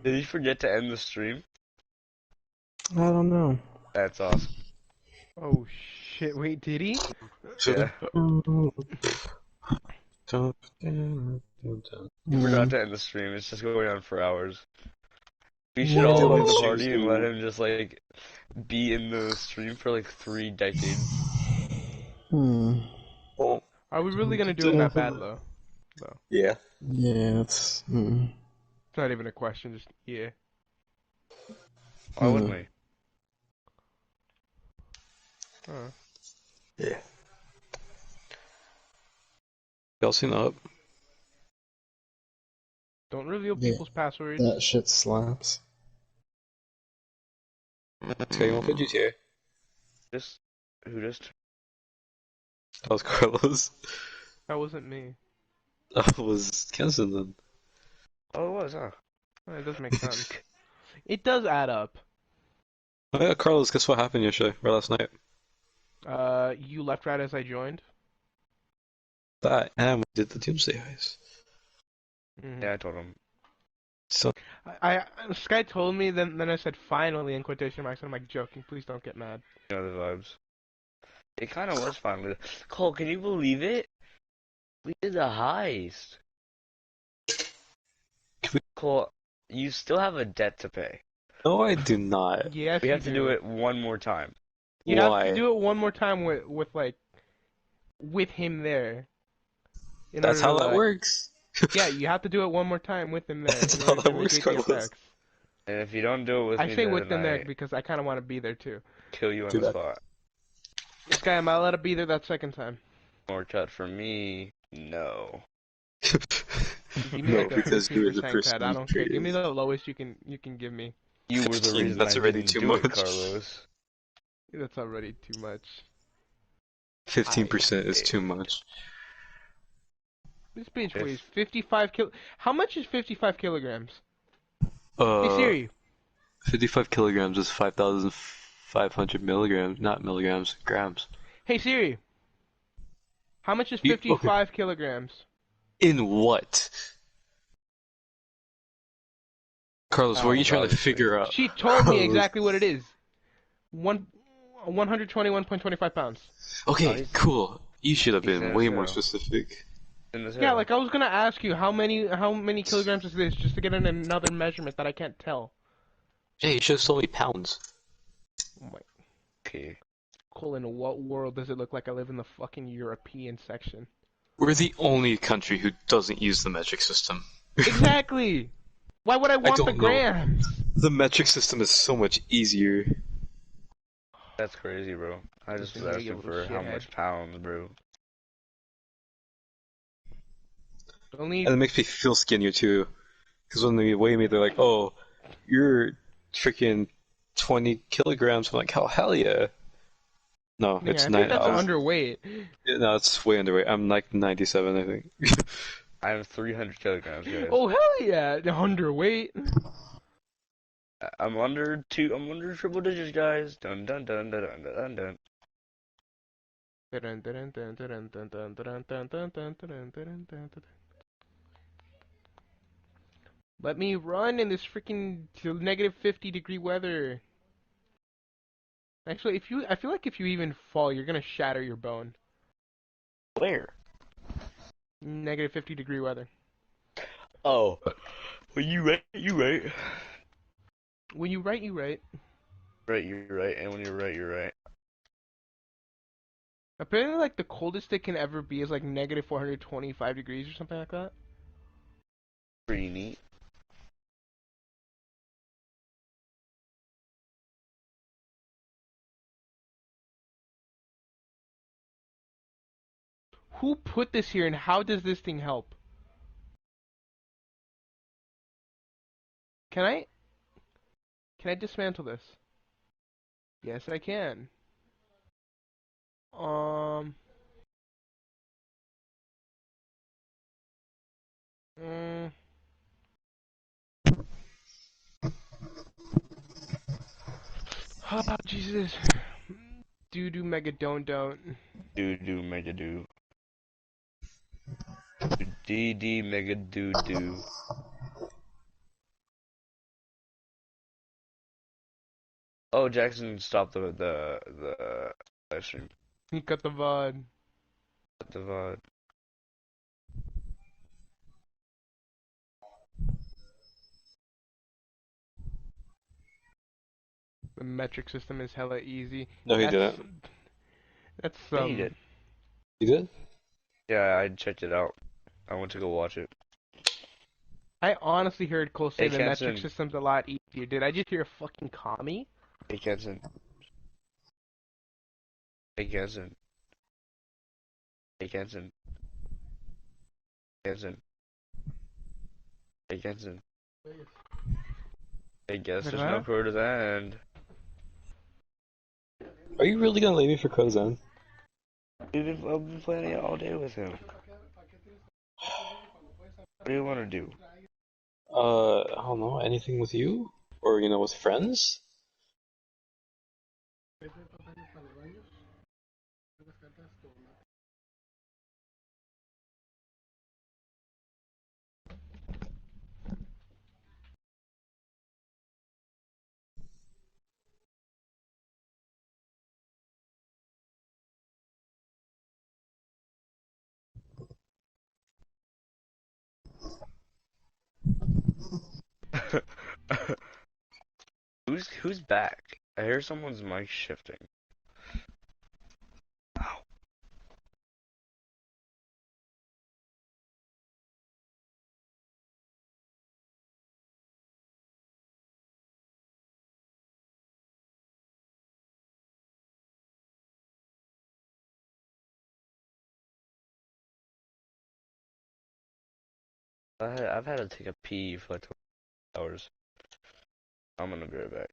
Did you forget to end the stream? I don't know. That's awesome. Oh shit! Wait, did he? Yeah. You forgot to end the stream. It's just going on for hours. We should all leave the party and let him just like be in the stream for like 3 decades. Are we really gonna do him that bad though? Yeah. Yeah, it's. It's not even a question. Just yeah. Why wouldn't we? Yeah. Y'all seen up? Don't reveal Yeah. people's passwords. That shit slaps. Okay, you want to GTA? Who just? That was Carlos. That wasn't me. That was Kenson then. Oh, it was, huh? Oh, it does make sense. It does add up. Oh yeah, Carlos, guess what happened yesterday, or last night? You left right as I joined. That, and we did the Doomsday Heist. Mhm. Yeah, I told him. So, I Sky told me, then I said finally in quotation marks. And I'm like joking. Please don't get mad. You know the vibes. It kind of was finally. Cole, can you believe it? We did the heist. Cole, you still have a debt to pay. no, I do not. Yes, We you have to do it one more time. You have Why? to do it one more time with him there. In That's order how to, that like- works. Yeah, you have to do it one more time with him there. That's in how order that to works, negate the Carlos. effects. And if you don't do it with I me, say with then them there I because I kind of want to be there too. kill you on Do the that. spot. Sky, am I allowed to be there that second time? More cut for me? No. Give me No, like a because you were the 15% person cut. I who don't care. Give me created. the lowest you can give me. You were the 15, reason that's I already didn't too do it, much. Carlos. That's already too much. 15% is too much. This bitch If- weighs 55 kil. How much is 55 kilograms? Hey Uh, Siri. 55 kilograms is 5,500 milligrams, not milligrams, grams. Hey Siri. How much is You- 55 kilograms? In what? Carlos, what are you trying to obviously. figure out? She told me Carlos. exactly what it is. 121.25 pounds. Okay, he's- cool. You should have he's been in way a more zero. specific. In the Yeah, like I was gonna ask you how many kilograms is this just to get another measurement that I can't tell. Hey, you should have told me pounds. Oh my. Okay. Colin, what world does it look like I live in the fucking European section? We're the only country who doesn't use the metric system. Exactly! Why would I want the don't know. grams? The metric system is so much easier. That's crazy, bro. I just was Listen, asking you for little how shithead. much pounds, bro. Only And it makes me feel skinnier too. Because when they weigh me, they're like, oh, you're freaking 20 kilograms. I'm like, oh, hell yeah. No, yeah, it's I nine. think that's underweight. No, it's way underweight. I'm like 97, I think. I'm 300 kilograms, guys. Oh hell yeah, underweight. I'm under triple digits, guys. Dun dun dun dun dun dun dun. Let me run in this freaking negative 50-degree weather. Actually, I feel like if you even fall, you're gonna shatter your bone. Where? Negative 50-degree weather. Oh. Well, you right. When you write, you write. Right, you're right. And when you're right, you're right. Apparently, like the coldest it can ever be is like negative 425 degrees or something like that. Pretty neat. Who put this here and how does this thing help? Can I? Can I dismantle this? Yes, I can. Um. Mm, oh, Jesus. Do mega don't. Do mega do. DD mega do. Oh, Jackson stopped the live stream. He cut the VOD. The VOD. The metric system is hella easy. No, he That's didn't. that's Yeah, he did. You did? Yeah, I checked it out. I went to go watch it. I honestly heard Cole say Hey, the metric Kenton. system's a lot easier. Did I just hear a fucking commie? Hey, Kenton. Hey, Kenton. Hey, Kenton. Kenton. Hey, Kenton. I guess Like there's no that? pro to the end. Are you really gonna leave me for Kozan? I've been playing it all day with him. What do you want to do? I don't know, anything with you? Or, with friends? Who's back? I hear someone's mic shifting. Ow. I've had to take a pee for like 2 hours. I'm gonna be right back.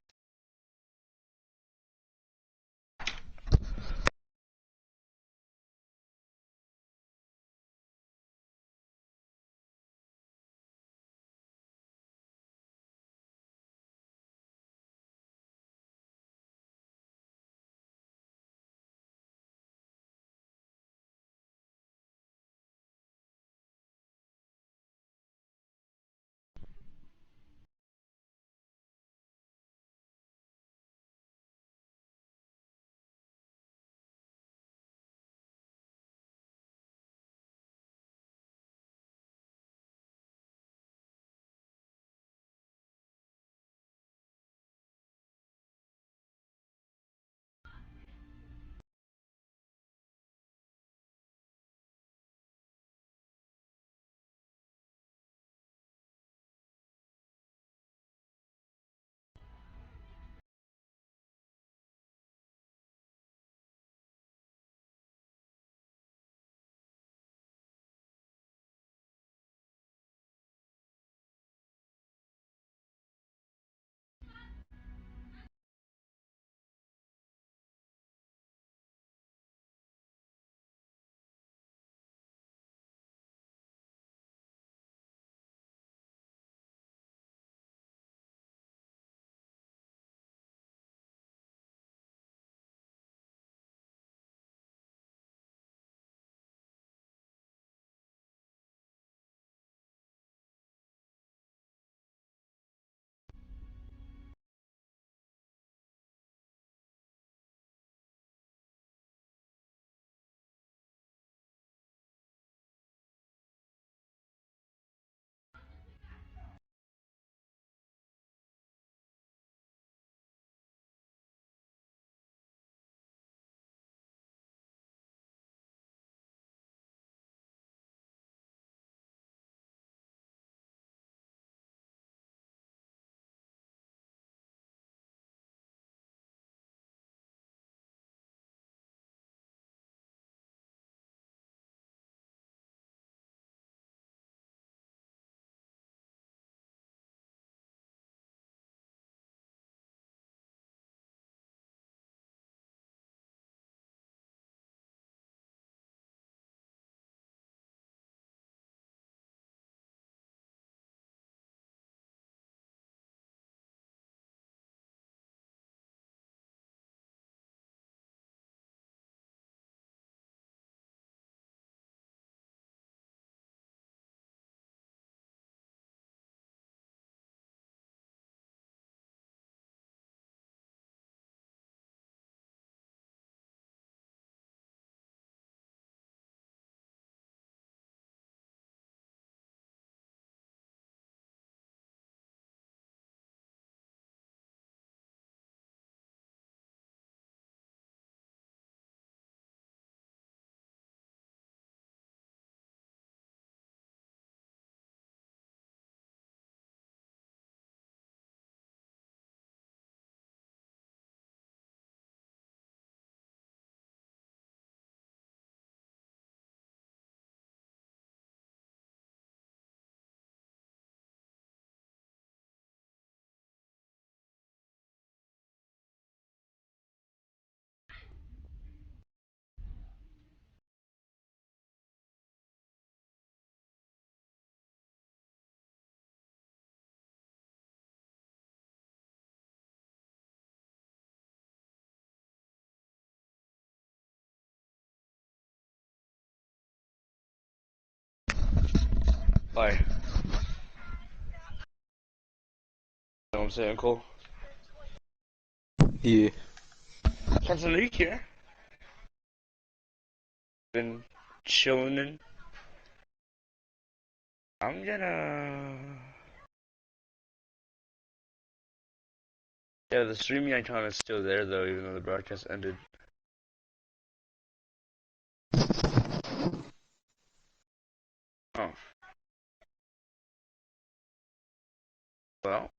Why? You know what I'm saying, Cole? Yeah. Captain Luke here. Been chilling in. I'm gonna. Yeah, the streaming icon is still there though, even though the broadcast ended. Oh. Well.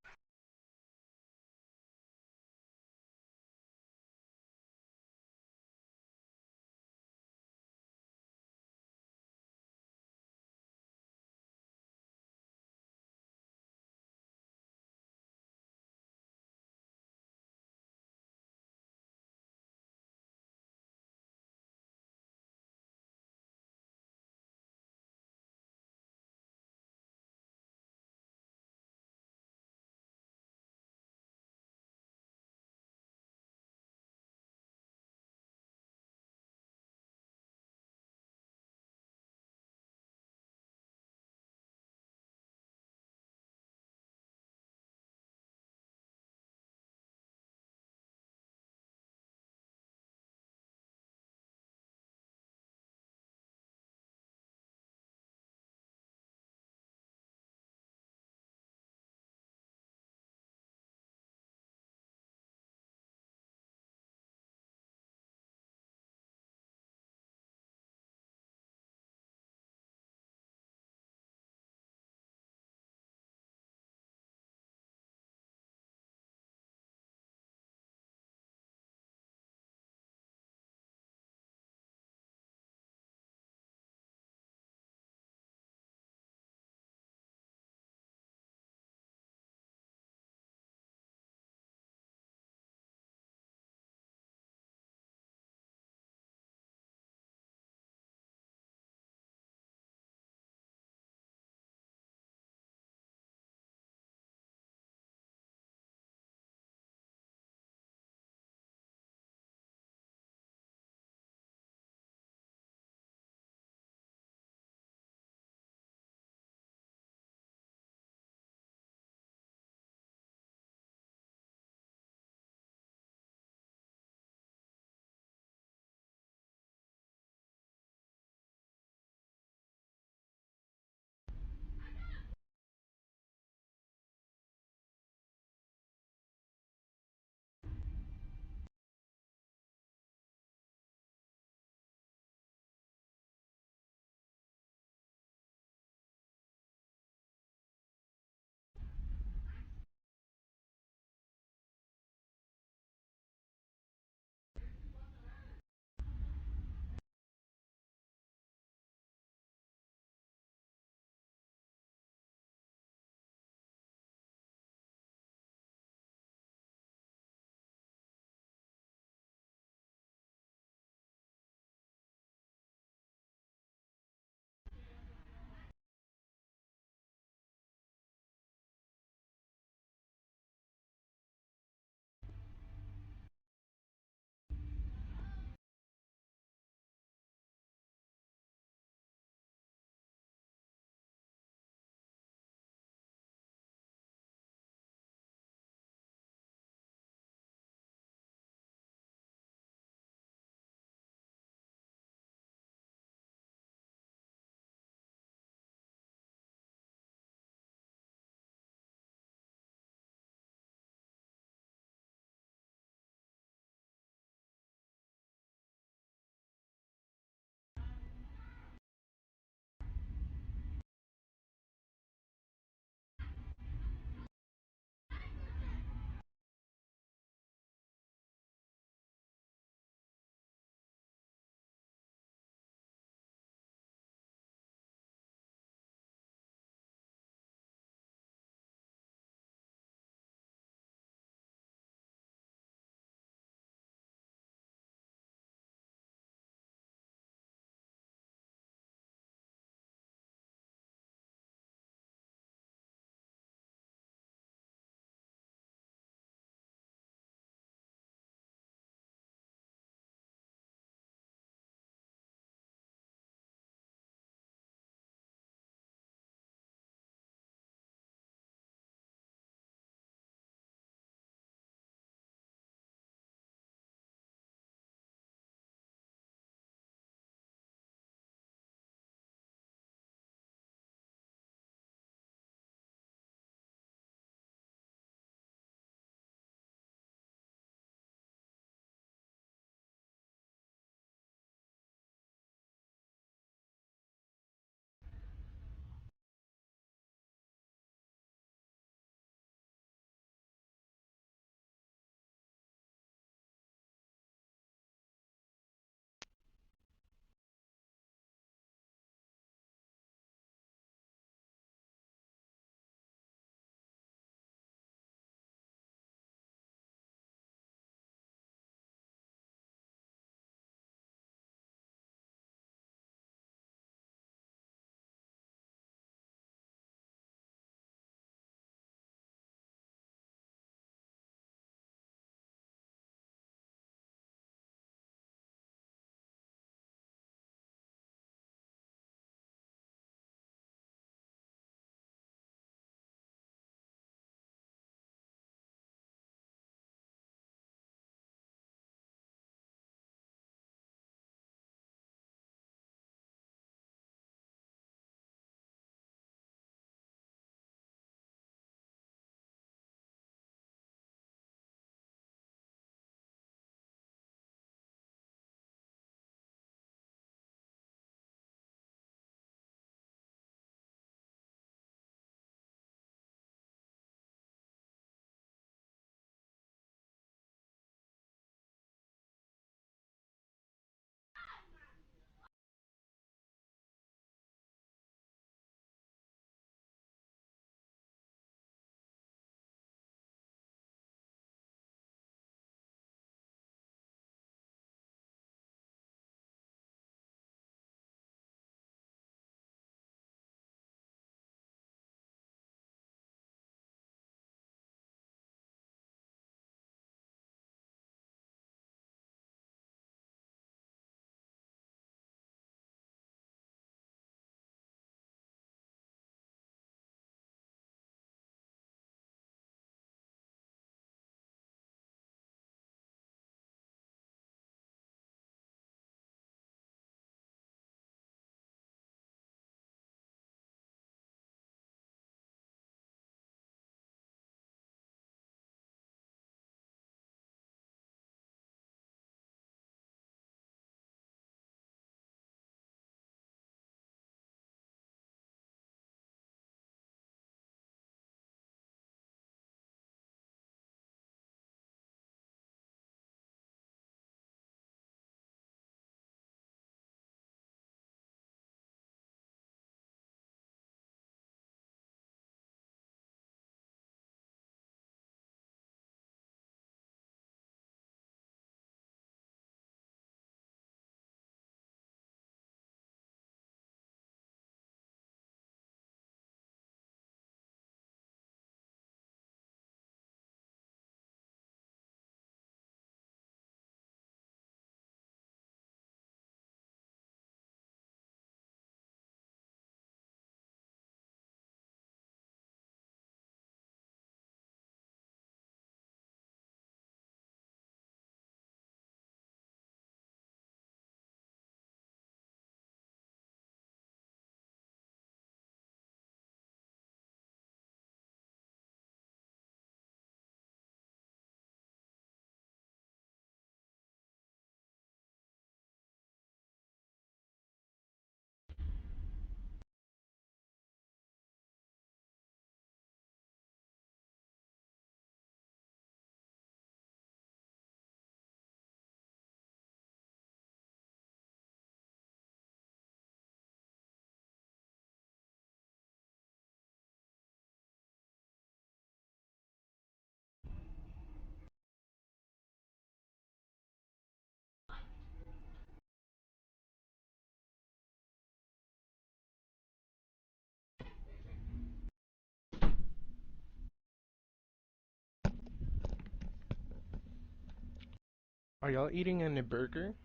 Are y'all eating a burger?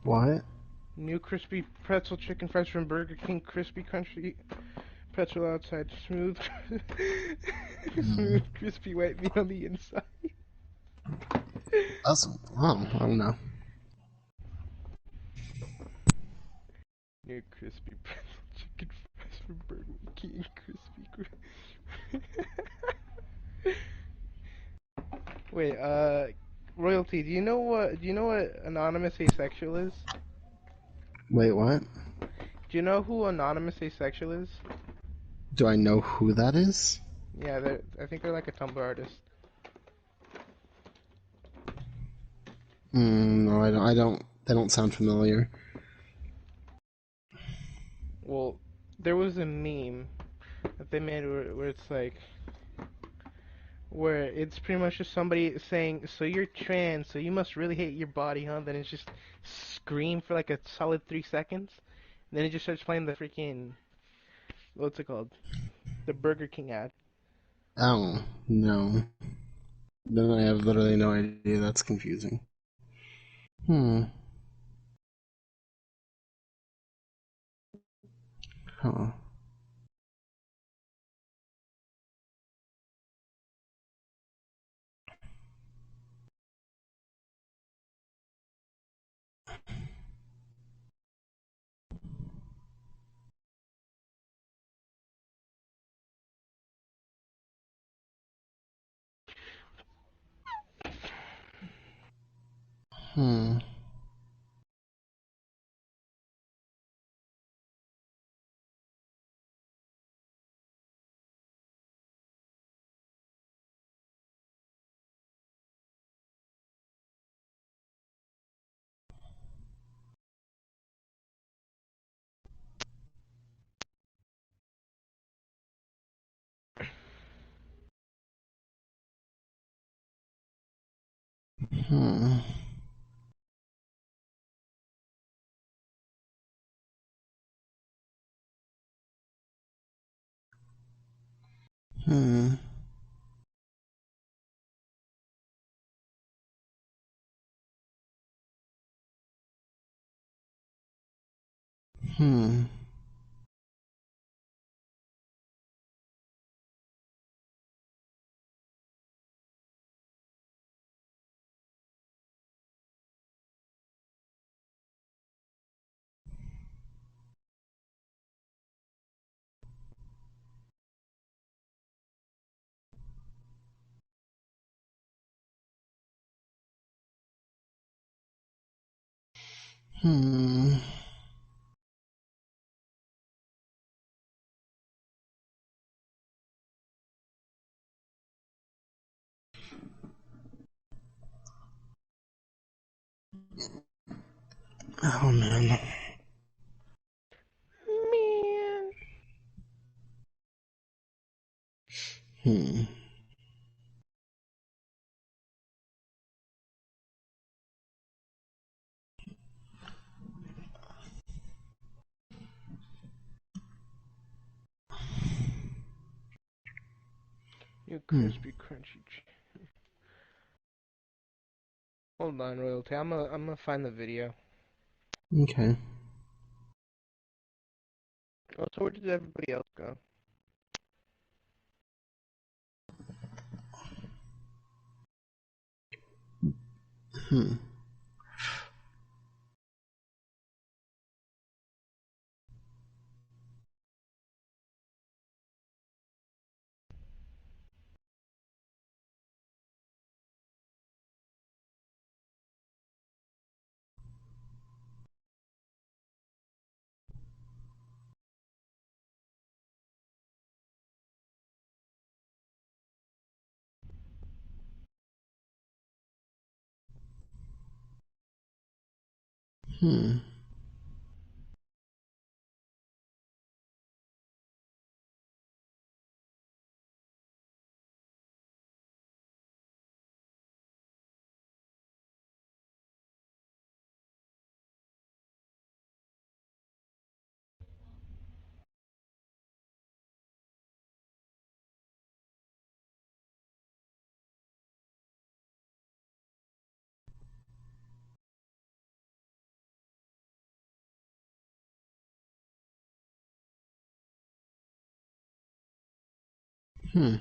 What? New crispy pretzel chicken fries from Burger King. Crispy, crunchy pretzel outside. Smooth, smooth, crispy white meat on the inside. That's, I don't know. New crispy pretzel chicken fries from Burger King. Wait, Royalty, do you know what anonymous asexual is? Wait, what? Do you know who anonymous asexual is? Do I know who that is? Yeah, I think they're like a Tumblr artist. No, I don't. I don't. They don't sound familiar. Well, there was a meme that they made where it's like, where it's pretty much just somebody saying, "So you're trans, so you must really hate your body, huh?" Then it's just scream for like a solid 3 seconds, and then it just starts playing the freaking, what's it called? The Burger King ad. Oh, no. Then I have literally no idea. That's confusing. Hmm. Huh. Hmm. Hmm. Hmm. Hmm. Hmm. Oh man. Man. Hmm. You Hmm. crispy, crunchy. Hold on, Royalty. I'm gonna find the video. Okay. Oh, so where did everybody else go? Hmm. Hmm. Hmm.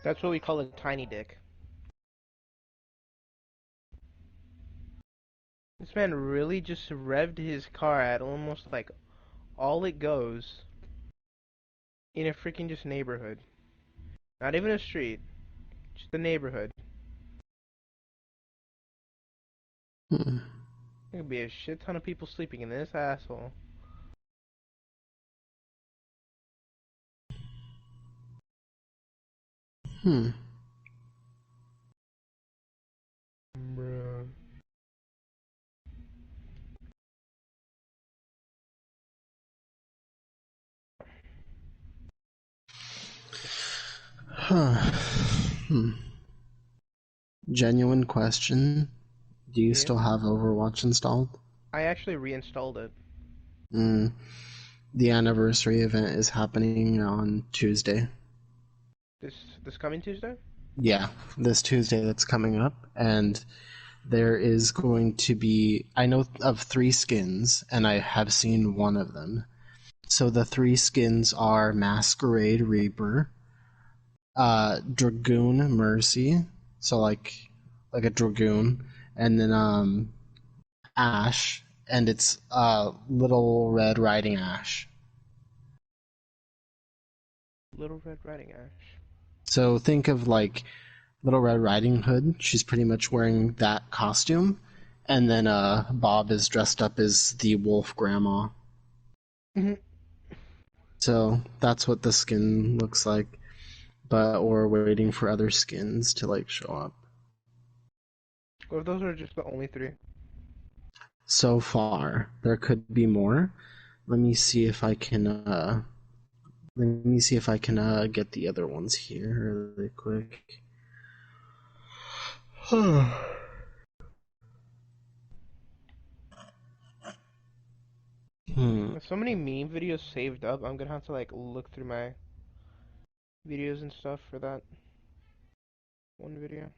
That's what we call a tiny dick. This man really just revved his car at almost like all it goes in a freaking just neighborhood. Not even a street, just a neighborhood. Hmm. There could be a shit ton of people sleeping in this asshole. Hmm. Bruh. Huh. Hmm. Genuine question. Do you Yeah. still have Overwatch installed? I actually reinstalled it. The anniversary event is happening on Tuesday. This coming Tuesday? Yeah, this Tuesday that's coming up, and there is going to be. I know of 3 skins, and I have seen one of them. So the 3 skins are Masquerade Reaper, Dragoon Mercy, so like a dragoon, and then Ash, and it's Little Red Riding Ash. Little Red Riding Ash. So think of like Little Red Riding Hood. She's pretty much wearing that costume, and then Bob is dressed up as the wolf grandma. Mhm. So that's what the skin looks like. But we're waiting for other skins to like show up. What if those are just the only 3? So far, there could be more. Let me see if I can. Get the other ones here really quick. There's so many meme videos saved up. I'm gonna have to like look through my videos and stuff for that one video.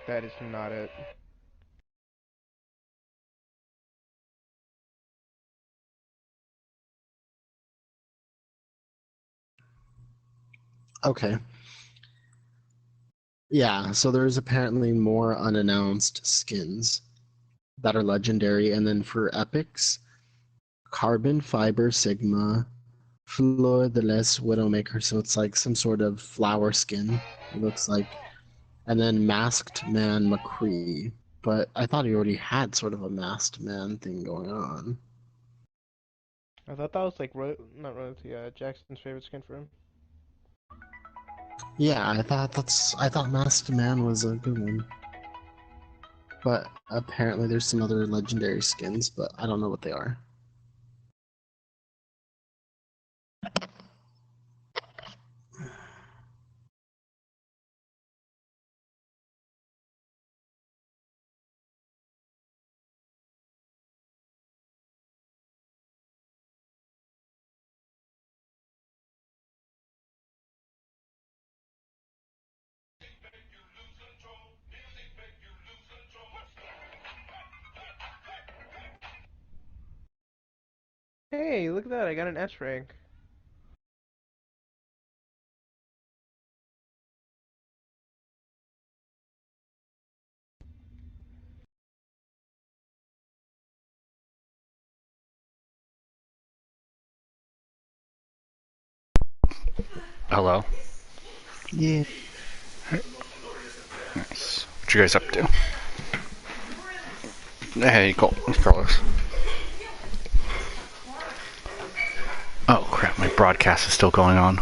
That is not it. Okay. Yeah, so there's apparently more unannounced skins that are legendary, and then for epics, Carbon Fiber Sigma, Fleur de Lis Widowmaker, so it's like some sort of flower skin, it looks like, and then Masked Man McCree. But I thought he already had sort of a Masked Man thing going on. I thought that was like not royalty. Jackson's favorite skin for him. Yeah, I thought Masked Man was a good one. But apparently there's some other legendary skins, but I don't know what they are. Hey, look at that! I got an S rank. Hello. Yeah. Nice. What you guys up to? Hey, Carlos. Oh crap! My broadcast is still going on.